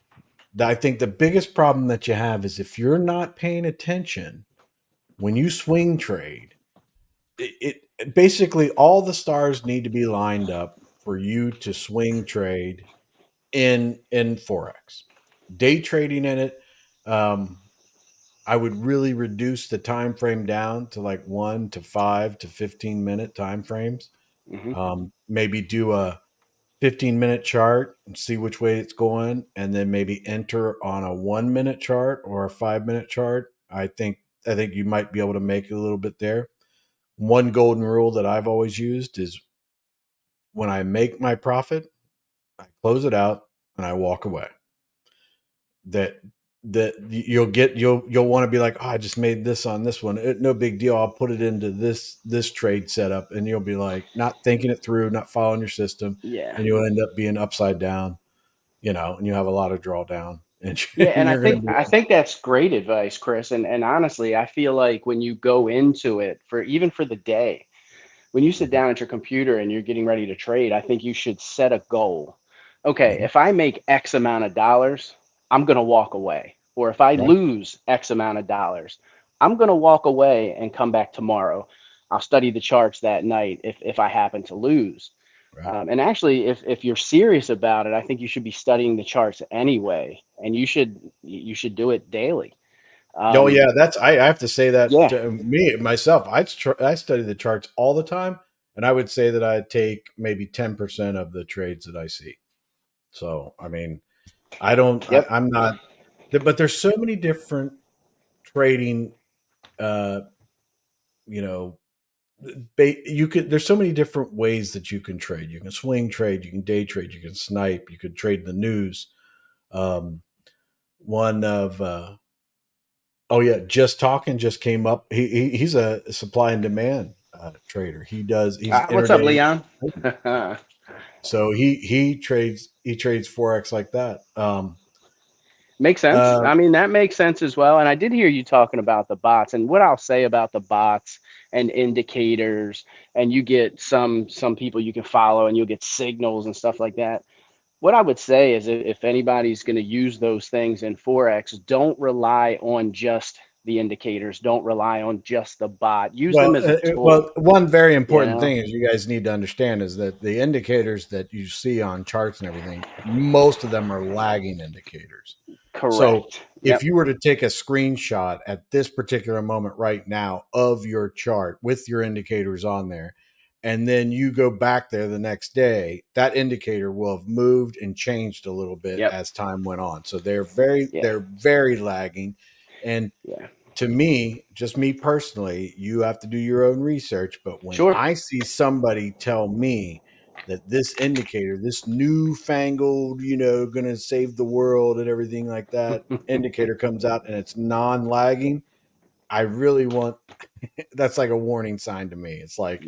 I think the biggest problem that you have is if you're not paying attention when you swing trade, it basically all the stars need to be lined up for you to swing trade in Forex. Day trading in it, I would really reduce the time frame down to like 1 to 5 to 15-minute time frames. Maybe do a 15-minute chart and see which way it's going, and then maybe enter on a 1-minute chart or a 5-minute chart. I think you might be able to make a little bit there. One golden rule that I've always used is when I make my profit, I close it out and I walk away. That you'll want to be like, oh, I just made this on this one. No big deal. I'll put it into this trade setup, and you'll be like not thinking it through, not following your system, Yeah. and you'll end up being upside down, you know, and you have a lot of drawdown. And Yeah, and you're going to be I think that's great advice, Chris. And honestly, I feel like when you go into it for the day, when you sit down at your computer and you're getting ready to trade, I think you should set a goal. Okay, if I make X amount of dollars, I'm going to walk away. Or if I right. lose X amount of dollars, I'm going to walk away and come back tomorrow. I'll study the charts that night if I happen to lose. Right. And actually, if you're serious about it, I think you should be studying the charts anyway, and you should do it daily. Oh yeah, I have to say that Yeah. to me myself. I study the charts all the time, and I would say that I take maybe 10% of the trades that I see. So I mean, I don't. Yep. I'm not. But there's so many different trading. You know, there's so many different ways that you can trade. You can swing trade, you can day trade, you can snipe, you could trade the news. One of oh yeah, Just Talking just came up. He's a supply and demand trader. He's What's up, intraday. Leon? So he trades Forex like that. Makes sense. I mean, that makes sense as well. And I did hear you talking about the bots, and what I'll say about the bots and indicators, and you get some people you can follow and you'll get signals and stuff like that. What I would say is if anybody's going to use those things in Forex, don't rely on just the indicators. Don't rely on just the bot. Use them as a tool. Well, one very important thing is you guys need to understand is that the indicators that you see on charts and everything, most of them are lagging indicators. Correct. So if you were to take a screenshot at this particular moment right now of your chart with your indicators on there, and then you go back there the next day, that indicator will have moved and changed a little bit as time went on. So they're very lagging. And to me, just me personally, you have to do your own research. But when I see somebody tell me that this indicator, this newfangled, going to save the world and everything like that, indicator comes out and it's non-lagging, I really want that's like a warning sign to me. It's like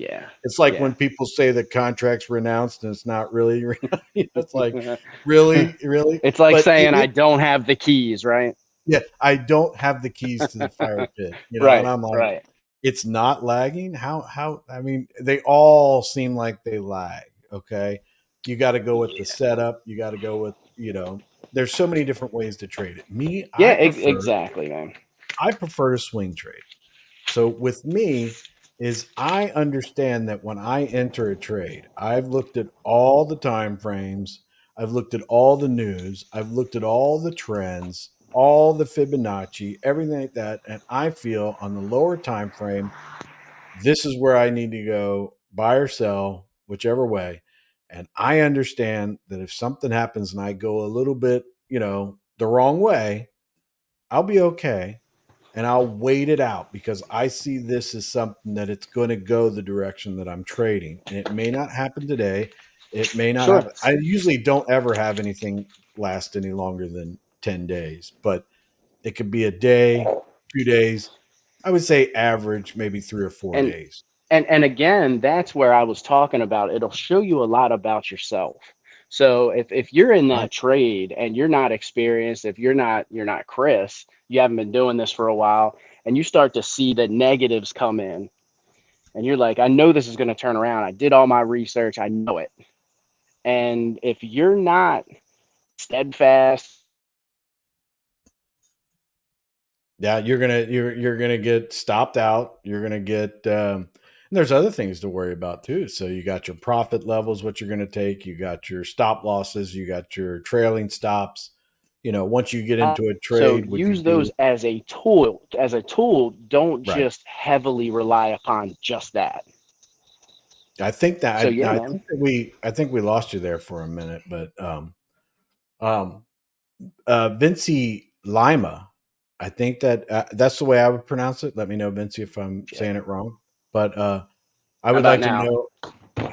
when people say the contract's renounced and it's not really it's like really it's like saying I don't have the keys, right? Yeah, I don't have the keys to the fire pit, right, and I'm like, it's not lagging. How I mean, they all seem like they lag. Okay, you got to go with the setup. You got to go with there's so many different ways to trade it. Exactly, man. I prefer to swing trade. So with me, is I understand that when I enter a trade, I've looked at all the time frames, I've looked at all the news, I've looked at all the trends, all the Fibonacci, everything like that, and I feel on the lower time frame, this is where I need to go buy or sell, whichever way. And I understand that if something happens and I go a little bit, the wrong way, I'll be okay and I'll wait it out because I see this as something that it's going to go the direction that I'm trading. And it may not happen today. It may not Sure. happen. I usually don't ever have anything last any longer than 10 days, but it could be a day, 2 days. I would say average, maybe 3 or 4 And days. and again, that's where I was talking about. It'll show you a lot about yourself. So if you're in that Right. trade and you're not experienced, if you're not Chris, you haven't been doing this for a while, and you start to see the negatives come in, and you're like, I know this is going to turn around. I did all my research. I know it. And if you're not steadfast, Yeah, you're gonna get stopped out. You're gonna get and there's other things to worry about too. So you got your profit levels, what you're gonna take. You got your stop losses. You got your trailing stops. Once you get into a so trade, would you use those do as a tool. As a tool, don't right? just heavily rely upon just that. I think that So yeah, I man. think that we lost you there for a minute, but um, Vinci Lima. I think that's the way I would pronounce it. Let me know, Vinci, if I'm saying it wrong. But I How would about like to now? know.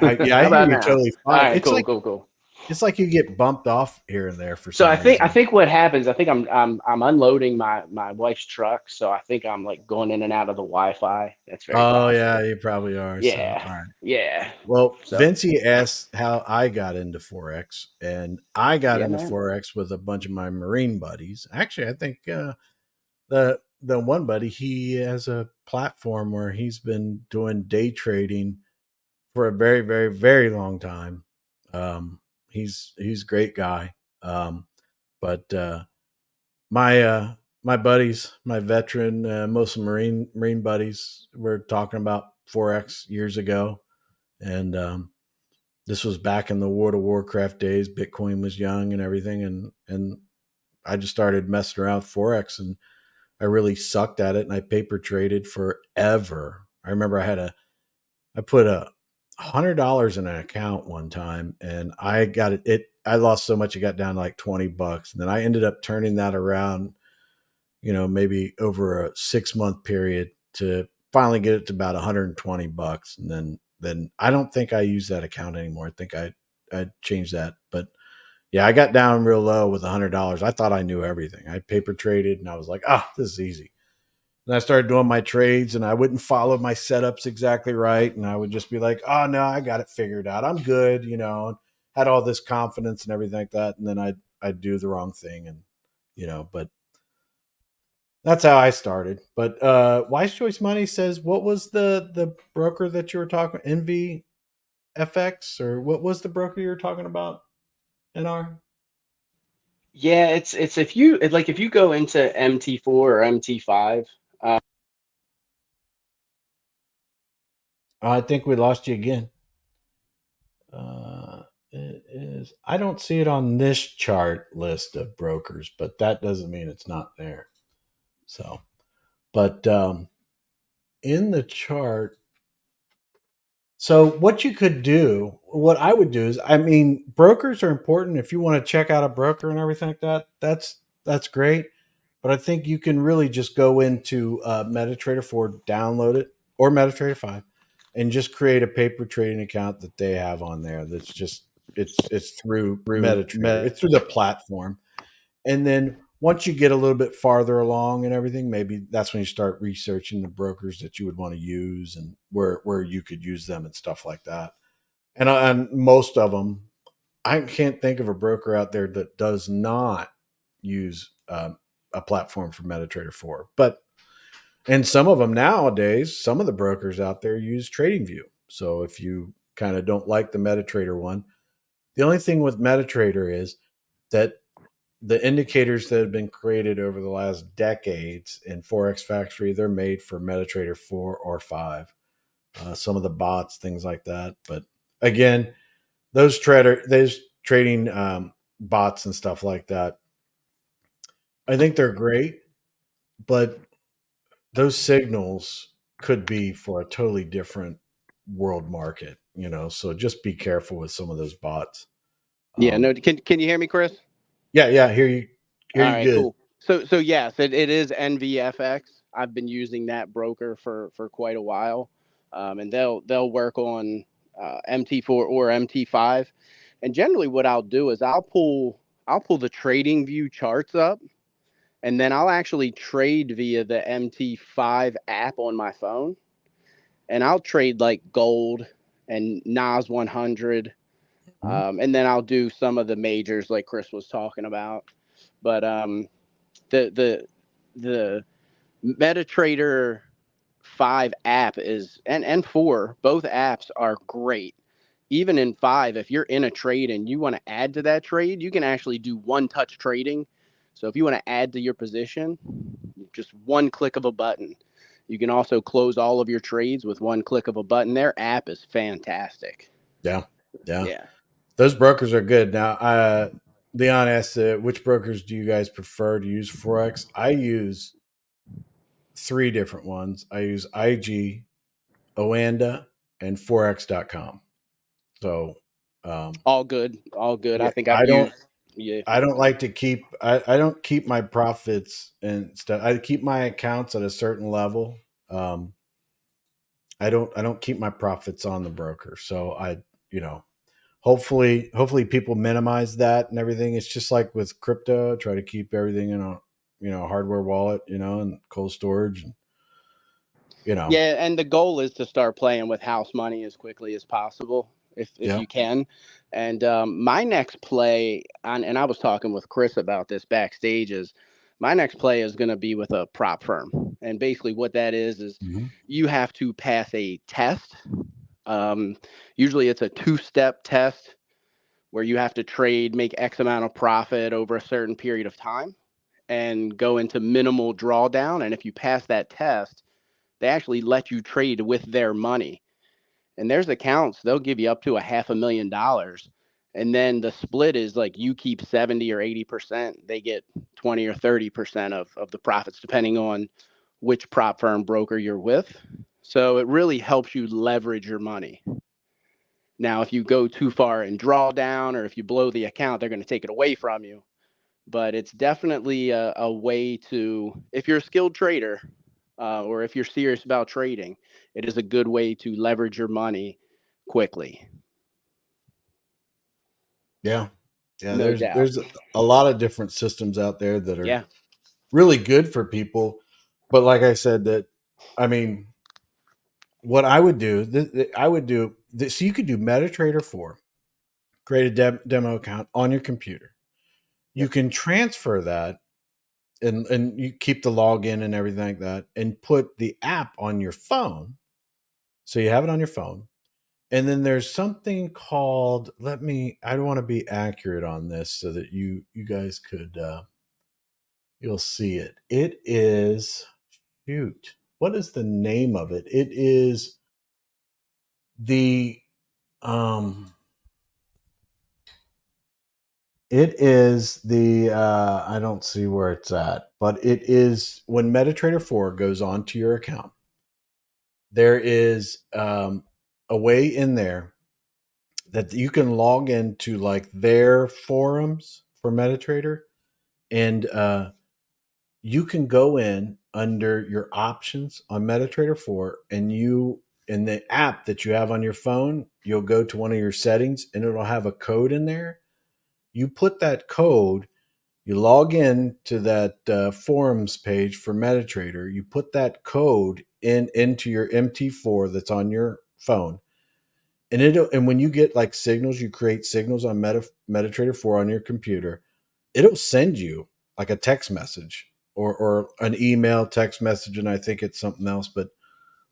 Yeah, I How hear about you now? totally All fine. right, cool. It's like you get bumped off here and there for So some I reason. think what happens, I think I'm unloading my wife's truck, so I think I'm like going in and out of the Wi-Fi. That's very Oh possible. yeah, you probably are. So Yeah. all right. Yeah. Well, So Vinci asked how I got into Forex, and I got yeah, into man. Forex with a bunch of my Marine buddies. Actually, I think the one buddy, he has a platform where he's been doing day trading for a very, very, very long time. He's a great guy. But my buddies, my veteran, most Marine buddies, were talking about Forex years ago, and this was back in the World of Warcraft days. Bitcoin was young and everything, and I just started messing around with Forex, and I really sucked at it, and I paper traded forever. I remember I put $100 in an account one time, and I got it. I lost so much it got down to like $20, and then I ended up turning that around, maybe over a 6-month period to finally get it to about $120, and then I don't think I use that account anymore. I think I changed that, but yeah, I got down real low with $100. I thought I knew everything. I paper traded, and I was like, this is easy. And I started doing my trades, and I wouldn't follow my setups exactly right. And I would just be like, oh, no, I got it figured out. I'm good, had all this confidence and everything like that. And then I'd do the wrong thing. And, but that's how I started. But Wise Choice Money says, what was the broker that you were talking, NVFX, or what was the broker you were talking about, NR? Yeah, it's if you go into MT4 or MT5, I think we lost you again. It is. I don't see it on this chart list of brokers, but that doesn't mean it's not there. So, but in the chart, so what you could do, what I would do is, brokers are important. If you want to check out a broker and everything like that, that's great. But I think you can really just go into MetaTrader 4, download it, or MetaTrader 5, and just create a paper trading account that they have on there. That's just it's through MetaTrader. It's through the platform. And then once you get a little bit farther along and everything, maybe that's when you start researching the brokers that you would want to use and where you could use them and stuff like that. And most of them, I can't think of a broker out there that does not use a platform for MetaTrader 4. And some of them nowadays, some of the brokers out there use TradingView. So if you kind of don't like the MetaTrader one, the only thing with MetaTrader is that the indicators that have been created over the last decades in Forex Factory, they're made for MetaTrader 4 or 5. some of the bots, things like that. But again, those trading bots and stuff like that, I think they're great, but those signals could be for a totally different world market, so just be careful with some of those bots. Yeah, no, can you hear me, Chris? Yeah, hear you All right, good. cool. So yes, it is NVFX. I've been using that broker for quite a while, and they'll work on MT4 or MT5. And generally, what I'll do is I'll pull the Trading View charts up, and then I'll actually trade via the MT5 app on my phone, and I'll trade like gold and NAS 100, and then I'll do some of the majors like Chris was talking about. But the MetaTrader 5 app is and 4, both apps are great. Even in 5, if you're in a trade and you want to add to that trade, you can actually do one-touch trading. So if you want to add to your position, just one click of a button. You can also close all of your trades with one click of a button. Their app is fantastic. Yeah. Yeah. Those brokers are good. Now, Leon asked, which brokers do you guys prefer to use Forex? I use 3 different ones. I use IG, Oanda, and Forex.com. So, all good. yeah, I think I don't like to keep. I don't keep my profits and stuff. I keep my accounts at a certain level. I don't keep my profits on the broker. So hopefully people minimize that and everything. It's just like with crypto. Try to keep everything in a hardware wallet, and cold storage, and Yeah, and the goal is to start playing with house money as quickly as possible, if you can. And my next play and I was talking with Chris about this backstage, is my next play is going to be with a prop firm. And basically what that is you have to pass a test. Usually it's a 2-step test where you have to make X amount of profit over a certain period of time and go into minimal drawdown. And if you pass that test, they actually let you trade with their money. And there's accounts, they'll give you up to $500,000. And then the split is like you keep 70 or 80%, they get 20 or 30% of the profits, depending on which prop firm broker you're with. So it really helps you leverage your money. Now, if you go too far in drawdown, or if you blow the account, they're going to take it away from you. But it's definitely a way to, if you're a skilled trader, or if you're serious about trading, it is a good way to leverage your money quickly. Yeah. No doubt. There's a lot of different systems out there that are Yeah. really good for people. But like I said, what I would do, so you could do MetaTrader 4, create a demo account on your computer. You can transfer that and you keep the login and everything like that, and put the app on your phone. So you have it on your phone. And then there's something called, I don't want to be accurate on this so that you guys could, you'll see it. It is, what is the name of it? It is the, I don't see where it's at, but it is when MetaTrader 4 goes onto your account, there is a way in there that you can log into like their forums for MetaTrader, and you can go in under your options on MetaTrader 4, and in the app that you have on your phone, you'll go to one of your settings and it'll have a code in there. You put that code, you log in to that forums page for MetaTrader, you put that code into your MT4 that's on your phone. And when you get like signals, you create signals on MetaTrader 4 on your computer, it'll send you like a text message or an email text message, and I think it's something else, but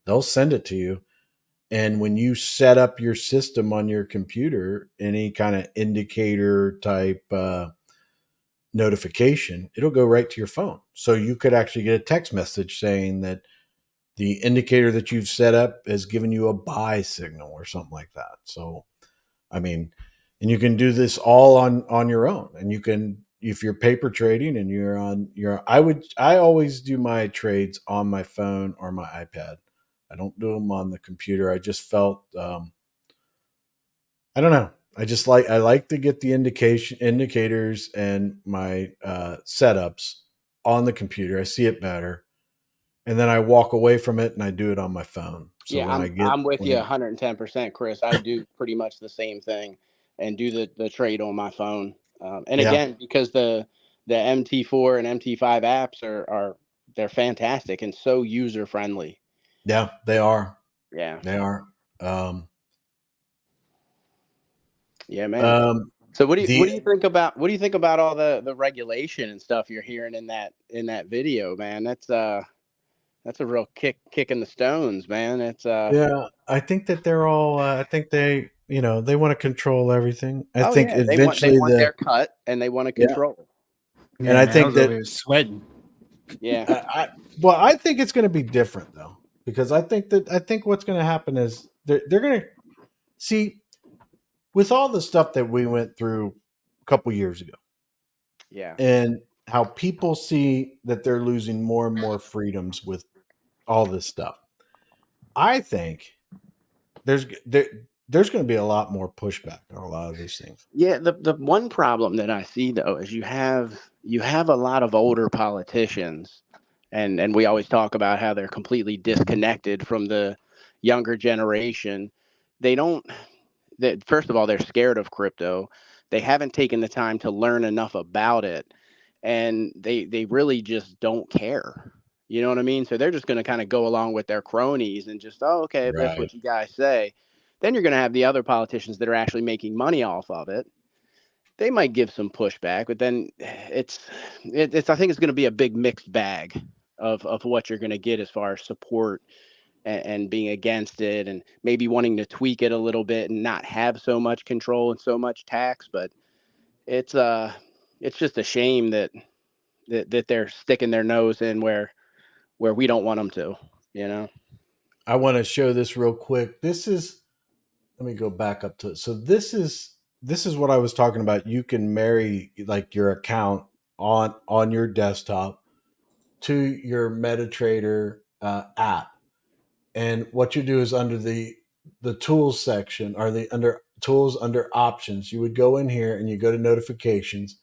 they'll send it to you. And when you set up your system on your computer, any kind of indicator type notification, it'll go right to your phone. So you could actually get a text message saying that, the indicator that you've set up has given you a buy signal or something like that. So, I mean, and you can do this all on your own. And you can, if you're paper trading and you're on your, I always do my trades on my phone or my iPad. I don't do them on the computer. I just felt, I don't know. I like to get the indicators and my setups on the computer. I see it better, and then I walk away from it and I do it on my phone. So Yeah, I'm with you 110%, Chris. I do pretty much the same thing and do the trade on my phone. And Yeah. again, because the MT4 and MT5 apps are they're fantastic and so user friendly. Yeah, they are. Yeah. They are. Yeah, man. So what do the- you think about all the regulation and stuff you're hearing in that video, man? That's a real kick in the stones, man. It's Yeah, I think that they're all. I think they, they want to control everything. I oh think yeah, eventually they want their cut and they want to Yeah. control. And I think was over that- here sweating. Yeah. I think it's going to be different though, because I think what's going to happen is they're going to see, with all the stuff that we went through a couple years ago, Yeah. and how people see that they're losing more and more freedoms with all this stuff. I think there's going to be a lot more pushback on a lot of these things. Yeah, the one problem that I see though is you have a lot of older politicians, and we always talk about how they're completely disconnected from the younger generation. First of all, they're scared of crypto. They haven't taken the time to learn enough about it, and they really just don't care. You know what I mean? So they're just going to kind of go along with their cronies and just, oh, okay, if that's what you guys say. Then you're going to have the other politicians that are actually making money off of it. They might give some pushback, but then it's I think it's going to be a big mixed bag of what you're going to get as far as support and being against it, and maybe wanting to tweak it a little bit and not have so much control and so much tax. But it's just a shame that they're sticking their nose in where we don't want them to. I want to show this real quick. Let me go back up to it. So this is what I was talking about. You can marry like your account on your desktop to your MetaTrader app. And what you do is under the tools section, or under tools under options, you would go in here and you go to notifications.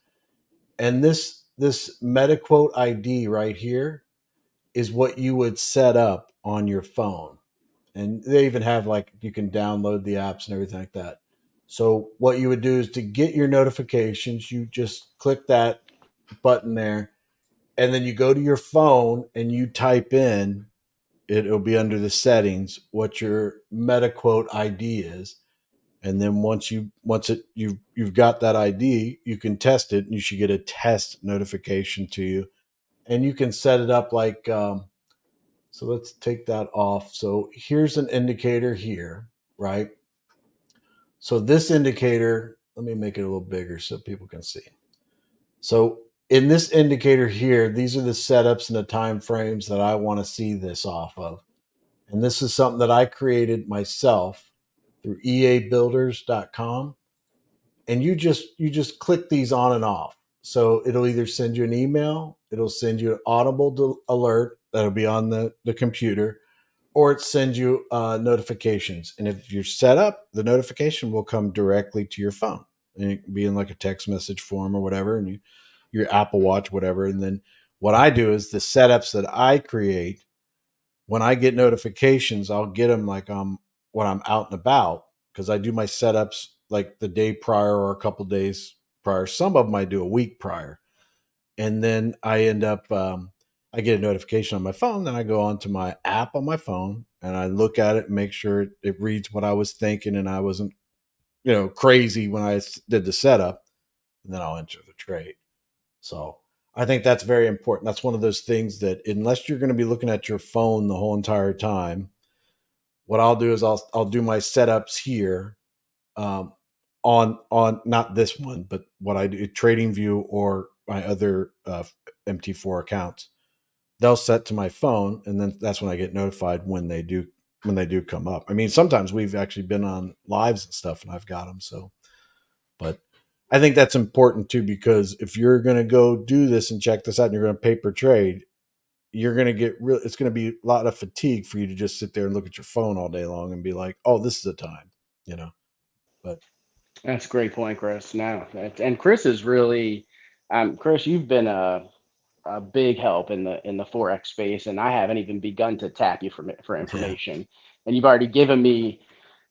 And this MetaQuote ID right here is what you would set up on your phone. And they even have, like, you can download the apps and everything like that. So what you would do is, to get your notifications, you just click that button there, and then you go to your phone and you type in, it'll be under the settings, what your MetaQuote ID is. And then once you've got that ID, you can test it, and you should get a test notification to you. And you can set it up like, so let's take that off. So here's an indicator here, right? So this indicator, let me make it a little bigger so people can see. So in this indicator here, these are the setups and the time frames that I want to see this off of. And this is something that I created myself through eabuilders.com. And you just click these on and off. So it'll either send you an email, it'll send you an audible alert that'll be on the computer, or it sends you notifications. And if you're set up, the notification will come directly to your phone, and it can be in like a text message form or whatever, and your Apple Watch, whatever. And then what I do is, the setups that I create, when I get notifications, I'll get them like when I'm out and about, because I do my setups like the day prior or a couple days prior. Some of them I do a week prior. And then I end up, I get a notification on my phone. Then I go onto my app on my phone and I look at it and make sure it reads what I was thinking, and I wasn't, crazy when I did the setup. And then I'll enter the trade. So I think that's very important. That's one of those things that, unless you're going to be looking at your phone the whole entire time, what I'll do is I'll do my setups here, on not this one, but what I do, TradingView or my other MT4 accounts. they'll set to my phone, and then that's when I get notified when they do come up. I mean, sometimes we've actually been on lives and stuff, and I've got them. So, but I think that's important too, because if you're going to go do this and check this out, and you're going to paper trade, you're going to get real. It's going to be a lot of fatigue for you to just sit there and look at your phone all day long and be like, "Oh, this is the time," you know. But That's a great point, Chris. No, and Chris is really, Chris, you've been a big help in the forex space, and I haven't even begun to tap you for information, and you've already given me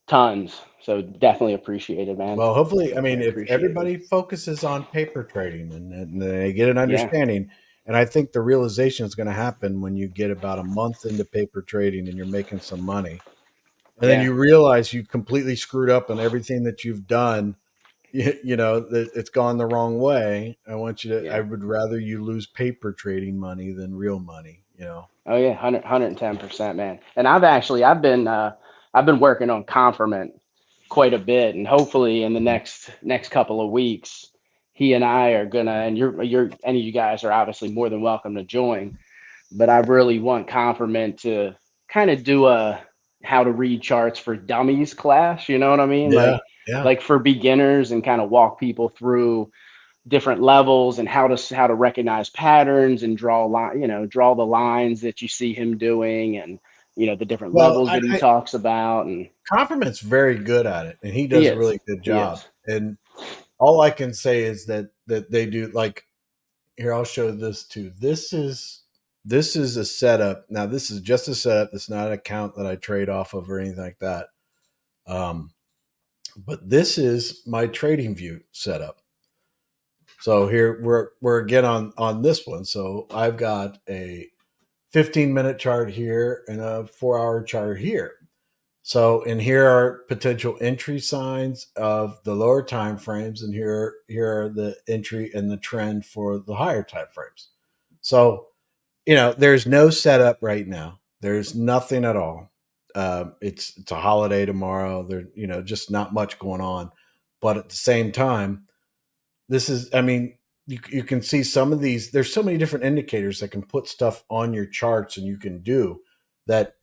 tons. So definitely appreciate it, man. well, hopefully, I mean, Definitely if appreciate it. everybody focuses on paper trading and they get an Yeah, understanding, and I think the realization is going to happen when you get about a month into paper trading and you're making some money, and then yeah, you realize you completely screwed up on everything that you've done. You know that it's gone the wrong way. I want you to. I yeah. would rather you lose paper trading money than real money. You know. Oh yeah, 110%, man. And I've been working on Confirmant quite a bit, and hopefully in the next couple of weeks, he and I are gonna, and you're any of you guys are obviously more than welcome to join, but I really want Confirmant to kind of do a how to read charts for dummies class, you know what I mean? Yeah. Yeah. Like for beginners, and kind of walk people through different levels and how to recognize patterns and draw the lines that you see him doing, and the different Well, levels that he I talks about. And Confirmant's very good at it, and he he does a is really good he job. is And all I can say is that they do, like, here, I'll show this too. This is a setup. Now, this is just a setup. It's not an account that I trade off of or anything like that. But this is my trading view setup. So here we're again on this one. So I've got a 15-minute chart here and a 4-hour chart here. So, and here are potential entry signs of the lower time frames, and here are the entry and the trend for the higher time frames. So, there's no setup right now. There's nothing at all. It's a holiday tomorrow. There, just not much going on. But at the same time, this is, I mean, you can see some of these. There's so many different indicators that can put stuff on your charts, and you can do that.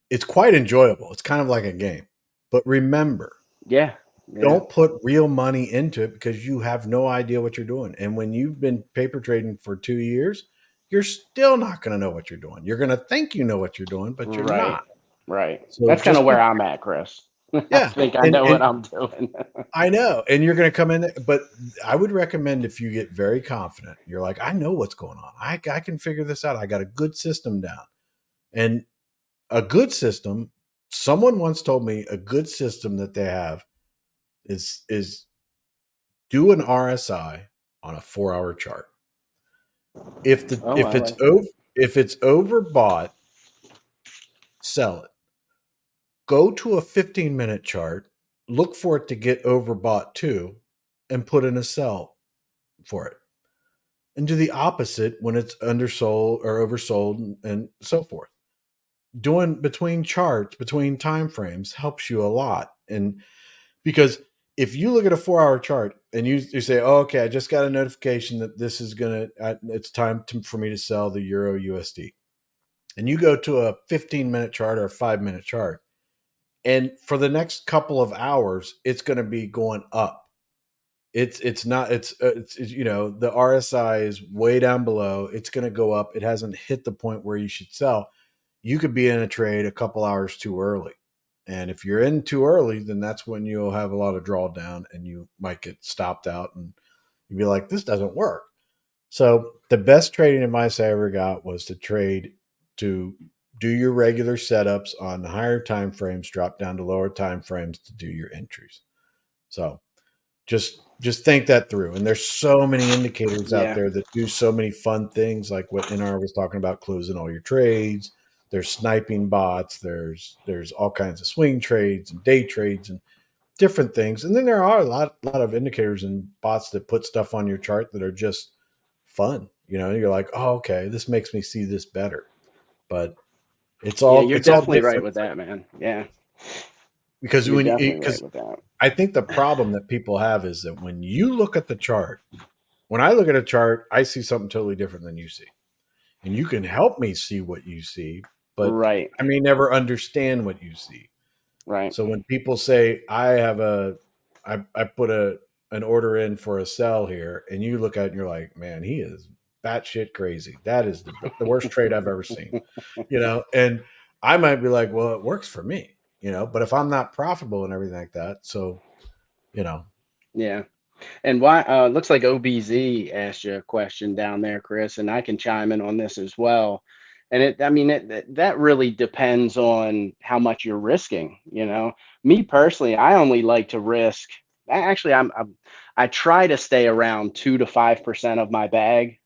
It's quite enjoyable. It's kind of like a game. But remember, yeah, don't put real money into it, because you have no idea what you're doing. And when you've been paper trading for 2 years, you're still not going to know what you're doing. You're going to think you know what you're doing, but you're not. Right. So That's kind just of where I'm at, Chris. I yeah, think I know what I'm doing. I know. And you're going to come in, but I would recommend, if you get very confident, you're like, I know what's going on. I can figure this out. I got a good system down. And a good system, someone once told me a good system that they have is do an RSI on a 4-hour chart. If it's overbought, sell it. Go to a 15-minute chart, look for it to get overbought too, and put in a sell for it. And do the opposite when it's undersold or oversold and so forth. Doing between charts, between time frames, helps you a lot. And because if you look at a 4-hour chart and you say, oh, okay, I just got a notification that this is it's time for me to sell the Euro USD. And you go to a 15-minute chart or a 5-minute chart, and for the next couple of hours, it's going to be going up. The RSI is way down below. It's going to go up. It hasn't hit the point where you should sell. You could be in a trade a couple hours too early. And if you're in too early, then that's when you'll have a lot of drawdown, and you might get stopped out, and you'd be like, this doesn't work. So the best trading advice I ever got was to do your regular setups on higher time frames, drop down to lower time frames to do your entries. So just think that through. And there's so many indicators out there that do so many fun things, like what NR was talking about, closing all your trades. There's sniping bots. There's all kinds of swing trades and day trades and different things. And then there are a lot of indicators and bots that put stuff on your chart that are just fun. You're like, oh, okay, this makes me see this better. But it's all you're definitely right with that, man. Yeah, because right with that. I think the problem that people have is that when you look at the chart, when I look at a chart, I see something totally different than you see. and you can help me see what you see, but Right. I may never understand what you see. Right. So when people say I put an order in for a sell here, and you look at it and you're like, man, he is batshit crazy. That is the worst trade I've ever seen. And I might be like, well, it works for me, but if I'm not profitable and everything like that, so Yeah. And why looks like OBZ asked you a question down there, Chris, and I can chime in on this as well. And that really depends on how much you're risking, Me personally, I only like to risk. Actually, I try to stay around 2 to 5% of my bag.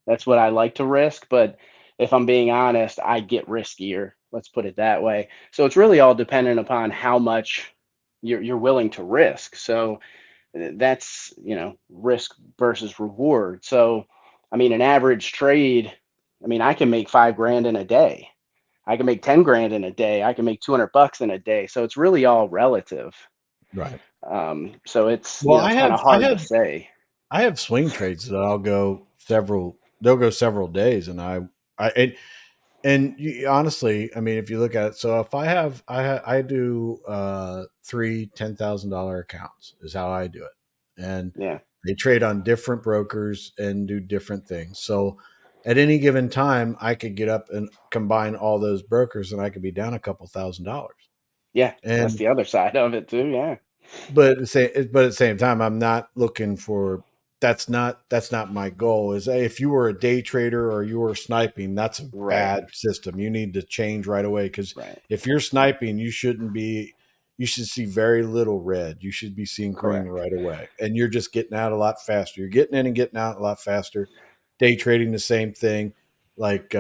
That's what I like to risk, but if I'm being honest, I get riskier. Let's put it that way. So it's really all dependent upon how much you're willing to risk. So that's risk versus reward. So an average trade, I can make $5 grand in a day, I can make 10 grand in a day, I can make $200 in a day. So it's really all relative. right. So it's Well, it's kind of hard to say. I have swing trades that they'll go several days, and honestly, if you look at it, so if I do 3 $10,000 accounts is how I do it, and Yeah. they trade on different brokers and do different things. So at any given time, I could get up and combine all those brokers, and I could be down a couple $1,000s. Yeah, that's And the other side of it too. Yeah. but at the same time, I'm not looking for. That's not my goal. Is if you were a day trader or you were sniping, that's a Right. bad system. You need to change right away, because Right. if you're sniping, you shouldn't be. You should see very little red. You should be seeing green Correct. right away, and you're just getting out a lot faster. You're getting in and getting out a lot faster. Day trading, the same thing. Like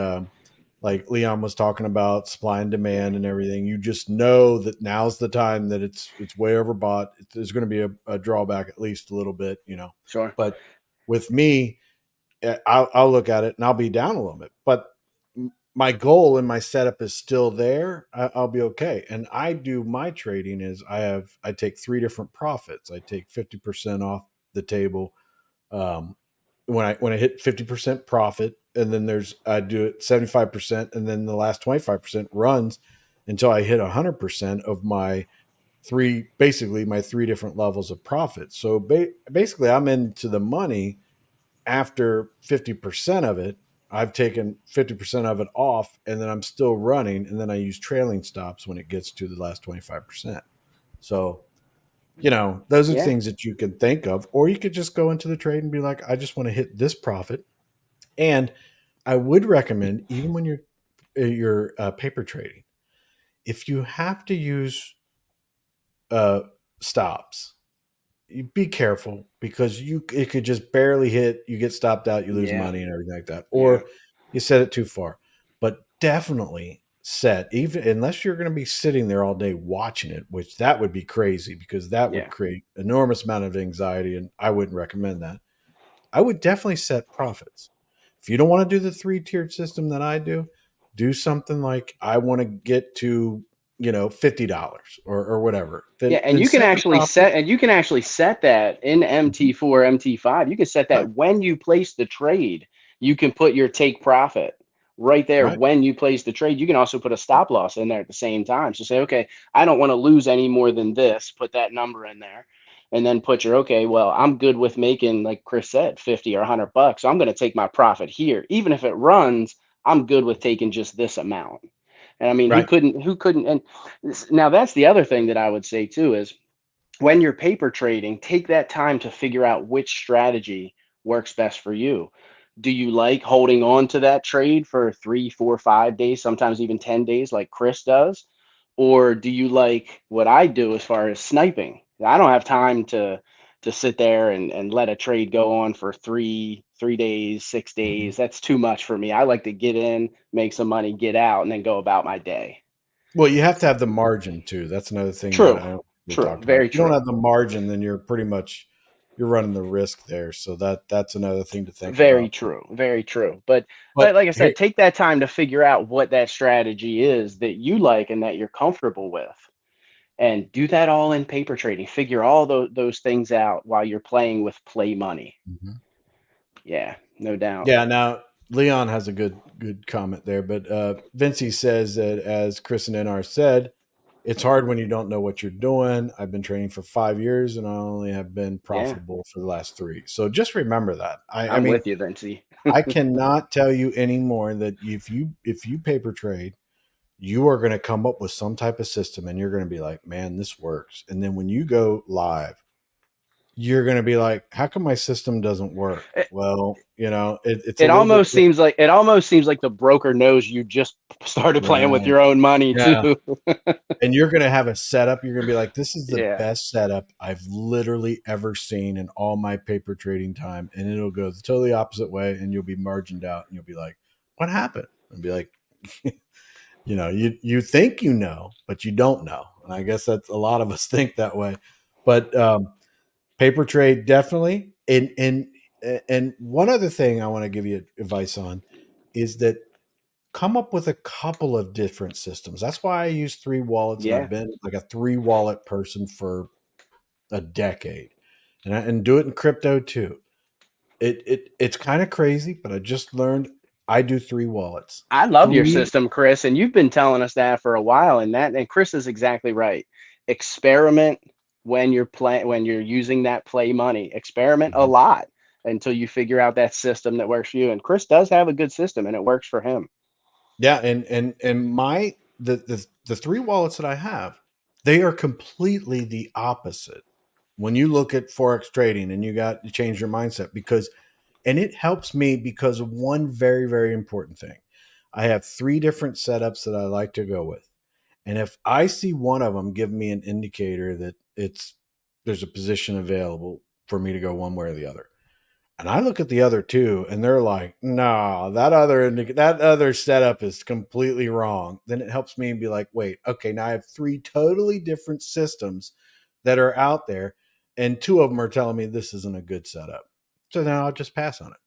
Leon was talking about supply and demand and everything. You just know that now's the time that it's way overbought. There's going to be a drawback, at least a little bit, Sure. But with me, I'll look at it and I'll be down a little bit. But my goal and my setup is still there. I'll be okay. And I do my trading is I take 3 different profits. I take 50% off the table. When I hit 50% profit, and then I do it 75%, and then the last 25% runs until I hit 100% of my my 3 different levels of profit. So basically I'm into the money after 50% of it. I've taken 50% of it off, and then I'm still running, and then I use trailing stops when it gets to the last 25%. So those are Yeah. things that you can think of, or you could just go into the trade and be like, I just want to hit this profit. And I would recommend, even when you're paper trading, if you have to use stops, you be careful, because it could just barely hit, you get stopped out, you lose Yeah. money and everything like that, or you set it too far. But definitely set, even unless you're going to be sitting there all day watching it, which that would be crazy, because that would Yeah. create enormous amount of anxiety, and I wouldn't recommend that. I would definitely set profits. If you don't want to do the 3-tiered system that I do something like, I want to get to $50 or whatever. Yeah, and then you can set your actually profit. set that in MT4, MT5. You can set that Right. when you place the trade. You can put your take profit right there Right. when you place the trade. You can also put a stop loss in there at the same time. So say, okay, I don't want to lose any more than this. Put that number in there, and then put your, okay, well, I'm good with making, like Chris said, 50 or $100. So I'm going to take my profit here, even if it runs. I'm good with taking just this amount. And who Right. couldn't, and now that's the other thing that I would say too, is when you're paper trading, take that time to figure out which strategy works best for you. Do you like holding on to that trade for 3, 4, 5 days, sometimes even 10 days like Chris does? Or do you like what I do as far as sniping? I don't have time to sit there and let a trade go on for 3 days, 6 days. That's too much for me. I like to get in, make some money, get out, and then go about my day. Well, you have to have the margin too. That's another thing that True. I don't we True. talked about. Very If you don't true. have the margin, then you're pretty much running the risk there. So that's another thing to think Very about. true. Very true. But But like I here, said, take that time to figure out what that strategy is that you like and that you're comfortable with. And do that all in paper trading. Figure all those things out while you're playing with play money. Mhm. Yeah, no doubt. Yeah. Now, Leon has a good comment there, but Vinci says that, as Chris and NR said, it's hard when you don't know what you're doing. I've been training for 5 years and I only have been Yeah, profitable for the last 3. So just remember that. I I'm mean, with you, Vinci. I cannot tell you anymore that if you paper trade, you are going to come up with some type of system and you're going to be like, man, this works. And then when you go live, you're going to be like, how come my system doesn't work? It, Well, it's a it little bit almost seems like the broker knows you just started playing with right. your own money Yeah. too. And you're going to have a setup. You're going to be like, this is the Yeah. best setup I've literally ever seen in all my paper trading time. And it'll go the totally opposite way. And you'll be margined out and you'll be like, what happened? And be like, you think you know, but you don't know. And I guess that's a lot of us think that way. But paper trade definitely. And one other thing I want to give you advice on is that come up with a couple of different systems. That's why I use 3 wallets, and Yeah. I've been like a 3 wallet person for a decade, and do it in crypto too. It's kind of crazy, but I just learned I do 3 wallets. I love your 3 system, Chris, and you've been telling us that for a while. And Chris is exactly right. Experiment when you're using that play money. Experiment a lot until you figure out that system that works for you. And Chris does have a good system, and it works for him. Yeah, and my the 3 wallets that I have, they are completely the opposite. When you look at forex trading and you change your mindset, and it helps me because of one very, very important thing. I have 3 different setups that I like to go with. And if I see one of them give me an indicator that there's a position available for me to go one way or the other. And I look at the other 2 and they're like, no, that other setup is completely wrong. Then it helps me be like, wait, okay, now I have 3 totally different systems that are out there. And 2 of them are telling me this isn't a good setup. So now I'll just pass on it.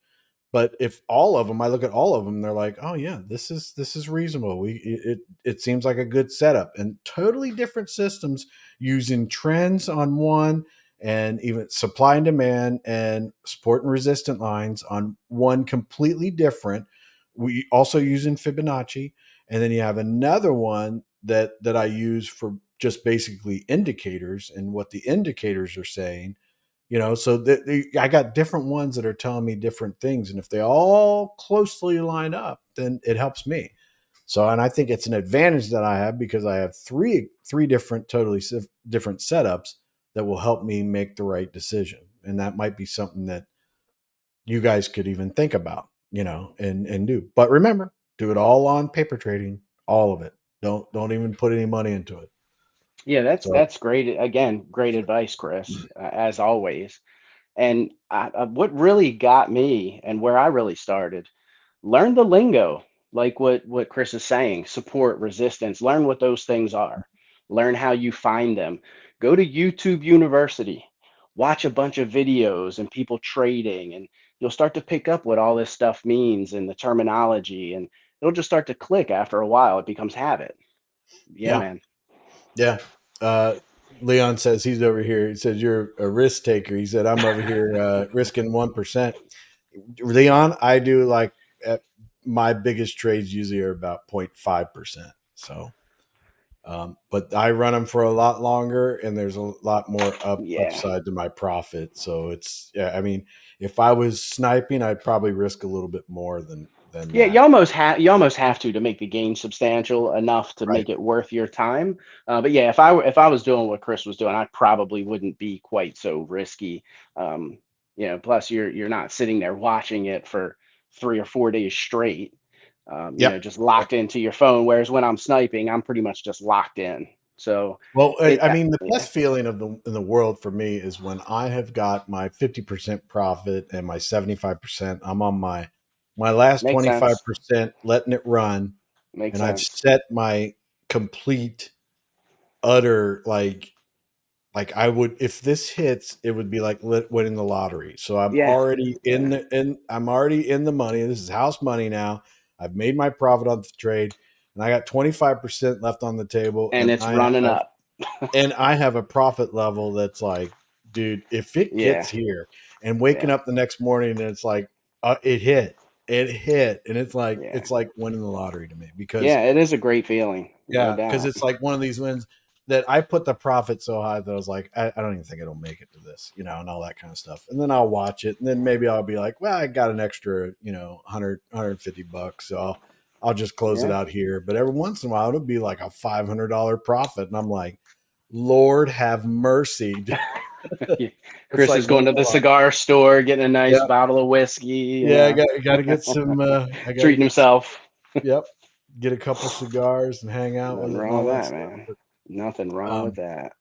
But if I look at all of them, they're like, oh yeah, this is reasonable. It seems like a good setup, and totally different systems using trends on one, and even supply and demand and support and resistant lines on one, completely different. We also using Fibonacci, and then you have another one that I use for just basically indicators and what the indicators are saying. So I got different ones that are telling me different things. And if they all closely line up, then it helps me. So, and I think it's an advantage that I have because I have three different, totally different setups that will help me make the right decision. And that might be something that you guys could even think about, and do. But remember, do it all on paper trading, all of it. Don't even put any money into it. Yeah, So, that's great. Again, great advice, Chris, as always. And what really got me and where I really started, learn the lingo, like what Chris is saying, support, resistance, learn what those things are, learn how you find them. Go to YouTube University, watch a bunch of videos and people trading, and you'll start to pick up what all this stuff means and the terminology, and it'll just start to click after a while. It becomes habit. Yeah, yeah. man. Yeah. Leon says he's over here. He says you're a risk taker. He said I'm over here risking 1%. Leon, I do like my biggest trades usually are about 0.5%. So, but I run them for a lot longer, and there's a lot more Yeah. upside to my profit. So I mean, if I was sniping, I'd probably risk a little bit more than Yeah, that. you almost have to make the gain substantial enough to Right. make it worth your time. But yeah, if I was doing what Chris was doing, I probably wouldn't be quite so risky. Plus you're not sitting there watching it for 3 or 4 days straight. Yep. Just locked into your phone. Whereas when I'm sniping, I'm pretty much just locked in. So Well, I mean, the yeah, best feeling in the world for me is when I have got my 50% profit and my 75%. I'm on my last makes sense. 25%, letting it run, Makes and I've sense. set my complete, utter I would, if this hits, it would be like winning the lottery. So I'm Yeah. already I'm already in the money. This is house money now. I've made my profit on the trade, and I got 25% left on the table, And it's running up. and I have a profit level that's like, dude, if it Yeah. gets here, and waking Yeah. up the next morning and it's like, it hit, it hit, and it's like Yeah. it's like winning the lottery to me because Yeah, it is a great feeling. No because doubt. it's like one of these wins that I put the profit so high that I was like, I don't even think it'll make it to this, you know, and all that kind of stuff. And then I'll watch it, and then maybe I'll be like, well, I got an extra, you know, 150 bucks, so I'll just close it Yeah. out here. But every once in a while, it'll be like a $500 profit, and I'm like, Lord have mercy. Chris like is going to winning the the lottery. cigar store, getting a nice Yeah. bottle of whiskey. You Yeah, I know, got to get some. I got to treating get. himself. Yep, get a couple cigars and hang out with Nothing it and wrong all with that that, stuff. man. Nothing wrong Um, with that.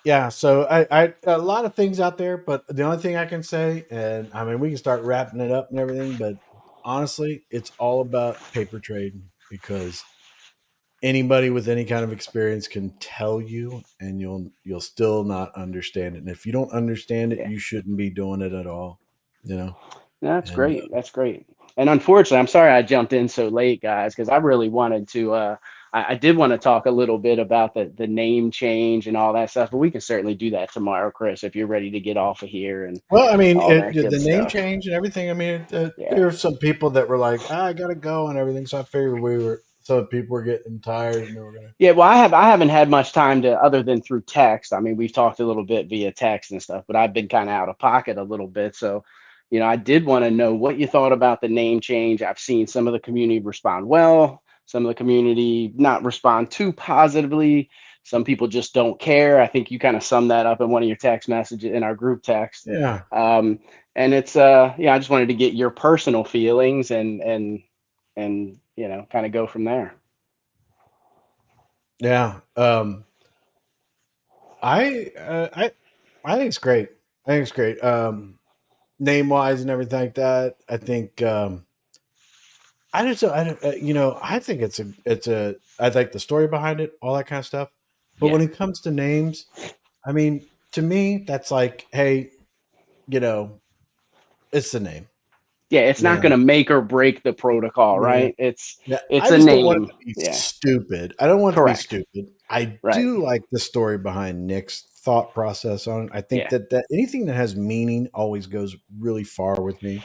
yeah, so I a lot of things out there, but the only thing I can say, and I mean, we can start wrapping it up and everything, but honestly, it's all about paper trading because anybody with any kind of experience can tell you, and you'll still not understand it. And if you don't understand it, Yeah. you shouldn't be doing it at all. You know, That's and great. That's great. And unfortunately, I'm sorry I jumped in so late, guys, because I really wanted to. I did want to talk a little bit about the name change and all that stuff, but we can certainly do that tomorrow, Chris, if you're ready to get off of here and well, I mean, all that good the name stuff. change and everything. I mean, Yeah. there were some people that were like, I gotta go and everything. So I figured some people were getting tired and they were gonna. Yeah, well, I haven't had much time to other than through text. I mean, we've talked a little bit via text and stuff, but I've been kind of out of pocket a little bit. So, I did want to know what you thought about the name change. I've seen some of the community respond well, some of the community not respond too positively. Some people just don't care. I think you kind of summed that up in one of your text messages in our group text. Yeah, And it's I just wanted to get your personal feelings and kind of go from there. yeah. I think it's great. I think it's great. Name wise and everything like that. I think. I just, I don't, I think I like the story behind it, all that kind of stuff. But Yeah. when it comes to names, I mean, to me, that's like, hey, you know, it's the name. Yeah, it's You not know, going to make or break the protocol, yeah, right? It's yeah. it's I a just don't want it name. to be Yeah, stupid. I don't want it to be correct. stupid. I Right. do like the story behind Nick's thought process on it. I think Yeah. that anything that has meaning always goes really far with me.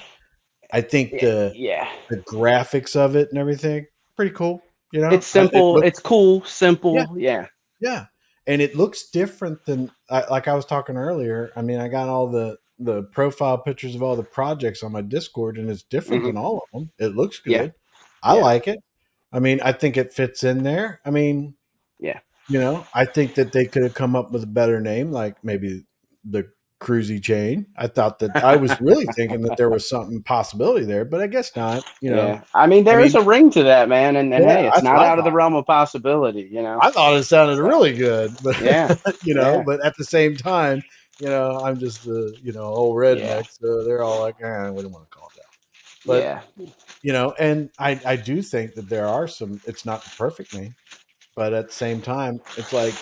I think Yeah. Yeah. the graphics of it and everything pretty cool. You know, It's it simple. looks It's cool. yeah. Simple. Yeah. Yeah, and it looks different than like I was talking earlier. I mean, I got all the profile pictures of all the projects on my Discord, and it's different Hmm. than all of them. It looks Yeah. good. I Yeah. like it. I mean, I think it fits in there. I mean, Yeah. I think that they could have come up with a better name, like maybe the Cruisy Chain. I thought that I was really thinking that there was something possibility there, but I guess not. Yeah. I mean, I there is mean, a ring to that, man. And yeah, hey, it's that's what not I out of the thought. realm of possibility. I thought it sounded So really good, but yeah. Yeah. but at the same time, I'm just the old Yeah. redneck, so they're all like, we don't want to call it that. But Yeah. and I do think that there are some. It's not the perfect name, but at the same time, it's like,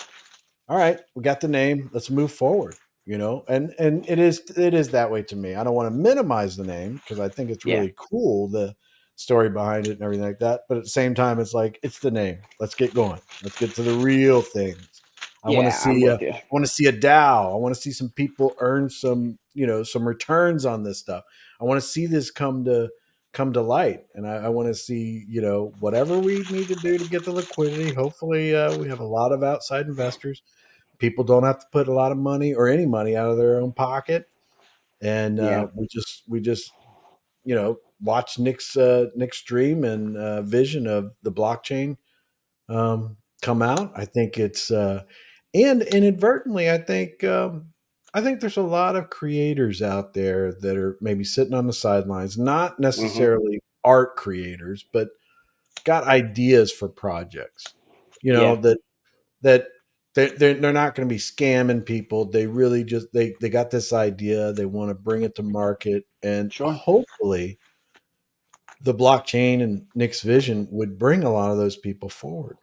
all right, we got the name, let's move forward. And it is that way to me. I don't want to minimize the name because I think it's Yeah. really cool, the story behind it and everything like that. But at the same time, it's like it's the name. Let's get going. Let's get to the real things. I want to Yeah. I'm see with you. I want to see a DAO. I want to see some people earn some some returns on this stuff. I want to see this come to light, and I want to see whatever we need to do to get the liquidity. Hopefully, we have a lot of outside investors. People don't have to put a lot of money or any money out of their own pocket, and Yeah. we just watch Nick's dream and vision of the blockchain come out. I think it's and inadvertently, I think there's a lot of creators out there that are maybe sitting on the sidelines, not Hmm. necessarily art creators, but got ideas for projects. Yeah. That they're not going to be scamming people. They really just they got this idea. They want to bring it to market, and Sure. hopefully, the blockchain and Nick's vision would bring a lot of those people forward.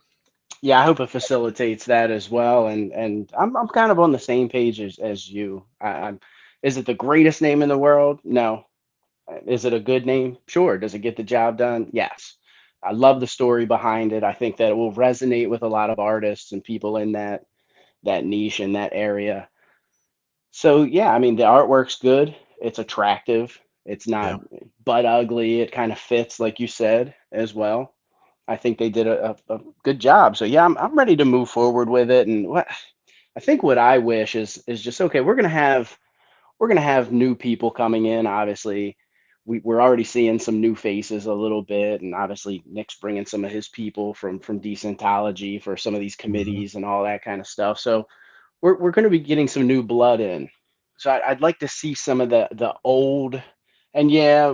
Yeah, I hope it facilitates that as well. And I'm kind of on the same page as you. Is it the greatest name in the world? No. Is it a good name? Sure. Does it get the job done? Yes. I love the story behind it. I think that it will resonate with a lot of artists and people in that niche in that area. So yeah, I mean the artwork's good. It's attractive. It's not butt ugly. It kind of fits, like you said, as well. I think they did a good job. So yeah, I'm ready to move forward with it. And what I wish is just okay. We're gonna have new people coming in. Obviously, we're already seeing some new faces a little bit, and obviously Nick's bringing some of his people from Decentology for some of these committees and all that kind of stuff. So we're going to be getting some new blood in. So I'd like to see some of the old, and yeah,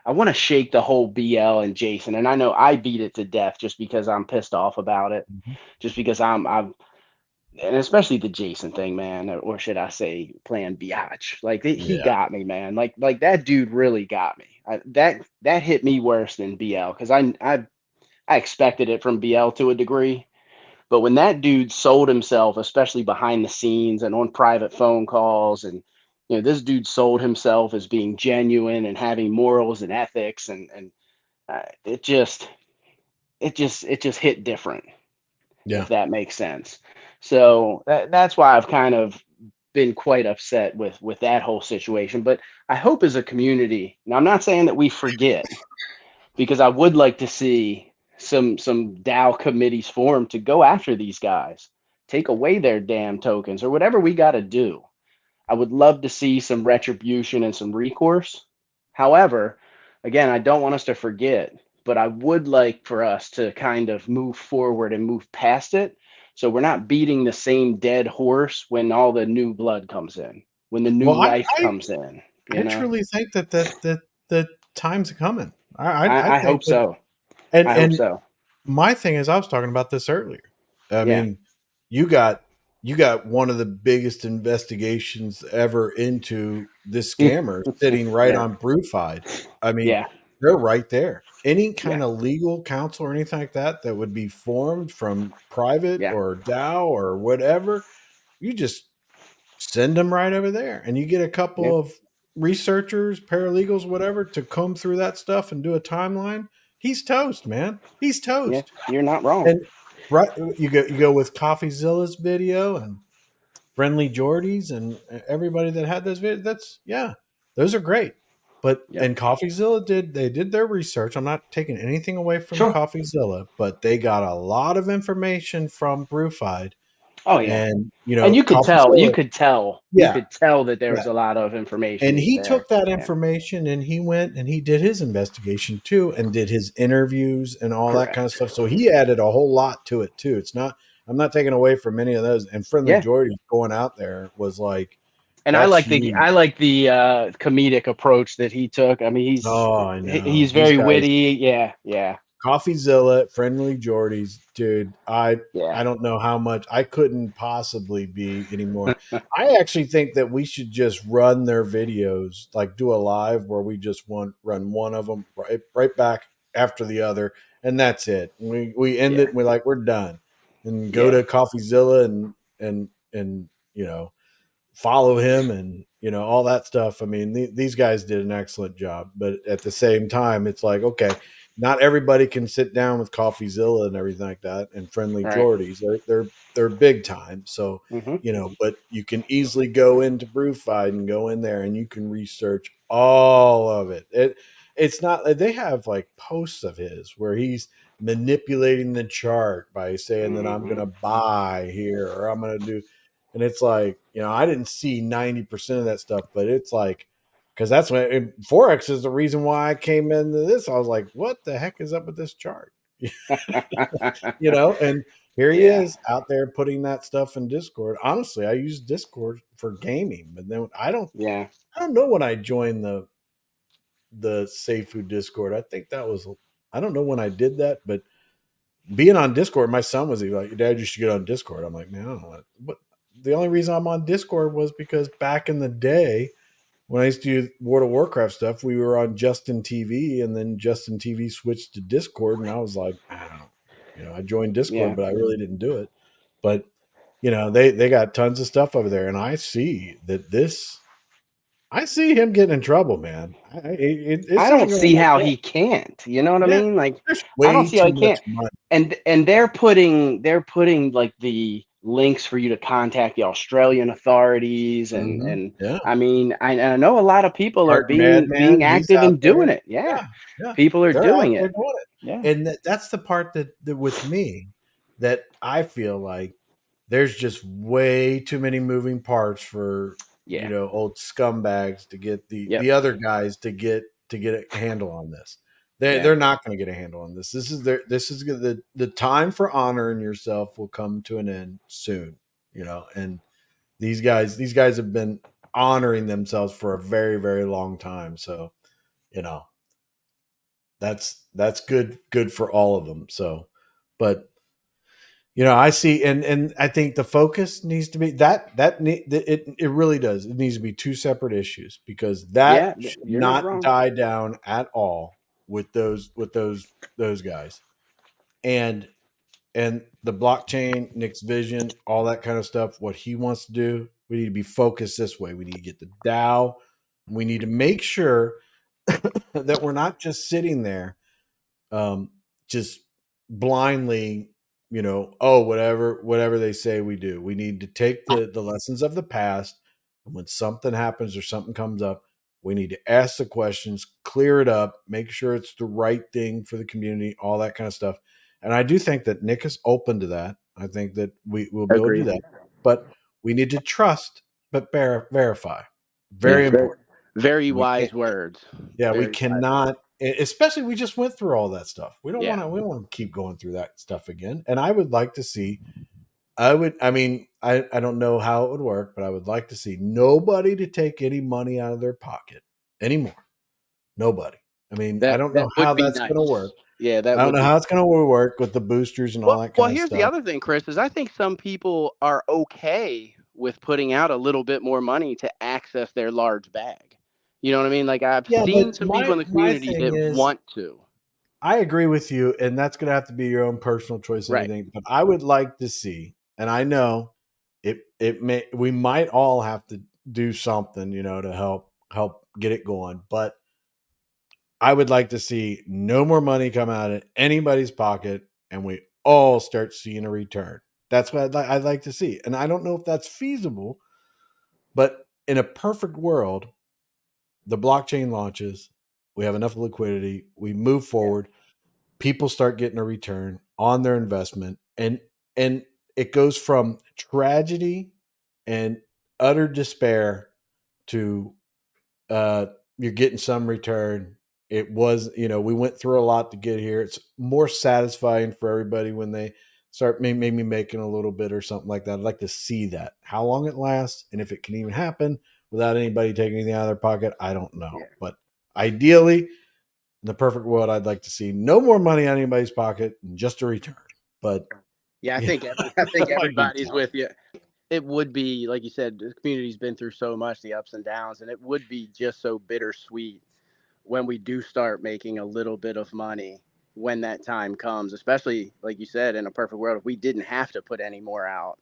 I want to shake the whole BL and Jason. And I know I beat it to death just because I'm pissed off about it, just because I'm and especially the Jason thing, man, or should I say, playing Biatch. Like he got me, man. Like that dude really got me. That hit me worse than BL because I expected it from BL to a degree, but when that dude sold himself, especially behind the scenes and on private phone calls, and this dude sold himself as being genuine and having morals and ethics, and it just hit different. Yeah. If that makes sense. So that's why I've kind of been quite upset with that whole situation. But I hope as a community, now I'm not saying that we forget, because I would like to see some DAO committees formed to go after these guys, take away their damn tokens or whatever we got to do. I would love to see some retribution and some recourse. However, again, I don't want us to forget, but I would like for us to kind of move forward and move past it. So we're not beating the same dead horse when all the new blood comes in, when the new life comes in. I truly think that the time's coming. I hope so. And I hope so. My thing is, I was talking about this earlier. I mean, you got one of the biggest investigations ever into this scammer sitting right on BrewFi. I mean, they're right there. Any kind of legal counsel or anything like that would be formed from private or DAO or whatever, you just send them right over there, and you get a couple of researchers, paralegals, whatever, to comb through that stuff and do a timeline. He's toast, man. He's toast. Yeah, you're not wrong. And you go with CoffeeZilla's video and Friendly Jordies and everybody that had those videos. Those are great. But and CoffeeZilla did their research. I'm not taking anything away from CoffeeZilla, but they got a lot of information from BrewFi. Oh yeah, and and you could tell that there was a lot of information. And he took that information and he went and he did his investigation too, and did his interviews and all that kind of stuff. So he added a whole lot to it too. I'm not taking away from any of those. And Friendly Jordy going out there was like. And I like the comedic approach that he took. I mean, he's very witty. Yeah. CoffeeZilla, Friendly Jordies, dude. I don't know how much I couldn't possibly be anymore. I actually think that we should just run their videos, like do a live where we just run one of them right back after the other, and that's it. We end it. And we're done, and go to CoffeeZilla and follow him and all that stuff. I mean, these guys did an excellent job, but at the same time, it's like, okay, not everybody can sit down with CoffeeZilla and everything like that, and Friendly Jordies. They're big time. So but you can easily go into BrewFi and go in there and you can research all of it. It's not, they have like posts of his where he's manipulating the chart by saying that I'm going to buy here or I'm going to do. And it's like, I didn't see 90% of that stuff, but it's like, because that's when Forex is the reason why I came into this. I was like, what the heck is up with this chart? And here he is out there putting that stuff in Discord. Honestly, I use Discord for gaming, but then I don't know when I joined the Seifu Discord. I think that was, I don't know when I did that, but being on Discord, my son was like, Dad, you should get on Discord. I'm like, man, I don't know what. The only reason I'm on Discord was because back in the day when I used to do World of Warcraft stuff, we were on Justin TV, and then Justin TV switched to Discord, and I was like, I don't know. I joined Discord, but I really didn't do it. But they got tons of stuff over there, and I see him getting in trouble, man. I don't see how he can't. You know what I mean? Like, I don't see how he can't. And they're putting like the links for you to contact the Australian authorities, and Yeah. I mean, I know a lot of people are Art Madman, being he's active out and doing there. it. Yeah, Yeah, yeah. people are They're out doing there it. doing it. Yeah, And that's the part that with me that I feel like there's just way too many moving parts for yeah, old scumbags to get the yep, the other guys to get a handle on this. yeah. They're not going to get a handle on this. This is the time for honoring yourself will come to an end soon. And these guys have been honoring themselves for a very, very long time. So, you know, that's good for all of them. So, but I see, and I think the focus needs to be it really does. It needs to be two separate issues because that Yeah, should you're not not wrong. die down at all with those guys. And the blockchain, Nick's vision, all that kind of stuff, what he wants to do, we need to be focused this way. We need to get the DAO. We need to make sure that we're not just sitting there, just blindly, whatever they say we do. We need to take the lessons of the past, and when something happens or something comes up, we need to ask the questions, clear it up, make sure it's the right thing for the community, all that kind of stuff. And I do think that Nick is open to that. I think that we will be able to do Agreed. that. But we need to trust, but verify. Yeah, Very important. very We wise can't- words. Yeah, we Very wise. cannot. Especially, we just went through all that stuff. We don't Yeah. want to. We don't want to keep going through that stuff again. And I would like to see. I don't know how it would work, but I would like to see nobody to take any money out of their pocket anymore. Nobody. I mean, I don't know how that's going to work. Yeah, that I don't would know be how it's going to work with the boosters and all that kind well, of here's stuff. the other thing, Chris, is I think some people are okay with putting out a little bit more money to access their large bag. You know what I mean? Like I've Yeah, seen but some my- people in the my community thing that is- want to. I agree with you, and that's going to have to be your own personal choice. And Right. everything. But I would like to see, and I know we might all have to do something, to help get it going. But I would like to see no more money come out of anybody's pocket, and we all start seeing a return. That's what I'd like to see, and I don't know if that's feasible. But in a perfect world, the blockchain launches, we have enough liquidity, we move forward, people start getting a return on their investment, and it goes from tragedy and utter despair to you're getting some return. It was, we went through a lot to get here. It's more satisfying for everybody when they start maybe making a little bit or something like that. I'd like to see that. How long it lasts and if it can even happen without anybody taking anything out of their pocket, I don't know. Yeah. But ideally, in the perfect world, I'd like to see no more money out of anybody's pocket and just a return. But Yeah, I think everybody's with you. It would be, like you said, the community's been through so much, the ups and downs, and it would be just so bittersweet when we do start making a little bit of money when that time comes, especially, like you said, in a perfect world, if we didn't have to put any more out.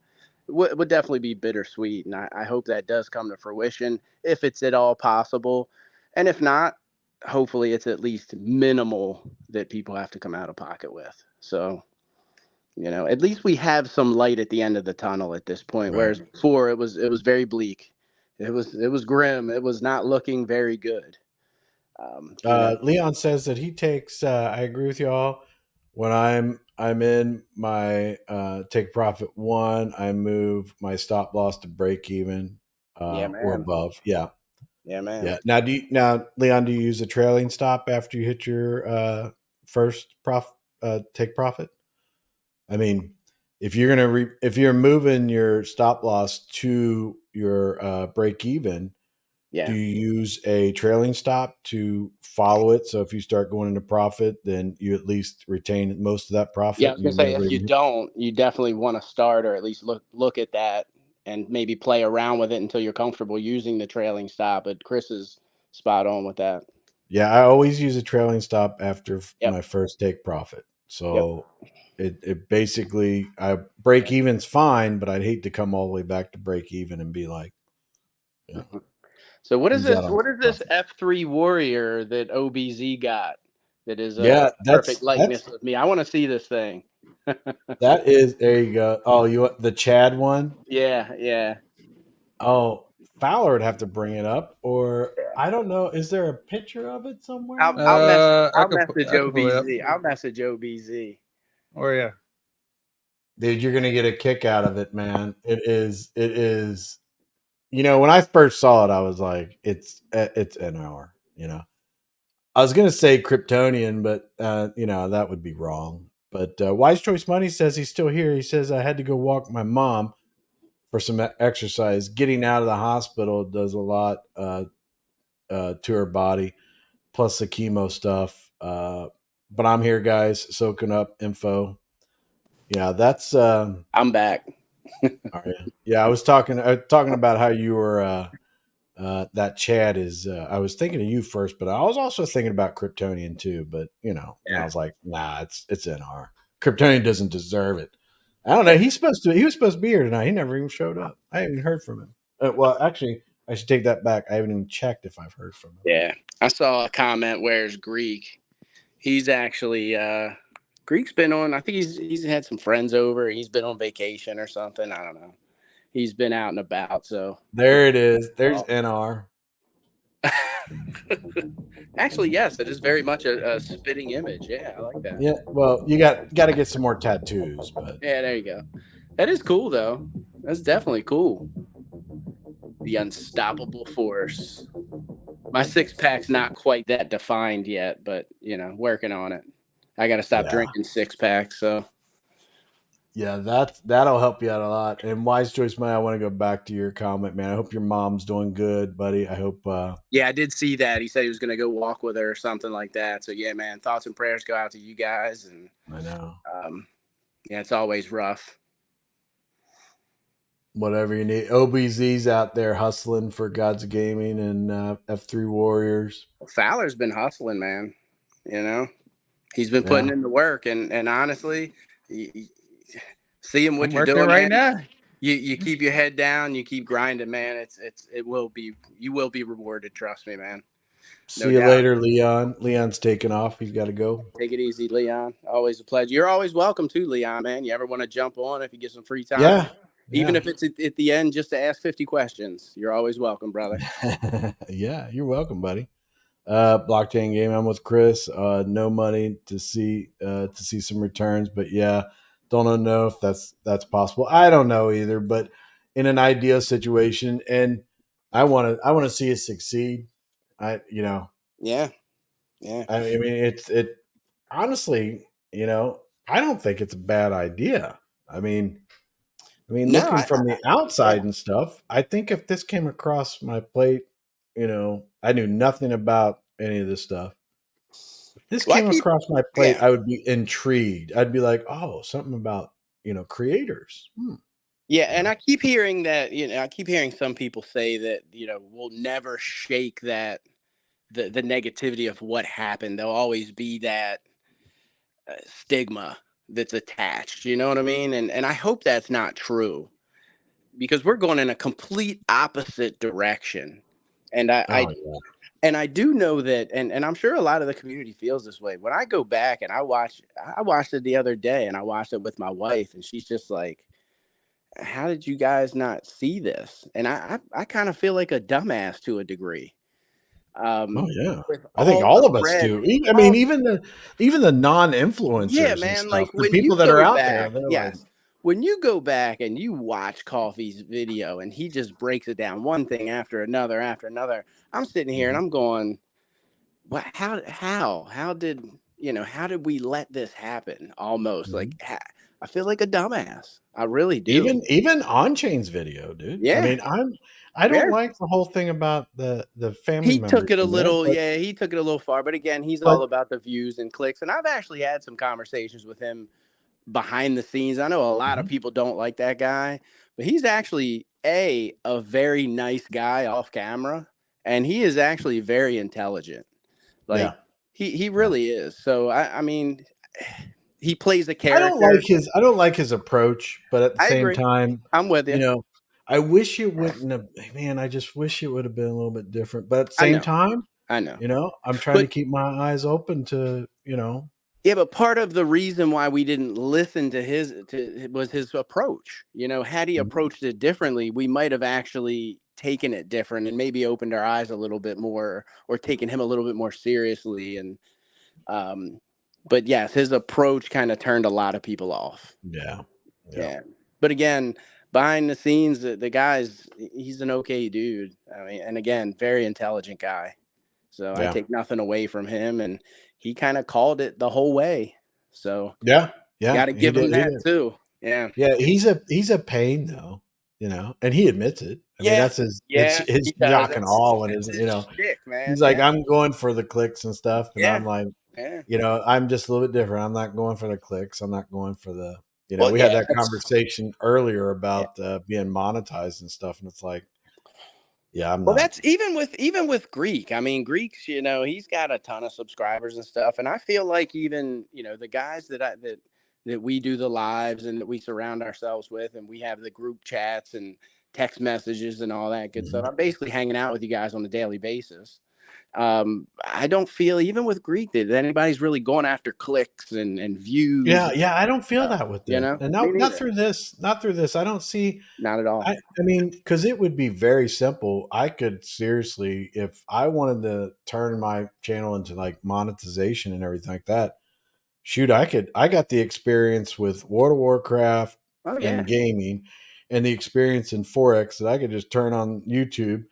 It would definitely be bittersweet, and I hope that does come to fruition if it's at all possible. And if not, hopefully it's at least minimal that people have to come out of pocket with. So, at least we have some light at the end of the tunnel at this point. Right. Whereas before it was very bleak. It was grim. It was not looking very good. Leon says that he takes. I agree with you all. When I'm in my take profit 1, I move my stop loss to break even Yeah, or man. above. Yeah. Yeah, man. Yeah. Now, Leon, do you use a trailing stop after you hit your first take profit? I mean, if you're moving your stop loss to your break even, Yeah. do you use a trailing stop to follow it? So if you start going into profit, then you at least retain most of that profit. Yeah, I was gonna say if you don't, you definitely want to start or at least look at that and maybe play around with it until you're comfortable using the trailing stop. But Chris is spot on with that. Yeah, I always use a trailing stop after Yep. my first take profit. So it basically I break even's fine, but I'd hate to come all the way back to break even and be like, So what is Use that this? on What is this profit. F3 Warrior that OBZ got? That is Yeah, perfect likeness of me. I want to see this thing. That is there. You go. Oh, the Chad one. Yeah. Oh, Fowler would have to bring it up, or I don't know. Is there a picture of it somewhere? I'll message I could pull it up. I'll message OBZ. Oh yeah. Dude, you're gonna get a kick out of it, man. It is. It is. You know, when I first saw it, I was like, it's an hour. You know, I was gonna say Kryptonian, but you know that would be wrong. But Wise Choice Money says he's still here. He says I had to go walk my mom for some exercise. Getting out of the hospital does a lot to her body, plus the chemo stuff. But I'm here, guys, soaking up info. Yeah, that's. I'm back. Yeah, I was talking about how you were. That Chad is. I was thinking of you first, but I was also thinking about Kryptonian too. But you know, and I was like, nah, it's NR. Kryptonian doesn't deserve it. I don't know. He was supposed to be here tonight. He never even showed up. I haven't even heard from him. Well, actually, I should take that back. I haven't even checked if I've heard from him. Yeah. I saw a comment, where's Greek? He's actually Greek's been on, I think he's had some friends over. He's been on vacation or something. I don't know. He's been out and about, so There it is. There's NR. actually, yes, it is very much a spitting image. Yeah, I like that. Yeah, well, you got to get some more tattoos, but Yeah, there you go. That is cool, though. That's definitely cool. The unstoppable force. My six-pack's not quite that defined yet, but, you know, working on it. I got to stop drinking six-packs, so. yeah, that'll help you out a lot. And Wise Choice Money, I want to go back to your comment, man. I hope your mom's doing good, buddy. I hope. Yeah, I did see that. He said he was going to go walk with her or something like that. So, yeah, man, thoughts and prayers go out to you guys. And I know. yeah, it's always rough. Whatever you need. OBZ's out there hustling for God's Gaming and F3 Warriors. Fowler's been hustling, man. You know, he's been putting in the work. And honestly, seeing what you're doing right man, now. You keep your head down, you keep grinding, man. You will be rewarded. Trust me, man. See you later, Leon. Leon's taking off. He's got to go. Take it easy, Leon. Always a pleasure. You're always welcome too, Leon, man. You ever want to jump on if you get some free time? Yeah. Even if it's at the end just to ask 50 questions, you're always welcome, brother. Yeah, you're welcome, buddy. Blockchain Game. I'm with Chris. No money to see some returns, but yeah, don't know if that's possible. I don't know either, but in an ideal situation, and I want to see it succeed. Yeah. I mean, it honestly, I don't think it's a bad idea. I mean, looking from the outside and stuff, I think if this came across my plate, I knew nothing about any of this stuff. If this came across my plate, I would be intrigued. I'd be like, oh, something about, creators. Yeah, and I keep hearing that, I keep hearing some people say that, we'll never shake that, the negativity of what happened. There'll always be that stigma that's attached, you know what I mean? And I hope that's not true, because we're going in a complete opposite direction. And I do know that, and I'm sure a lot of the community feels this way. When I go back and I watched it the other day, and I watched it with my wife, and she's just like, how did you guys not see this? And I kind of feel like a dumbass to a degree. Oh yeah, I think all of us do. I mean, even the non-influencers. Yeah, man. Like the people that are out there. Yes. Like, when you go back and you watch Coffee's video and he just breaks it down one thing after another, I'm sitting here and I'm going, what? How did we let this happen? Almost like I feel like a dumbass. I really do. Even On-Chain's video, dude. Yeah. I mean, I don't like the whole thing about the family. He took it a little, he took it a little far. But again, he's all about the views and clicks. And I've actually had some conversations with him behind the scenes. I know a lot of people don't like that guy, but he's actually a very nice guy off camera, and he is actually very intelligent. Like he really is. So I mean, he plays a character. I don't like his approach, but at the same time, I'm with you. I wish it wouldn't have. Man, I just wish it would have been a little bit different. But at the same time, I know. I'm trying to keep my eyes open to Yeah, but part of the reason why we didn't listen to was his approach. You know, had he Mhm. approached it differently, we might have actually taken it different and maybe opened our eyes a little bit more, or taken him a little bit more seriously. And um, but yes, his approach kind of turned a lot of people off. Yeah. Yeah, but again, behind the scenes, the guy's he's an okay dude. I mean, and again, very intelligent guy. So I Yeah. take nothing away from him, and he kind of called it the whole way. So Yeah. Yeah. got to He give him did. He that did. too. Yeah. Yeah. He's a pain though, you know, and he admits it. I mean, Yeah. that's his, it's Yeah. his He does. jock and all. And That's his, his you know, shtick, man. he's like, Yeah. I'm going for the clicks and stuff. And Yeah. I'm like, Yeah. you know, I'm just a little bit different. I'm not going for the clicks. I'm not going for the, you know, Well, we had yeah. that conversation earlier Yeah. about being monetized and stuff. And it's like, yeah, I'm Well, not. that's even with Greek. I mean, Greek's, you know, he's got a ton of subscribers and stuff, and I feel like even, you know, the guys that we do the lives and that we surround ourselves with, and we have the group chats and text messages and all that good stuff. Mhm. I'm basically hanging out with you guys on a daily basis. I don't feel even with Greek that anybody's really going after clicks and views. Yeah. And Yeah. I don't feel stuff, that with you this. know, And me not neither. through this, not through this. I don't see, Not at all. I mean, because it would be very simple. I could seriously, if I wanted to turn my channel into like monetization and everything like that, shoot, I got the experience with World of Warcraft Oh yeah. and gaming and the experience in Forex that I could just turn on YouTube,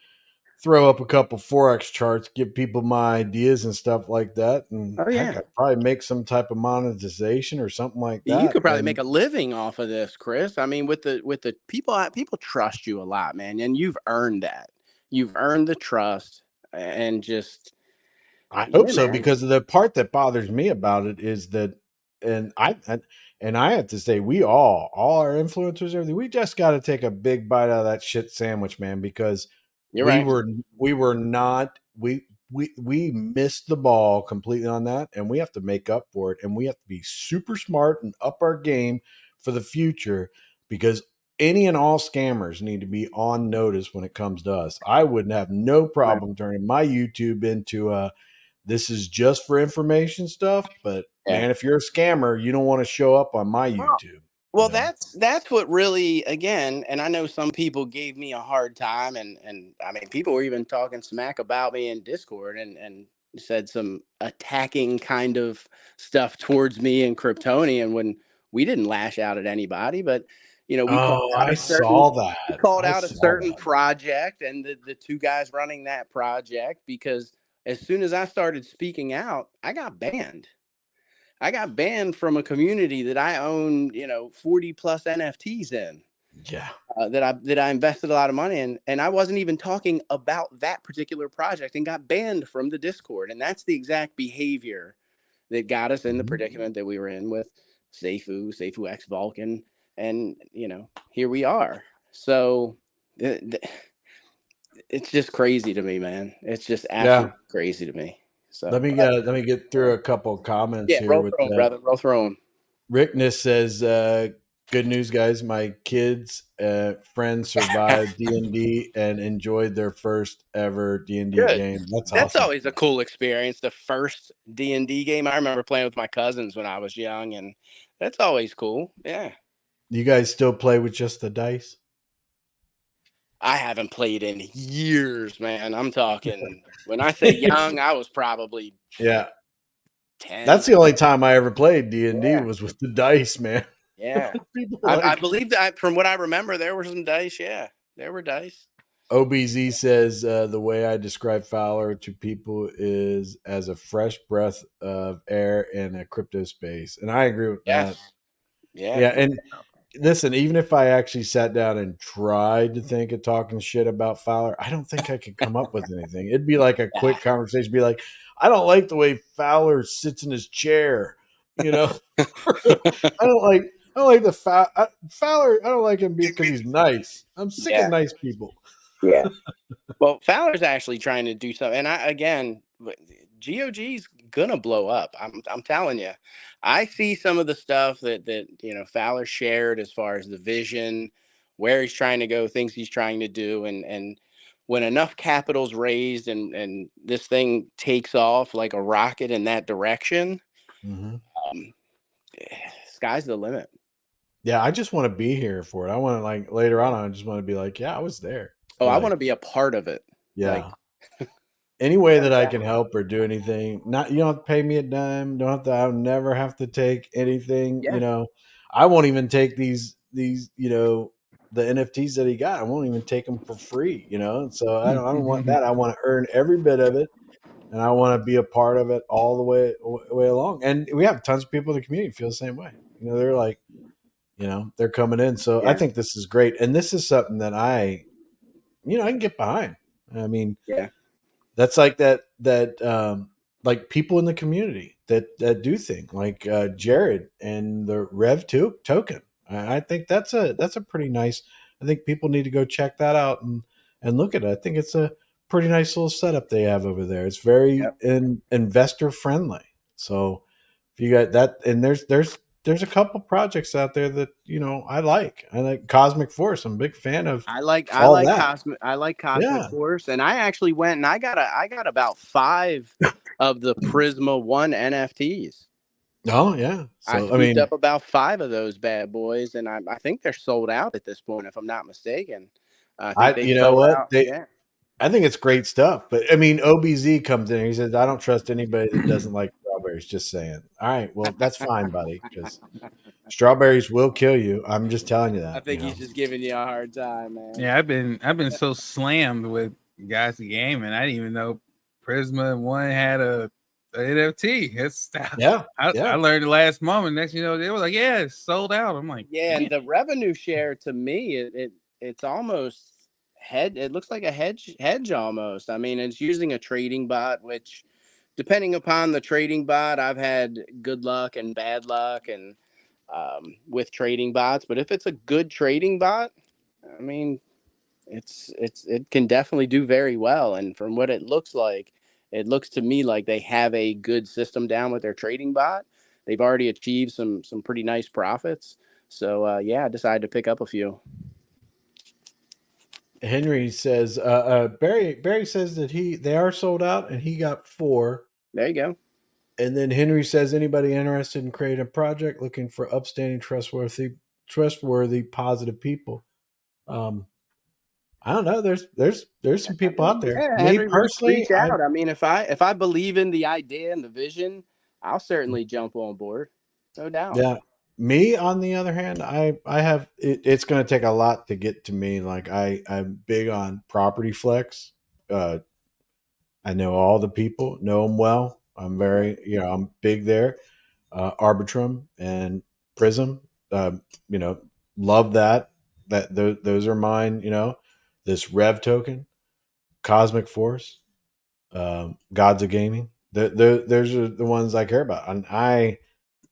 throw up a couple Forex charts, give people my ideas and stuff like that. And Oh heck, yeah. I'd probably make some type of monetization or something like You that. could probably make And a living off of this, Chris. I mean, with the people trust you a lot, man, and you've earned that. You've earned the trust, and just I hope yeah, so, man. because the part that bothers me about it is that, and I have to say, we all our influencers, everything, we just got to take a big bite out of that shit sandwich, man, because You're right. we were not we missed the ball completely on that, and we have to make up for it, and we have to be super smart and up our game for the future, because any and all scammers need to be on notice when it comes to us. I wouldn't have no Right. problem turning my YouTube into a this is just for information stuff, but Yeah. man, if you're a scammer, you don't want to show up on my Well, YouTube. well, You know? that's what really, again, and I know some people gave me a hard time, and I mean, people were even talking smack about me in Discord, and said some attacking kind of stuff towards me and Kryptonian when we didn't lash out at anybody, but you know, we called Oh, out I a certain saw we that. called I out a saw certain that. project and the two guys running that project, because as soon as I started speaking out, I got banned. I got banned from a community that I own, you know, 40 plus NFTs in, Yeah. that I invested a lot of money in, and I wasn't even talking about that particular project, and got banned from the Discord. And that's the exact behavior that got us in the Mhm. predicament that we were in with Seifu X Vulcan, and you know, here we are. So it's just crazy to me, man. It's just Yeah. absolutely crazy to me. So Let me get through a couple of comments yeah, here roll with through 'em, brother. Roll through 'em. Rickness says, good news, guys. My kids' friends survived D&D and enjoyed their first ever D&D Good. game. That's That's awesome. always a cool experience. The first D&D game. I remember playing with my cousins when I was young, and that's always cool. Yeah. You guys still play with just the dice? I haven't played in years, man. I'm talking when I say young, I was probably Yeah. 10. That's the only time I ever played D&D Yeah. was with the dice, man. Yeah. People I like believe that from what I remember, there were some dice. Yeah. There were dice. OBZ says the way I describe Fowler to people is as a fresh breath of air in a crypto space, and I agree with that. Yes. Yeah. Yeah, and listen, even if I actually sat down and tried to think of talking shit about Fowler, I don't think I could come up with anything. It'd be like a quick conversation, be like, I don't like the way Fowler sits in his chair, you know. I don't like the Fowler. I don't like him because he's nice. I'm sick Yeah. of nice people. Yeah. Well, Fowler's actually trying to do something, and GOG's gonna blow up. I'm telling you. I see some of the stuff that you know Fowler shared as far as the vision, where he's trying to go, things he's trying to do, and when enough capital's raised and this thing takes off like a rocket in that direction, Mhm. sky's the limit. Yeah, I just want to be here for it. I want to like later on. I just want to be like, yeah, I was there. Oh, I Like, want to be a part of it. yeah. Like, Any way that I can help or do anything. Not you don't have to pay me a dime. Don't have to. I'll never have to take anything. Yeah. You know, I won't even take these. You know, the NFTs that he got. I won't even take them for free. You know, so I don't want that. I want to earn every bit of it, and I want to be a part of it all the way along. And we have tons of people in the community feel the same way. You know, they're like, you know, they're coming in. So I Yeah. think this is great, and this is something that I can get behind. I mean, yeah. that's like that like people in the community that do things like Jared and the token. I think that's a pretty nice. I think people need to go check that out and look at it. I think it's a pretty nice little setup they have over there. It's very investor friendly. So if you got that, and there's a couple projects out there that I like. I like Cosmic Force. I'm a big fan of. I like that. Cosmic Yeah. Force, and I actually went and I got about 5 of the Prisma 1 NFTs. Oh yeah. I So scooped up about 5 of those bad boys, and I think they're sold out at this point, if I'm not mistaken. I think you they know sold what? out. Yeah. I think it's great stuff. But I mean, OBZ comes in and he says, I don't trust anybody that doesn't like strawberries. Just saying. All right, well, that's fine, buddy, because strawberries will kill you. I'm just telling you that. I think he's just giving you a hard time, man. Yeah, I've been so slammed with guys the game, and I didn't even know Prisma 1 had a NFT. It's I learned the last moment. Next, they were like, yeah, it's sold out. I'm like, yeah, man. and the revenue share to me, it's almost it looks like a hedge almost. I mean, it's using a trading bot, which depending upon the trading bot, I've had good luck and bad luck and with trading bots. But if it's a good trading bot, I mean, it can definitely do very well. And from what it looks to me like they have a good system down with their trading bot. They've already achieved some pretty nice profits. So yeah, I decided to pick up a few. Henry says Barry says that they are sold out and he got 4. There you go. And then Henry says, anybody interested in creating a project looking for upstanding, trustworthy, positive people. I don't know. There's some people out there. Yeah, Me Henry, personally, reach out. I mean, if I believe in the idea and the vision, I'll certainly jump on board. No doubt. Yeah. Me, on the other hand, I have it's going to take a lot to get to me. Like I'm big on property flex. I know all the people, know them well. I'm very, I'm big there. Arbitrum and Prism, love that. Those are mine. This Rev token, Cosmic Force, Gods of Gaming. Those are the ones I care about, and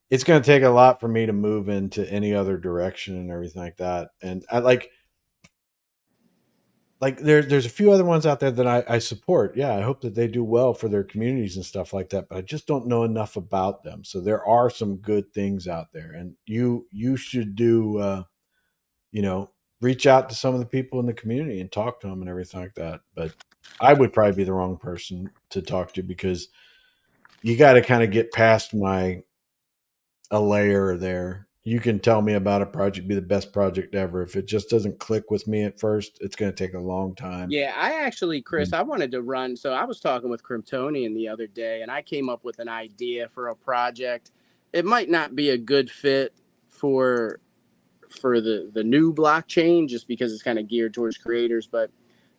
it's going to take a lot for me to move into any other direction and everything like that. And I like there's a few other ones out there that I support. Yeah, I hope that they do well for their communities and stuff like that, but I just don't know enough about them. So there are some good things out there, and you should do reach out to some of the people in the community and talk to them and everything like that. But I would probably be the wrong person to talk to, because you got to kind of get past a layer there. You can tell me about a project, be the best project ever. If it just doesn't click with me at first, it's going to take a long time. Yeah, I actually, Chris, I wanted to run. So I was talking with Kryptonian the other day, and I came up with an idea for a project. It might not be a good fit for the new blockchain, just because it's kind of geared towards creators. But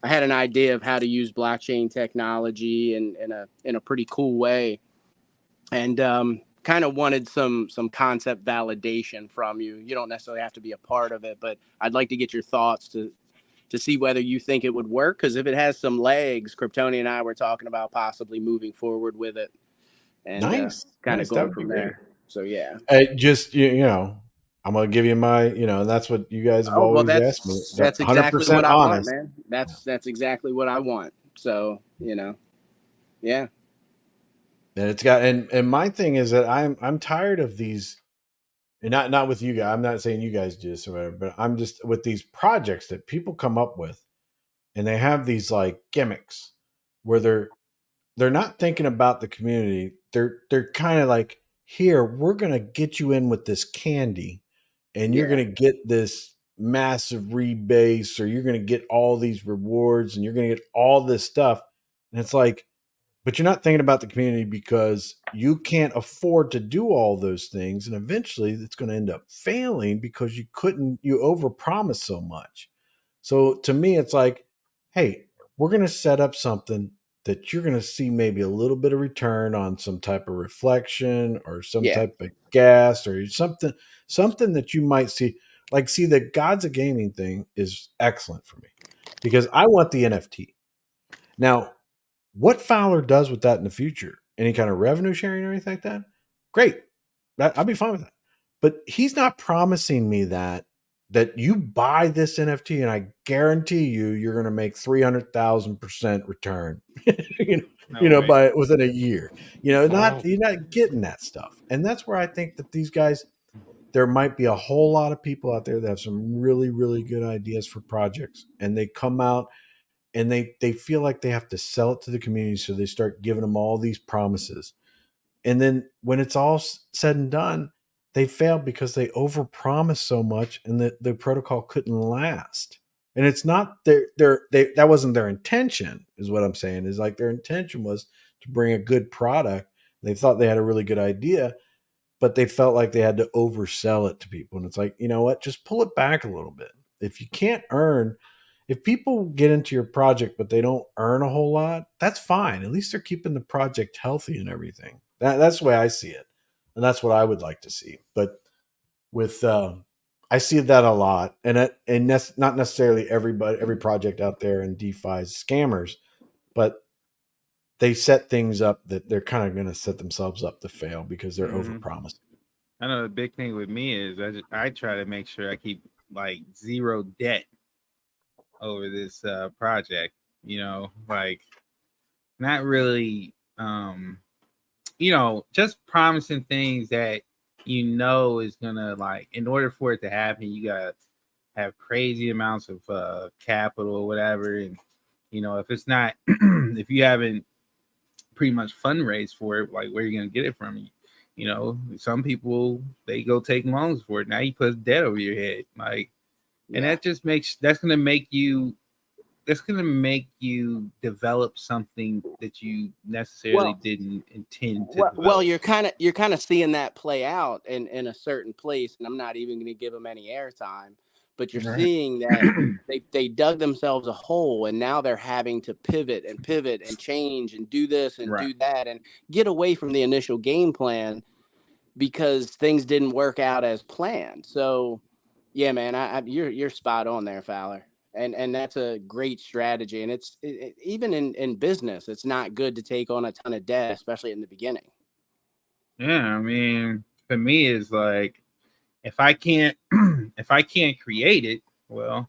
I had an idea of how to use blockchain technology in a pretty cool way, and kind of wanted some concept validation from you. You don't necessarily have to be a part of it, but I'd like to get your thoughts to see whether you think it would work. Because if it has some legs, Kryptonian and I were talking about possibly moving forward with it and kind of going from there. So yeah, just I'm gonna give you my, that's what you guys have always asked me. That's exactly what I want, man. That's exactly what I want. So yeah. And it's got, and my thing is that I'm tired of these, and not with you guys. I'm not saying you guys do this or whatever, but I'm just with these projects that people come up with, and they have these like gimmicks where they're not thinking about the community. They're kind of like here, we're going to get you in with this candy and you're going to get this massive rebase, or you're going to get all these rewards and you're going to get all this stuff. And it's like, but you're not thinking about the community because you can't afford to do all those things. And eventually it's going to end up failing because you overpromised so much. So to me, it's like, hey, we're going to set up something that you're going to see maybe a little bit of return on some type of reflection or some type of gas or something that you might see. Like, see, the Gods of Gaming thing is excellent for me because I want the NFT. Now, what Fowler does with that in the future, any kind of revenue sharing or anything like that, great. I'll be fine with that. But he's not promising me that you buy this NFT and I guarantee you're going to make 300,000% return, by within a year. You're not getting that stuff. And that's where I think that these guys, there might be a whole lot of people out there that have some really, really good ideas for projects, and they come out and they feel like they have to sell it to the community, so they start giving them all these promises. And then when it's all said and done, they fail because they overpromised so much and the protocol couldn't last. And it's not that wasn't their intention, is what I'm saying. Is like their intention was to bring a good product. They thought they had a really good idea, but they felt like they had to oversell it to people. And it's like, you know what? Just pull it back a little bit. If people get into your project, but they don't earn a whole lot, that's fine. At least they're keeping the project healthy and everything. That's the way I see it. And that's what I would like to see. But with, I see that a lot. And that's not necessarily every project out there in DeFi is scammers, but they set things up that they're kind of going to set themselves up to fail because they're overpromised. I know the big thing with me is I try to make sure I keep like zero debt over this project, like not really, just promising things that is gonna, like, in order for it to happen, you gotta have crazy amounts of capital or whatever. And if it's not, if you haven't pretty much fundraised for it, like, where are you gonna get it from? Some people, they go take loans for it. Now you put debt over your head, like, and that's gonna make you develop something that you necessarily didn't intend to develop. Well, you're kind of seeing that play out in a certain place, and I'm not even going to give them any airtime, but you're seeing that they dug themselves a hole, and now they're having to pivot and change and do this and do that and get away from the initial game plan because things didn't work out as planned. So, yeah, man, you're spot on there, Fowler. And that's a great strategy. And it's even in business, it's not good to take on a ton of debt, especially in the beginning. Yeah, I mean, for me, it's like, if I can't create it, well,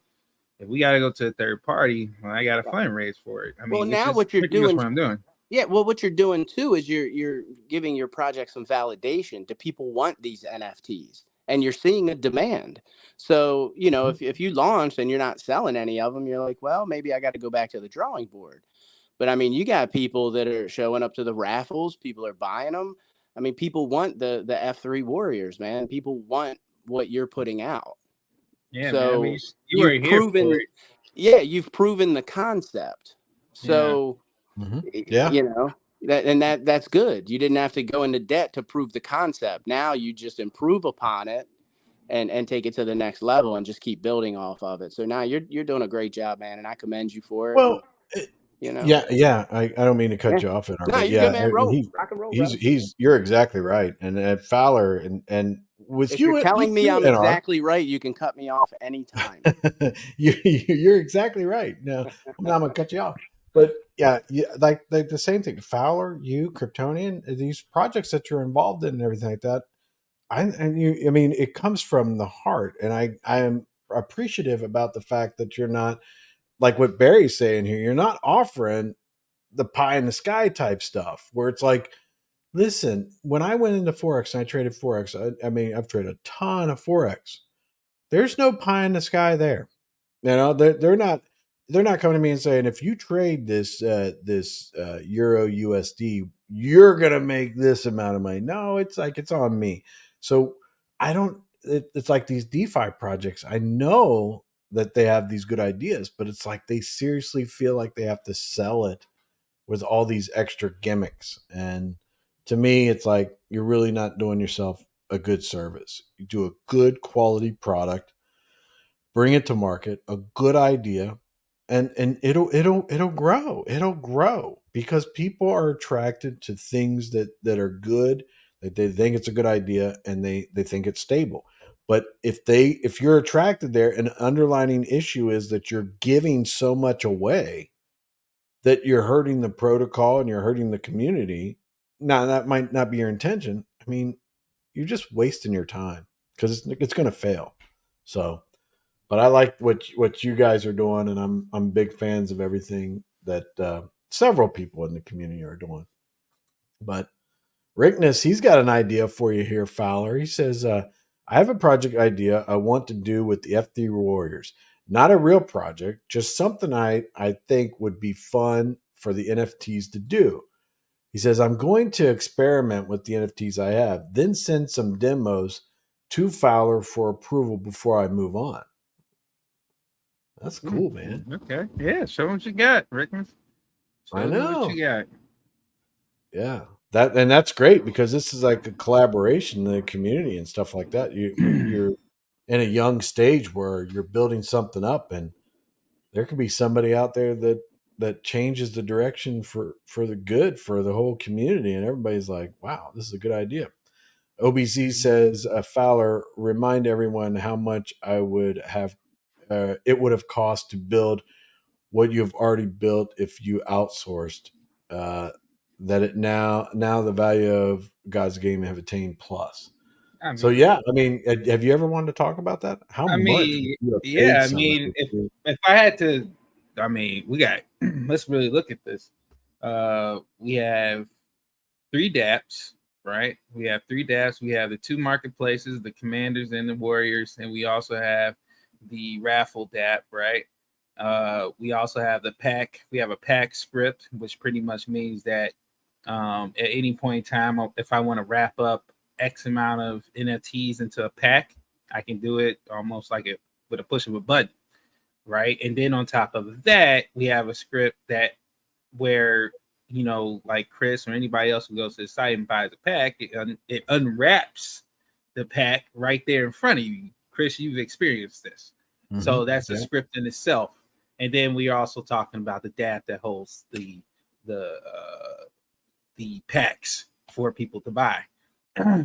if we got to go to a third party, well, I got to fundraise for it. I mean, now what you're doing, what I'm doing. Yeah, well, what you're doing too is you're giving your project some validation. Do people want these NFTs? And you're seeing a demand. So, if you launch and you're not selling any of them, you're like, well, maybe I got to go back to the drawing board. But I mean, you got people that are showing up to the raffles. People are buying them. I mean, people want the F3 Warriors, man. People want what you're putting out. Yeah, so man. I mean, you were here for it. Yeah, you've proven the concept. So, that's good. You didn't have to go into debt to prove the concept. Now you just improve upon it and take it to the next level and just keep building off of it. So now you're doing a great job, man, and I commend you for it. Well, yeah. I don't mean to cut you off, you're good, man. Rock and roll. You're exactly right. And Fowler and with if you're telling me I'm exactly right, you can cut me off anytime. You're exactly right. No, I'm not gonna cut you off. But yeah, like the same thing. Fowler, you, Kryptonian, these projects that you're involved in and everything like that. I mean, it comes from the heart, and I am appreciative about the fact that you're not, like what Barry's saying here. You're not offering the pie in the sky type stuff where it's like, listen, when I went into Forex and I traded Forex, I mean, I've traded a ton of Forex. There's no pie in the sky there. They're not. they're not coming to me and saying, if you trade this Euro USD, you're gonna make this amount of money. No, it's like it's on me. So I don't. It's like these DeFi projects. I know that they have these good ideas, but it's like they seriously feel like they have to sell it with all these extra gimmicks. And to me, it's like you're really not doing yourself a good service. You do a good quality product, bring it to market, a good idea, and it'll grow. It'll grow because people are attracted to things that are good, that they think it's a good idea, and they think it's stable. But if you're attracted there, an underlining issue is that you're giving so much away that you're hurting the protocol and you're hurting the community. Now that might not be your intention. I mean, you're just wasting your time because it's going to fail. So, but I like what you guys are doing, and I'm big fans of everything that several people in the community are doing. But Rickness, he's got an idea for you here, Fowler. He says, I have a project idea I want to do with the F3 Warriors. Not a real project, just something I think would be fun for the NFTs to do. He says, I'm going to experiment with the NFTs I have, then send some demos to Fowler for approval before I move on. That's cool, man. Okay. Yeah. Show them what you got, Rickman. I know. What you got. Yeah. That's great because this is like a collaboration in the community and stuff like that. You're in a young stage where you're building something up, and there could be somebody out there that changes the direction for the good for the whole community, and everybody's like, wow, this is a good idea. OBZ says, Fowler, remind everyone how much it would have cost to build what you've already built if you outsourced. That it now the value of God's game have attained plus. So yeah, I mean, have you ever wanted to talk about that? How much? Yeah, I mean, if I had to, I mean, we got. Let's really look at this. We have 3 dApps, right? We have 3 dApps. We have the 2 marketplaces, the Commanders and the Warriors, and we also have the Raffle dApp, right? We also have the pack. We have a pack script, which pretty much means that at any point in time, if I want to wrap up X amount of NFTs into a pack, I can do it almost like it with a push of a button, right? And then on top of that, we have a script that where, you know, like Chris or anybody else who goes to the site and buys a pack, it unwraps the pack right there in front of you. Chris, you've experienced this. Mm-hmm. So that's a script in itself. And then we are also talking about the dApp that holds the packs for people to buy.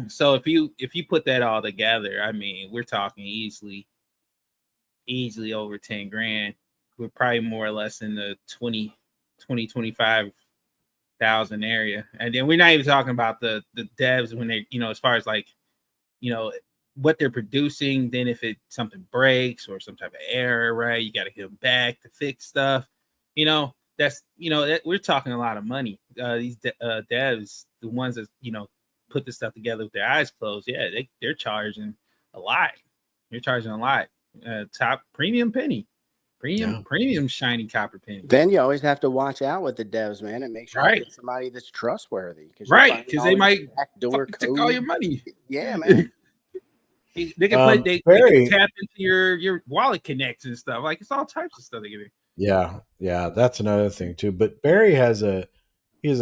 So if you put that all together, I mean, we're talking easily over 10 grand. We're probably more or less in the 25,000 area. And then we're not even talking about the devs when they, you know, as far as like, you know, what they're producing. Then if something breaks or some type of error, right, you got to get them back to fix stuff. You know, that's, you know, we're talking a lot of money. These devs, the ones that, you know, put this stuff together with their eyes closed, yeah, they're charging a lot. You're charging a lot. Top premium penny, premium shiny copper penny. Then you always have to watch out with the devs, man, and make sure you get somebody that's trustworthy. Right, because they might take all your money. Yeah, man. They can they can tap into your wallet connects and stuff. Like, it's all types of stuff they can do. Yeah, that's another thing too. But Barry has a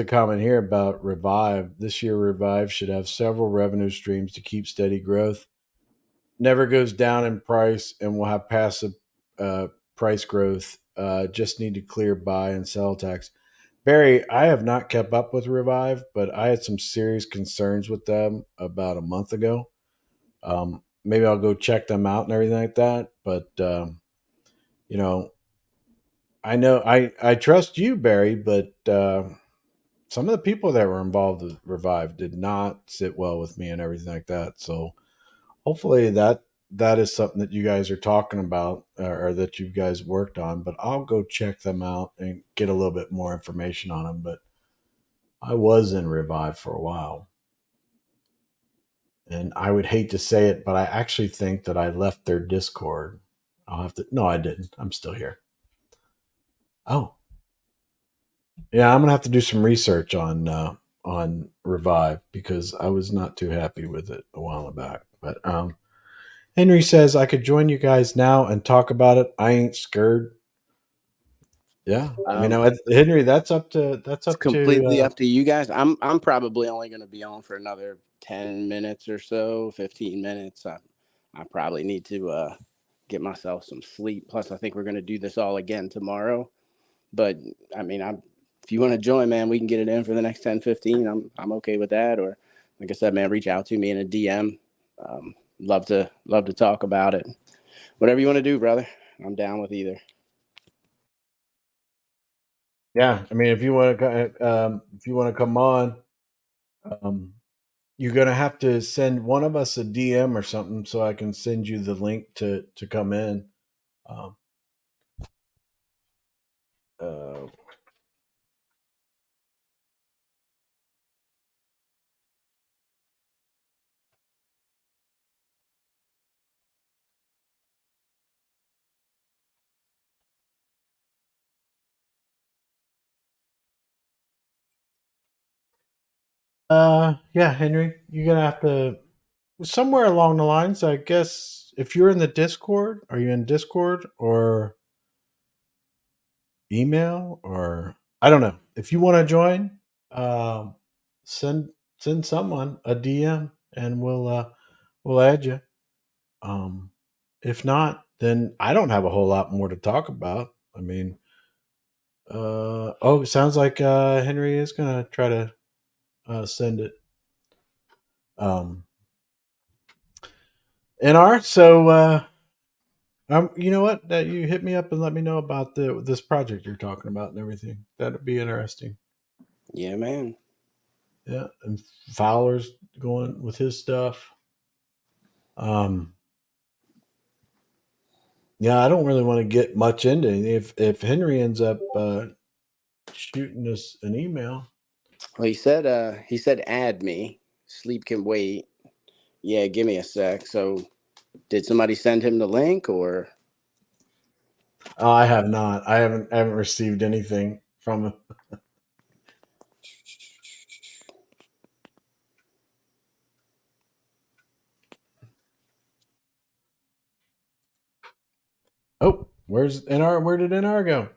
comment here about Revive. This year, Revive should have several revenue streams to keep steady growth. Never goes down in price, and will have passive price growth. Just need to clear buy and sell tax. Barry, I have not kept up with Revive, but I had some serious concerns with them about a month ago. Maybe I'll go check them out and everything like that. But you know, I know I trust you, Barry, but some of the people that were involved with Revive did not sit well with me and everything like that. So hopefully that is something that you guys are talking about or that you guys worked on. But I'll go check them out and get a little bit more information on them. But I was in Revive for a while. And I would hate to say it, but I actually think that I left their Discord. No, I didn't. I'm still here. Oh, yeah. I'm gonna have to do some research on Revive because I was not too happy with it a while back. But Henry says I could join you guys now and talk about it. I ain't scared. Yeah, Henry, that's It's up completely to. up to you guys. I'm probably only going to be on for another 10 minutes or so, 15 minutes. I probably need to get myself some sleep. Plus, I think we're going to do this all again tomorrow. But I mean, if you want to join, man, we can get it in for the next 10, 15. I'm okay with that. Or like I said, man, reach out to me in a DM. Love to talk about it. Whatever you want to do, brother. I'm down with either. Yeah, I mean, if you want to come on, you're gonna have to send one of us a DM or something so I can send you the link to come in. Um, uh, yeah, Henry, you're gonna have to somewhere along the lines. I guess if you're in the Discord, are you in Discord or email or I don't know. If you want to join, um, send someone a DM and we'll add you. If not, then I don't have a whole lot more to talk about. I mean, it sounds like Henry is gonna try to send it. NR. So, you know what? That you hit me up and let me know about this project you're talking about and everything. That'd be interesting. Yeah, man. Yeah, and Fowler's going with his stuff. Yeah, I don't really want to get much into it. If Henry ends up shooting us an email. Well, he said add me. Sleep can wait. Yeah, give me a sec. So, did somebody send him the link or? Oh, I have not. I haven't received anything from him. Oh, where's NR? Where did NR go?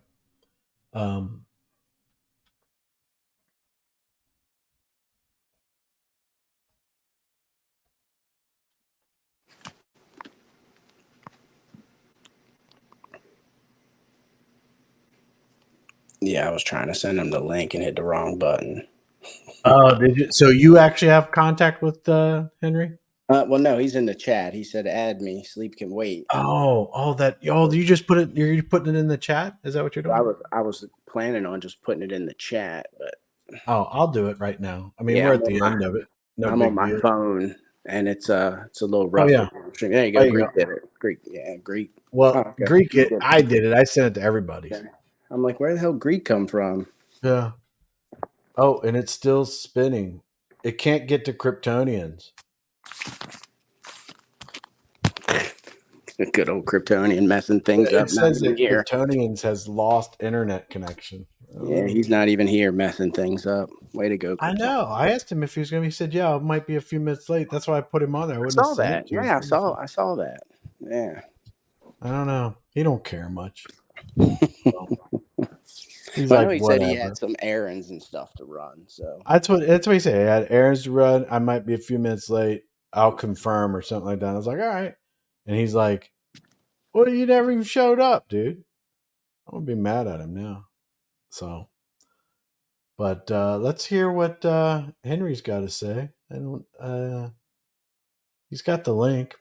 Yeah, I was trying to send him the link and hit the wrong button. Oh, did you? So you actually have contact with Henry? Well, no, he's in the chat. He said add me. Sleep can wait. You just put it. You're putting it in the chat. Is that what you're doing? I was planning on just putting it in the chat, but I'll do it right now. I mean, yeah, we're at the end of it. No I'm on big my deal. phone, and it's a little Oh rough. yeah. There you go. There you Greek go. did it. Greek, yeah, Greek. Well, Oh, okay. Greek. I did it. I sent it to everybody. Okay. I'm like, where the hell Greek come from? Yeah. Oh, and it's still spinning. It can't get to Kryptonians. Good old Kryptonian messing things up. It says Not even that here. Kryptonians has lost internet connection. Yeah, he's not even here messing things up. Way to go, Kryptonian. I know. I asked him if he was going to. He said, "Yeah, it might be a few minutes late." That's why I put him on there. I wouldn't I saw have sent that. it to him. Yeah, I saw that. Yeah. I don't know. He don't care much. He's Well, I like, know he said he whatever. had some errands and stuff to run. So That's what he said. I had errands to run. I might be a few minutes late. I'll confirm or something like that. I was like, all right. And he's like, well, you never even showed up, dude. I'm gonna be mad at him now. So, but let's hear what Henry's got to say. He's got the link.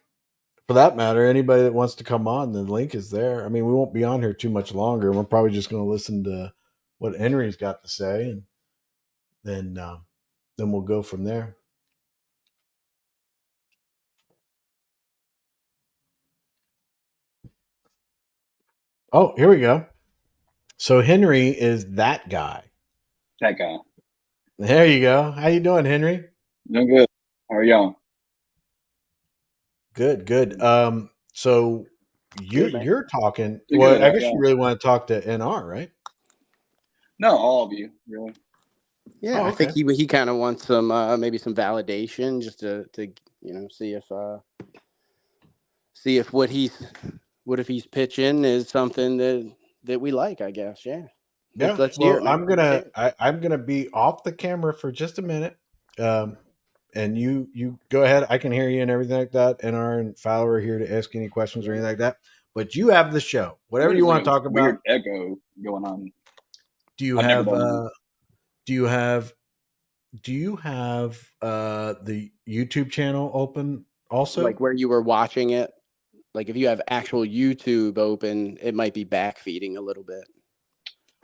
For that matter, anybody that wants to come on, the link is there. I mean, we won't be on here too much longer. We're probably just going to listen to what Henry's got to say, and then we'll go from there. Oh, here we go. So Henry is that guy. That guy. There you go. How you doing, Henry? Doing good. How are y'all? Good. So you're talking. You're Well, good. I guess you really want to talk to NR, right? No, all of you, really. Yeah, Oh, I think okay. he kind of wants some maybe some validation just to see if what he's pitching is something that we like, I guess. Yeah. Yeah. Let's hear Well, it, man. Let's hear it. I'm gonna be off the camera for just a minute. And you go ahead. I can hear you and everything like that. NR and Fowler are here to ask any questions or anything like that. But you have the show. Whatever There's you like want to a talk weird about. echo going on. Do you I've never have done that. do you have the YouTube channel open also? Like where you were watching it. Like if you have actual YouTube open, it might be backfeeding a little bit.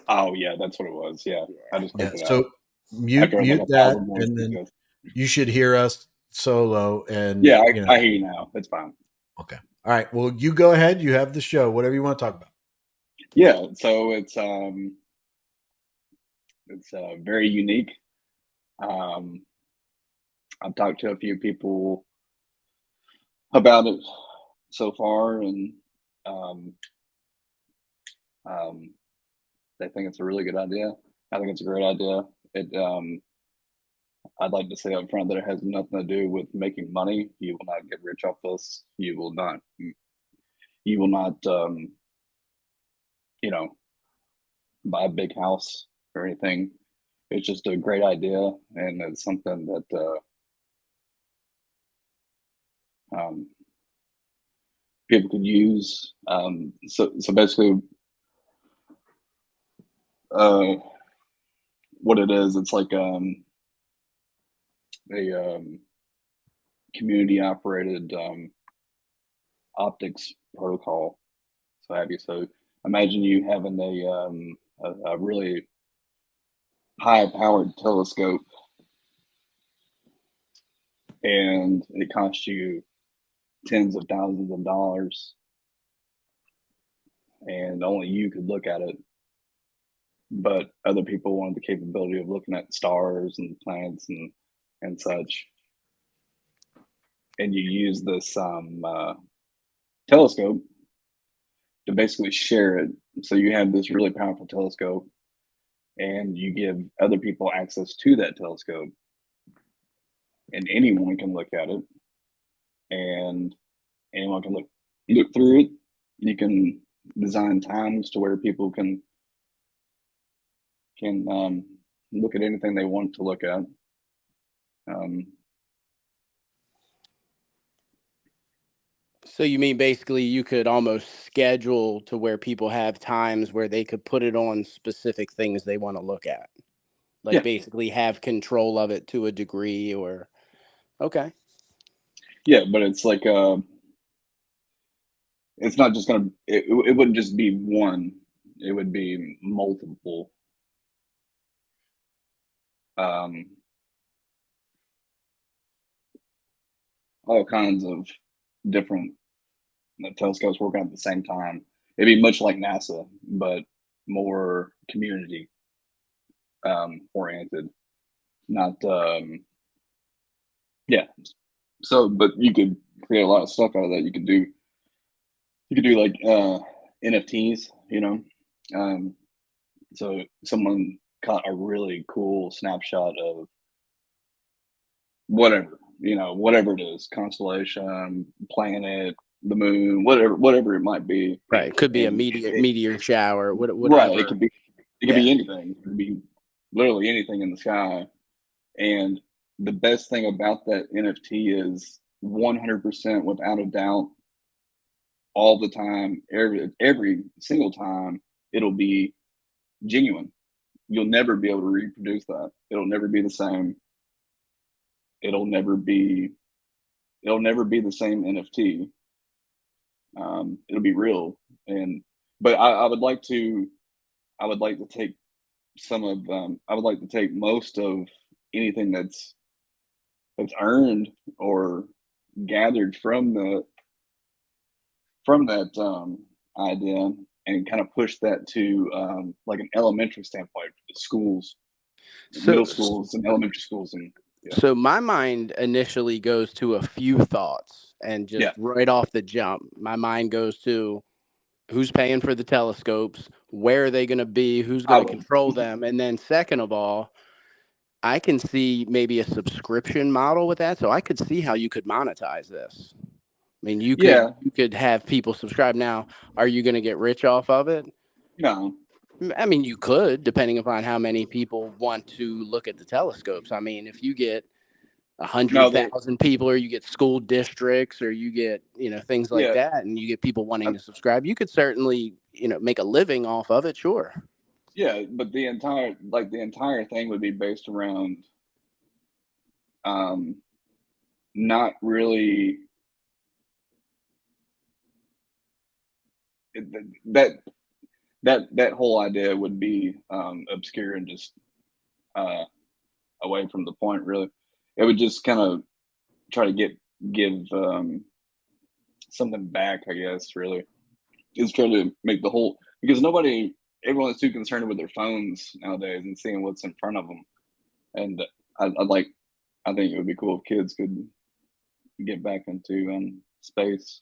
Oh yeah, that's what it was. Yeah, I just Yeah. clicked it out. So mute After like that, 1,000 and then voices. you should hear us solo. And Yeah, I hear you now. It's fine. Okay. All right. Well, you go ahead. You have the show. Whatever you want to talk about. Yeah, so it's very unique. I've talked to a few people about it so far, and they think it's a really good idea. I think it's a great idea. I'd like to say up front that it has nothing to do with making money. You will not get rich off this. You will not, buy a big house or anything. It's just a great idea, and it's something that people could use. So basically, what it is, it's like a community operated optics protocol. So have you. So imagine you having a really high powered telescope, and it costs you tens of thousands of dollars, and only you could look at it, but other people wanted the capability of looking at stars and planets and such, and you use this telescope to basically share it. So you have this really powerful telescope, and you give other people access to that telescope, and anyone can look at it, and anyone can look through it. You can design times to where people can look at anything they want to look at. So you mean basically you could almost schedule to where people have times where they could put it on specific things they want to look at, like Yeah. basically have control of it to a degree, or okay. Yeah, but it's like it's not just gonna. It wouldn't just be one. It would be multiple. All kinds of different telescopes working at the same time. It'd be much like NASA, but more community oriented. Not yeah. So, but you could create a lot of stuff out of that. You could do like NFTs, so someone caught a really cool snapshot of whatever it is, constellation, planet, the moon, whatever it might be. Right. It could be a And meteor shower, whatever. right, it could be Yeah. anything. It could be literally anything in the sky. And the best thing about that NFT is 100% without a doubt, all the time, every single time, it'll be genuine. You'll never be able to reproduce that. It'll never be the same. It'll never be the same NFT. It'll be real. But I would like to take I would like to take most of anything that's earned or gathered from that idea, and kind of push that to like an elementary standpoint, schools, middle schools and elementary schools. And so my mind initially goes to a few thoughts, and just right off the jump, my mind goes to Who's paying for the telescopes? Where are they going to be? Who's I going to would. control them? And then second of all, I can see maybe a subscription model with that. So I could see how you could monetize this. I mean, you Yeah. could have people subscribe. Now, are you going to get rich off of it? No. I mean, you could, depending upon how many people want to look at the telescopes. I mean, if you get No. 100,000 people, or you get school districts, or you get, things like Yeah. that, and you get people wanting to subscribe, you could certainly, make a living off of it. Sure. Yeah, but the entire thing would be based around not really that whole idea would be obscure and just away from the point. Really, it would just kind of try to give something back. I guess really is trying to make the whole, because everyone is too concerned with their phones nowadays and seeing what's in front of them. And I think it would be cool if kids could get back into space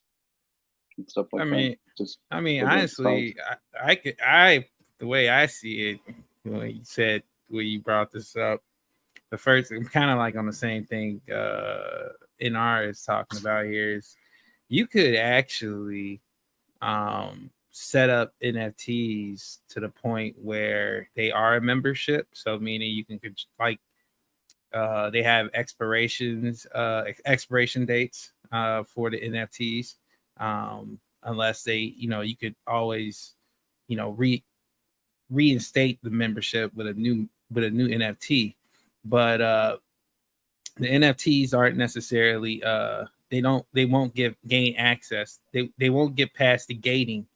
and stuff like that. I mean, with their honestly, phones. the way I see it, when you brought this up, the first, I'm kind of like on the same thing NR is talking about here, is you could actually set up NFTs to the point where they are a membership. So meaning you can they have expiration dates for the NFTs. Unless they, you could always, reinstate the membership with a new NFT. But the NFTs aren't necessarily they won't gain access. They won't get past the gating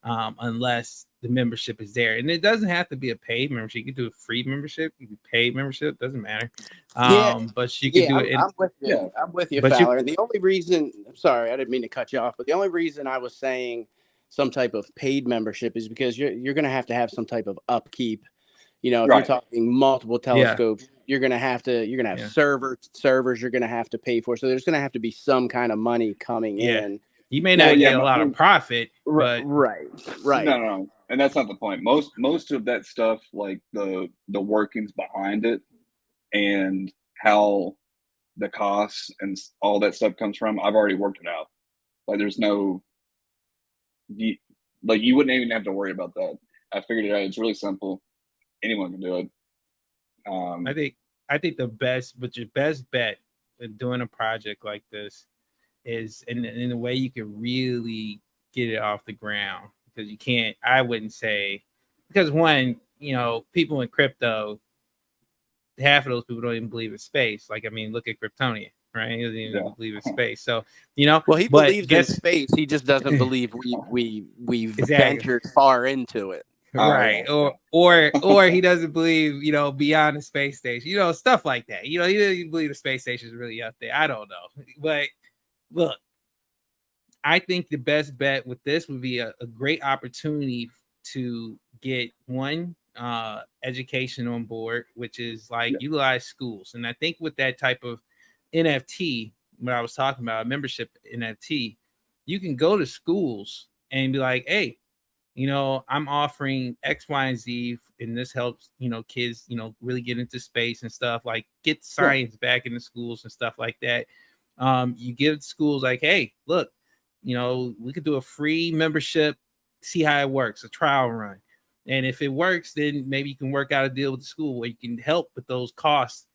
unless the membership is there. And it doesn't have to be a paid membership. You can do a free membership, you can paid membership, doesn't matter. But you can do it. I'm with you. Yeah. I'm with you, But Fowler. The only reason, sorry, I didn't mean to cut you off, but the only reason I was saying some type of paid membership is because you're going to have some type of upkeep. If you're Right. talking multiple telescopes, you're going to have servers you're going to have to pay for. So there's going to have to be some kind of money coming in. You may not Well, yeah, get a lot of profit, but Right. No, and that's not the point. Most of that stuff, like the workings behind it and how the costs and all that stuff comes from, I've already worked it out. Like there's no, you wouldn't even have to worry about that. I figured it out. It's really simple. Anyone can do it. I think your best bet in doing a project like this is in a way you can really get it off the ground, because you can't. I wouldn't say, because one, people in crypto, half of those people don't even believe in space. Like, I mean, look at Kryptonian, right? He doesn't even believe in space. So, well, he believes in space. He just doesn't believe we've ventured far into it. Right. Or he doesn't believe, beyond the space station, stuff like that. He doesn't believe the space station is really up there. I don't know. But look, I think the best bet with this would be a great opportunity to get one education on board, which is utilize schools. And I think with that type of NFT, what I was talking about, a membership NFT, you can go to schools and be like, hey, I'm offering X, Y, and Z, and this helps, kids, really get into space and stuff, like get science back into schools and stuff like that. You give schools like, hey, look, we could do a free membership, see how it works, a trial run. And if it works, then maybe you can work out a deal with the school where you can help with those costs,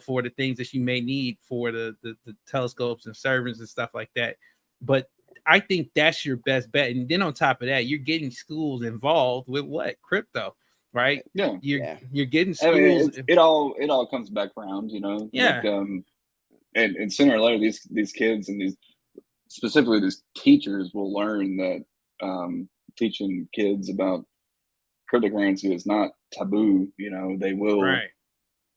for the things that you may need for the telescopes and servers and stuff like that. But I think that's your best bet. And then on top of that, you're getting schools involved with what? Crypto, right? Yeah. You're getting schools. I mean, it all comes back around, Yeah. And sooner or later, these kids and specifically these teachers will learn that teaching kids about cryptocurrency is not taboo. They will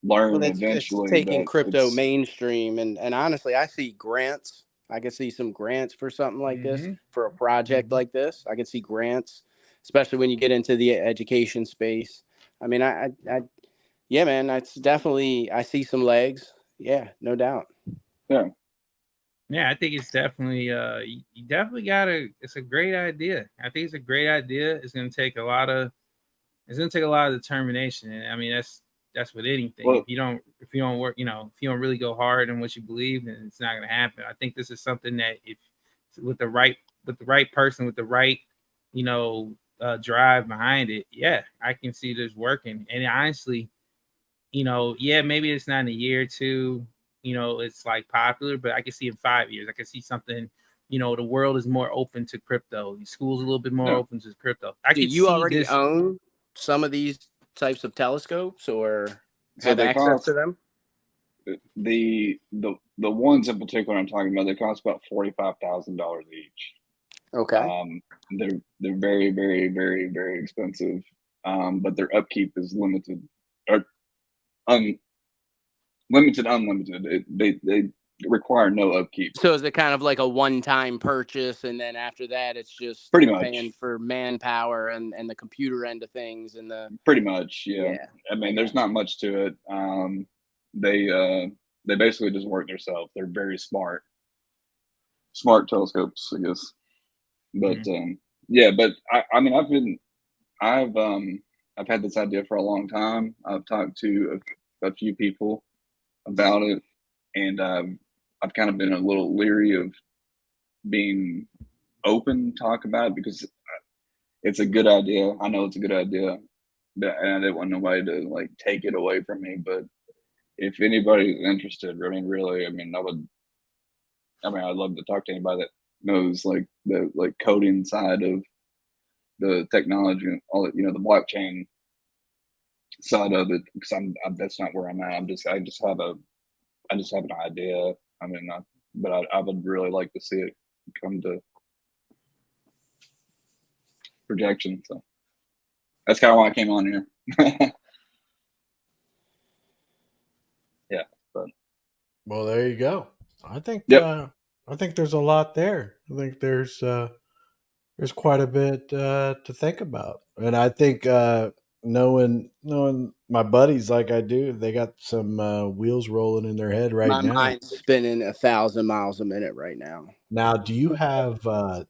learn eventually. It's taking crypto mainstream, and honestly, I see grants. I could see some grants for something like this, for a project like this. I could see grants, especially when you get into the education space. I mean, yeah, man, that's definitely, I see some legs. Yeah, no doubt. Yeah. Yeah, I think it's definitely you definitely gotta. It's a great idea. I think it's a great idea. It's gonna take a lot of determination, and I mean that's with anything. Well, If you don't work, if you don't really go hard in what you believe, then it's not gonna happen. I think this is something that if with the right person with the right drive behind it, yeah, I can see this working. And honestly, yeah, maybe it's not in a year or two, it's like popular, but I can see in 5 years, I can see something, the world is more open to crypto. School's a little bit more Yeah. open to crypto. I Do could you see already this. own some of these types of telescopes or So have they access cost to them? the ones in particular I'm talking about. They cost about $45,000 each. Okay. They're very, very, very, very expensive. But their upkeep is limited or unlimited. They require no upkeep. So is it kind of like a one-time purchase, and then after that, it's just Pretty you're much. paying for manpower and the computer end of things and the Pretty much, yeah. Yeah, I mean, I there's not much to it. They basically just work themselves. They're very smart telescopes, I guess. But yeah, but I mean, I've had this idea for a long time. I've talked to a few people about it, and I've kind of been a little leery of being open to talk about it because it's a good idea. I know it's a good idea, and I didn't want nobody to like take it away from me. But if anybody's interested, I mean, really, I mean, I'd love to talk to anybody that knows like the coding side of the technology and all that, the blockchain side of it. Because that's not where I'm at. I just have an idea. I mean, but I would really like to see it come to projection. So that's kind of why I came on here. Yeah, but Well, there you go. I think Yep. I think there's a lot there. I think there's quite a bit to think about, and I think knowing my buddies like I do, they got some wheels rolling in their head right my now. mind's spinning 1,000 miles a minute right now. Now, do you have a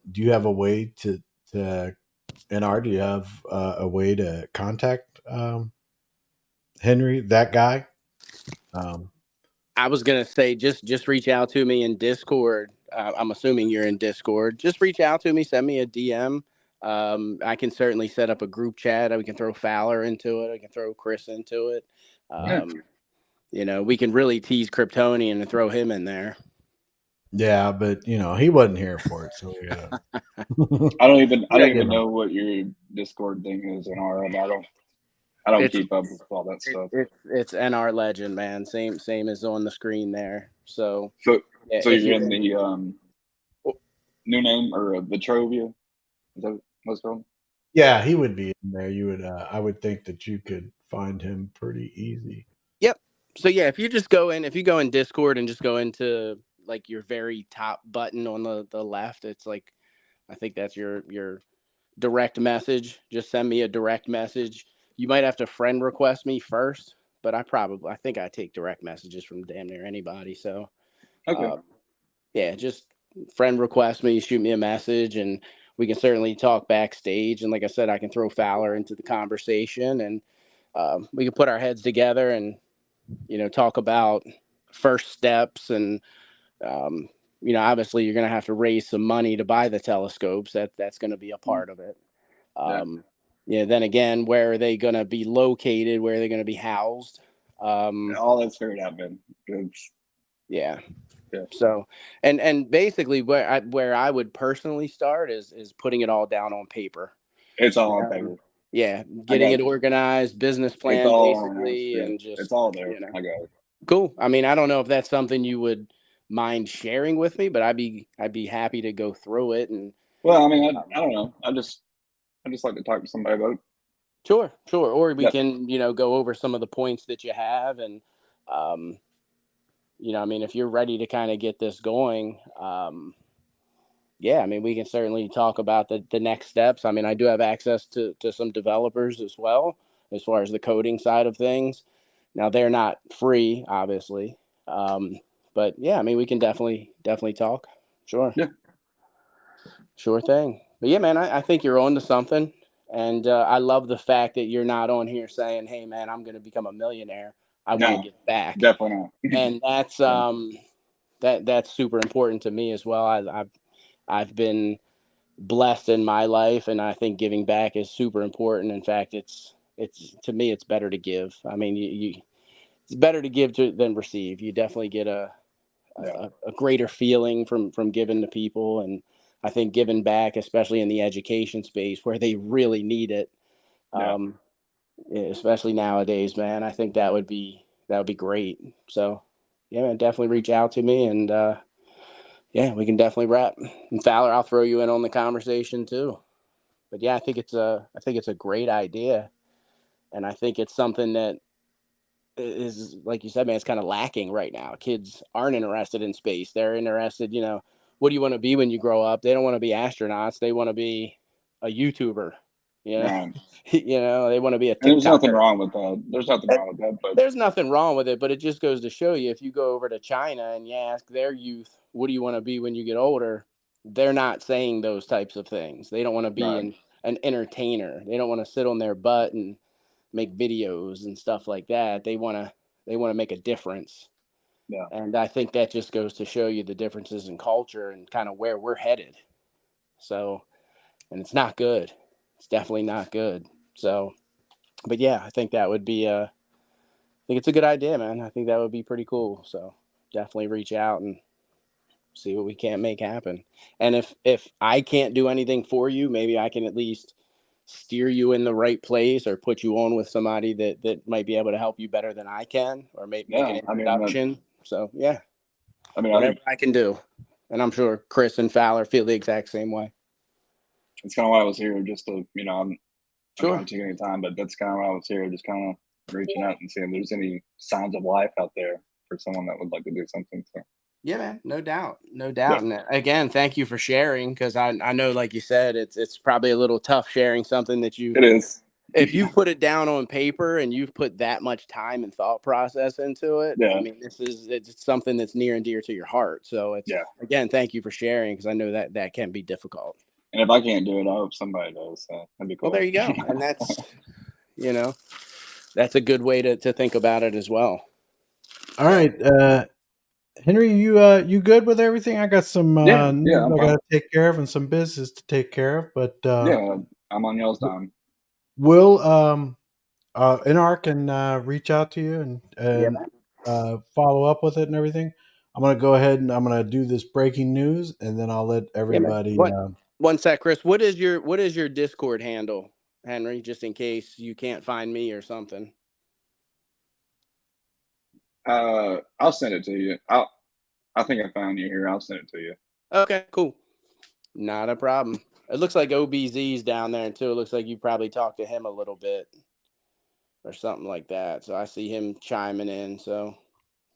way to NR? Do you have a way to contact Henry, that guy? I was gonna say just reach out to me in Discord. I'm assuming you're in Discord. Just reach out to me, send me a DM. I can certainly set up a group chat. We can throw Fowler into it. I can throw Chris into it. We can really tease Kryptonian and throw him in there. Yeah, but he wasn't here for it, so yeah. I don't even know what your Discord thing is, and I don't keep up with all that stuff. It's NR Legend, man. Same as on the screen there. So yeah, you're in the new name or Vitrovia? Is that what's called? Yeah, he would be in there. You would. I would think that you could find him pretty easy. Yep. So yeah, if you go in Discord and just go into like your very top button on the left, it's like, I think that's your direct message. Just send me a direct message. You might have to friend request me first, but I think I take direct messages from damn near anybody. So, okay. Yeah, just friend request me, shoot me a message, and we can certainly talk backstage. And like I said, I can throw Fowler into the conversation, and we can put our heads together and, talk about first steps. And, obviously you're going to have to raise some money to buy the telescopes. That's going to be a part of it. Then again, where are they going to be located? Where are they going to be housed? All that's figured out, man. Yeah. So, and basically where I would personally start is putting it all down on paper. It's all on paper. Yeah, getting it organized, business plan, basically, and just it's all there. I got it. Cool. I mean, I don't know if that's something you would mind sharing with me, but I'd be happy to go through it. And well, I mean, I don't know. I just like to talk to somebody about it. Sure. Or we can, go over some of the points that you have, and I mean, if you're ready to kind of get this going, yeah, I mean, we can certainly talk about the next steps. I mean, I do have access to some developers as well, as far as the coding side of things. Now, they're not free, obviously, But yeah, I mean, we can definitely talk. Sure. Yeah. Sure thing. But yeah, man, I think you're on to something. And I love the fact that you're not on here saying, hey, man, I'm going to become a millionaire. I want to No, give back. definitely not. And that's Yeah. that's super important to me as well. I've been blessed in my life, and I think giving back is super important. In fact, it's to me, it's better to give. I mean, it's better to give than receive. You definitely get Yeah. a greater feeling from giving to people, and I think giving back, especially in the education space where they really need it, Yeah. especially nowadays, man. I think that would be great. So, yeah, man, definitely reach out to me, and yeah, we can definitely wrap. And Fowler, I'll throw you in on the conversation too. But yeah, I think it's a great idea, and I think it's something that is, like you said, man, it's kind of lacking right now. Kids aren't interested in space. They're interested, what do you want to be when you grow up? They don't want to be astronauts. They want to be a YouTuber. You know, Right. they want to be a And there's nothing TikToker. wrong with that. There's nothing wrong with that. But There's nothing wrong with it, but it just goes to show you, if you go over to China and you ask their youth, what do you want to be when you get older? They're not saying those types of things. They don't want to be right. an entertainer. They don't want to sit on their butt and make videos and stuff like that. They want to make a difference. Yeah. And I think that just goes to show you the differences in culture and kind of where we're headed. So, and it's not good. It's definitely not good. So, but yeah, I think that would be I think it's a good idea, man. I think that would be pretty cool. So definitely reach out and see what we can't make happen. And if I can't do anything for you, maybe I can at least steer you in the right place or put you on with somebody that might be able to help you better than I can, or maybe make an Yeah. I mean, introduction. So yeah, I whatever think I can do. And I'm sure Chris and Fowler feel the exact same way. it's kind of why I was here, just to, I'm not Sure. going to take any time, but that's kind of why I was here, just kind of reaching out and seeing if there's any signs of life out there for someone that would like to do something. So Yeah, man, no doubt, no yeah, doubt. And again, thank you for sharing, because I know, like you said, it's probably a little tough sharing something that it is. if you put it down on paper and you've put that much time and thought process into it. I Yeah. mean, it's something that's near and dear to your heart. So it's, Yeah. again, thank you for sharing, because I know that can be difficult. And if I can't do it, I hope somebody does. So that'd be cool. Well, there you go, and that's that's a good way to think about it as well. All right, Henry, you good with everything? I got some Yeah. news Yeah. I'm I fine. got to take care of and some business to take care of. But Yeah. I'm on y'all's time. we'll NR can reach out to you and Yeah, follow up with it and everything. I'm gonna go ahead and I'm gonna do this breaking news, and then I'll let man. everybody. One sec, Chris. What is your Discord handle, Henry? Just in case you can't find me or something. I'll send it to you. I think I found you here. I'll send it to you. Okay, cool. Not a problem. It looks like OBZ's down there too. It looks like you probably talked to him a little bit or something like that. So I see him chiming in. So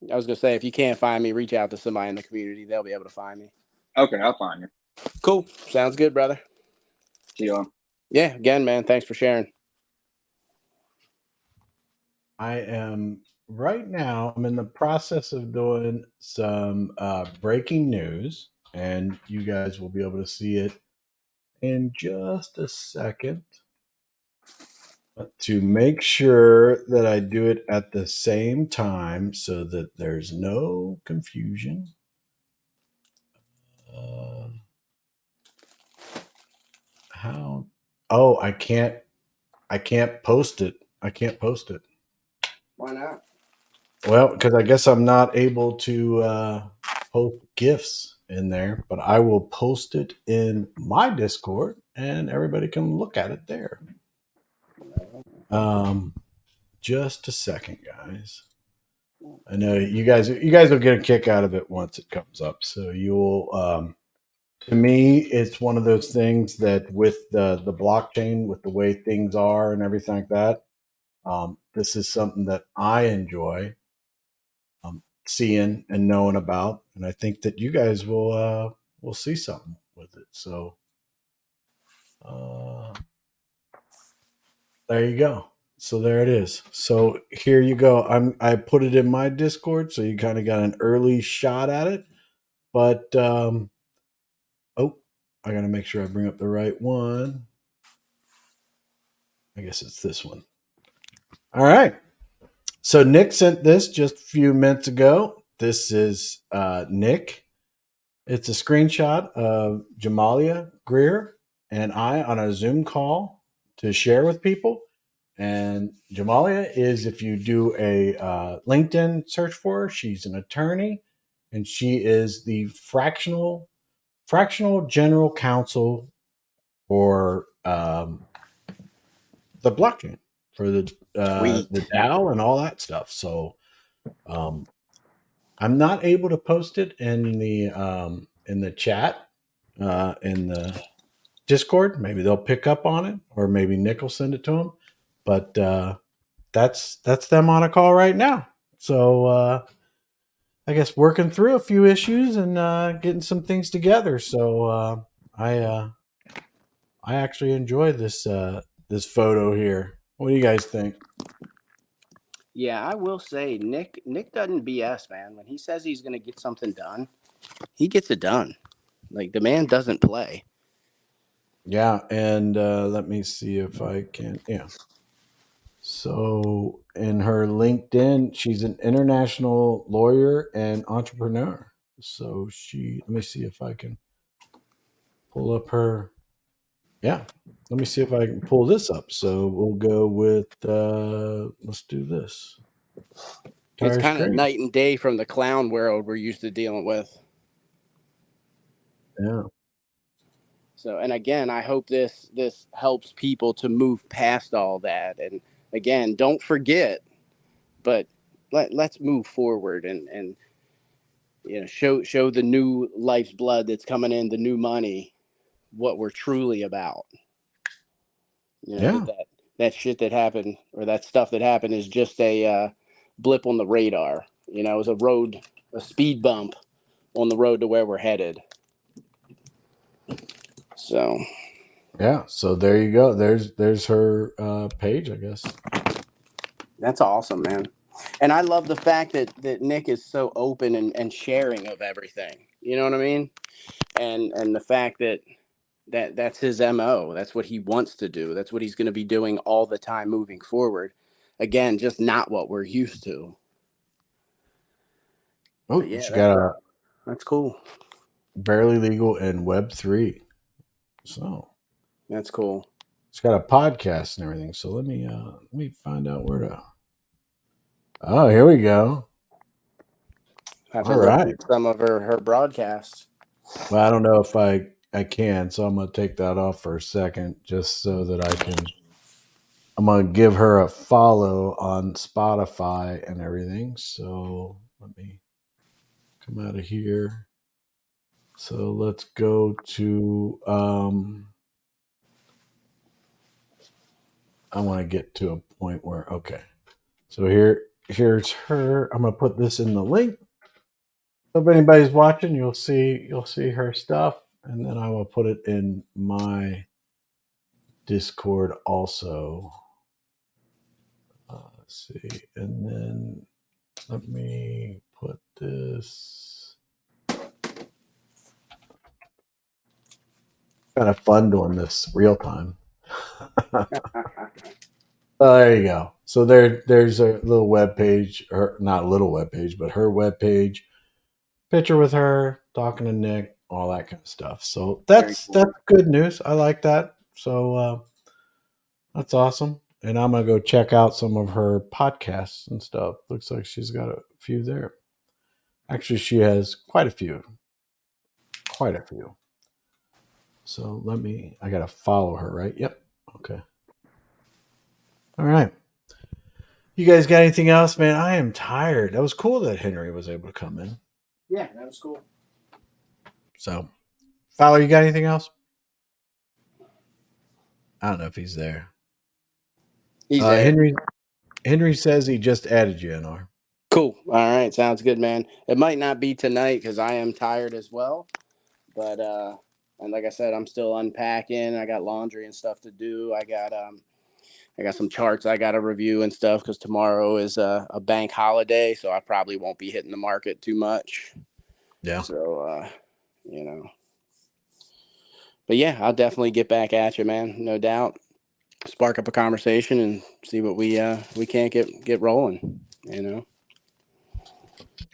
I was gonna say, if you can't find me, reach out to somebody in the community. They'll be able to find me. Okay, I'll find you. Cool. Sounds good, brother. See y'all. Yeah, again, man. Thanks for sharing. I am right now. I'm in the process of doing some breaking news, and you guys will be able to see it in just a second. But to make sure that I do it at the same time so that there's no confusion. How? Oh, I can't post it. I can't post it. Why not? Well, because I guess I'm not able to post GIFs in there, but I will post it in my Discord, and everybody can look at it there. Just a second, guys. I know you guys will get a kick out of it once it comes up. So you'll. To me, it's one of those things that with the blockchain, with the way things are and everything like that, this is something that I enjoy seeing and knowing about, and I think that you guys will see something with it. So there you go. So there it is. So here you go. I put it in my Discord, so you kind of got an early shot at it. But oh, I gotta make sure I bring up the right one. I guess it's this one. All right. So Nick sent this just a few minutes ago. This is Nick. It's a screenshot of Jamalia Greer and I on a Zoom call to share with people. And Jamalia is, if you do a LinkedIn search for her, she's an attorney, and she is the fractional general counsel for the blockchain, for the Sweet. DAO and all that stuff. So I'm not able to post it in the chat in the Discord. Maybe they'll pick up on it, or maybe Nick will send it to them. But that's them on a call right now. So I guess working through a few issues and getting some things together. So I actually enjoy this this photo here. What do you guys think? Yeah, I will say Nick doesn't BS, man. When he says he's going to get something done, he gets it done. Like, the man doesn't play. Yeah, and let me see if I can. Yeah. So in her LinkedIn, she's an international lawyer and entrepreneur. So let me see if I can pull up her. Yeah, let me see if I can pull this up. So we'll go with, let's do this. It's Entire kind of screen. night and day from the clown world we're used to dealing with. Yeah. So, and again, I hope this helps people to move past all that. And again, don't forget, but let's move forward and you know, show the new life's blood that's coming in, the new money, what we're truly about. You know, Yeah. that shit that happened, or that stuff that happened, is just a blip on the radar. You know, it was a speed bump on the road to where we're headed. So Yeah. So there you go. There's her page, I guess. that's awesome, man. And I love the fact that Nick is so open and sharing of everything. You know what I mean? And the fact that's his MO. That's what he wants to do. That's what he's going to be doing all the time moving forward. Again, just not what we're used to. Oh, But yeah, she got a that's cool. barely legal and Web3. So That's cool. it's got a podcast and everything. So let me find out where to. Oh, here we go. Have to All listen right. to some of her broadcasts. Well, I don't know if I can, so I'm gonna take that off for a second, just so that I can. I'm gonna give her a follow on Spotify and everything. So let me come out of here. So let's go to. I want to get to a point where okay. So here's her. I'm gonna put this in the link. So if anybody's watching, you'll see her stuff, and then I will put it in my Discord also. Let's see, and then let me put this. Kind of fun doing this real time. Oh, there you go. So there's a little web page, or not a little web page, but her web page. Picture with her talking to Nick, all that kind of stuff. So that's good news. I like that. So that's awesome. And I'm gonna go check out some of her podcasts and stuff. Looks like she's got a few there. Actually, she has quite a few. Quite a few. So I gotta follow her, right? Yep. Okay. All right. You guys got anything else, man? I am tired. That was cool that Henry was able to come in. Yeah, that was cool. So, Fowler, you got anything else? I don't know if he's there. He's there. Henry says he just added you, NR. Cool. All right, sounds good, man. It might not be tonight because I am tired as well. But and like I said, I'm still unpacking. I got laundry and stuff to do. I I got some charts I got to review and stuff because tomorrow is a bank holiday, so I probably won't be hitting the market too much. Yeah. So, you know, but yeah, I'll definitely get back at you, man. No doubt. Spark up a conversation and see what we can't get rolling. You know.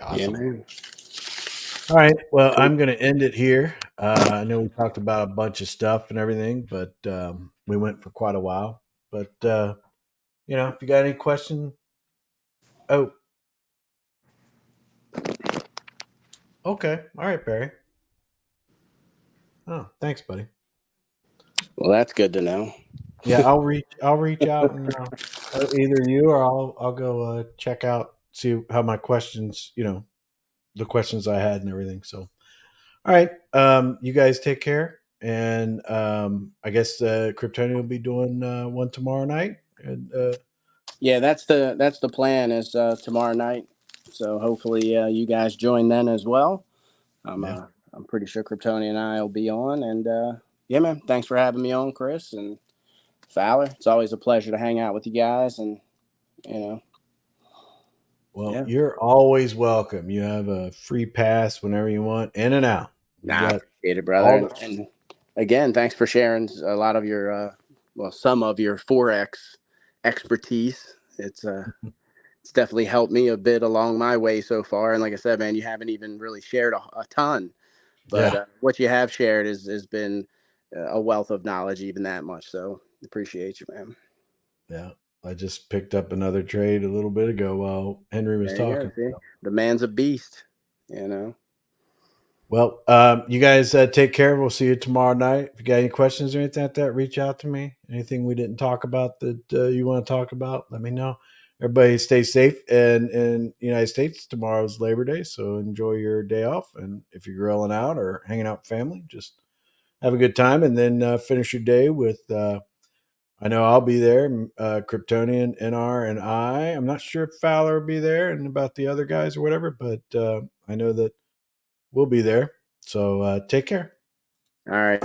Awesome. Yeah, man. All right. Well, I'm going to end it here. I know we talked about a bunch of stuff and everything, but we went for quite a while. But you know, if you got any question, oh, okay. All right, Barry. Oh, thanks, buddy. Well, that's good to know. Yeah, I'll reach out and either you or I'll go check out, see how my questions, you know, the questions I had and everything. So, all right, you guys take care, and I guess Kryptonian will be doing one tomorrow night. And Yeah, that's the plan is tomorrow night. So hopefully you guys join then as well. Yeah. I'm pretty sure Kryptonian and I will be on. And yeah, man, thanks for having me on, Chris and Fowler. It's always a pleasure to hang out with you guys. And you know, Well, yeah. you're always welcome. You have a free pass whenever you want, in and out. We Nah, I got appreciate it, brother. all And again, thanks for sharing a lot of your some of your Forex expertise. It's definitely helped me a bit along my way so far. And like I said, man, you haven't even really shared a ton, but yeah. what you have shared has been a wealth of knowledge, even that much. So appreciate you, man. Yeah. I just picked up another trade a little bit ago while Henry was There you talking. go. See, the man's a beast, you know. Well, you guys take care. We'll see you tomorrow night. If you got any questions or anything like that, reach out to me. Anything we didn't talk about that you want to talk about, let me know. Everybody stay safe. And in the United States, tomorrow's Labor Day, so enjoy your day off. And if you're grilling out or hanging out with family, just have a good time and then finish your day with I know I'll be there, Kryptonian, NR, and I. I'm not sure if Fowler will be there and about the other guys or whatever, but I know that we'll be there. So take care. All right.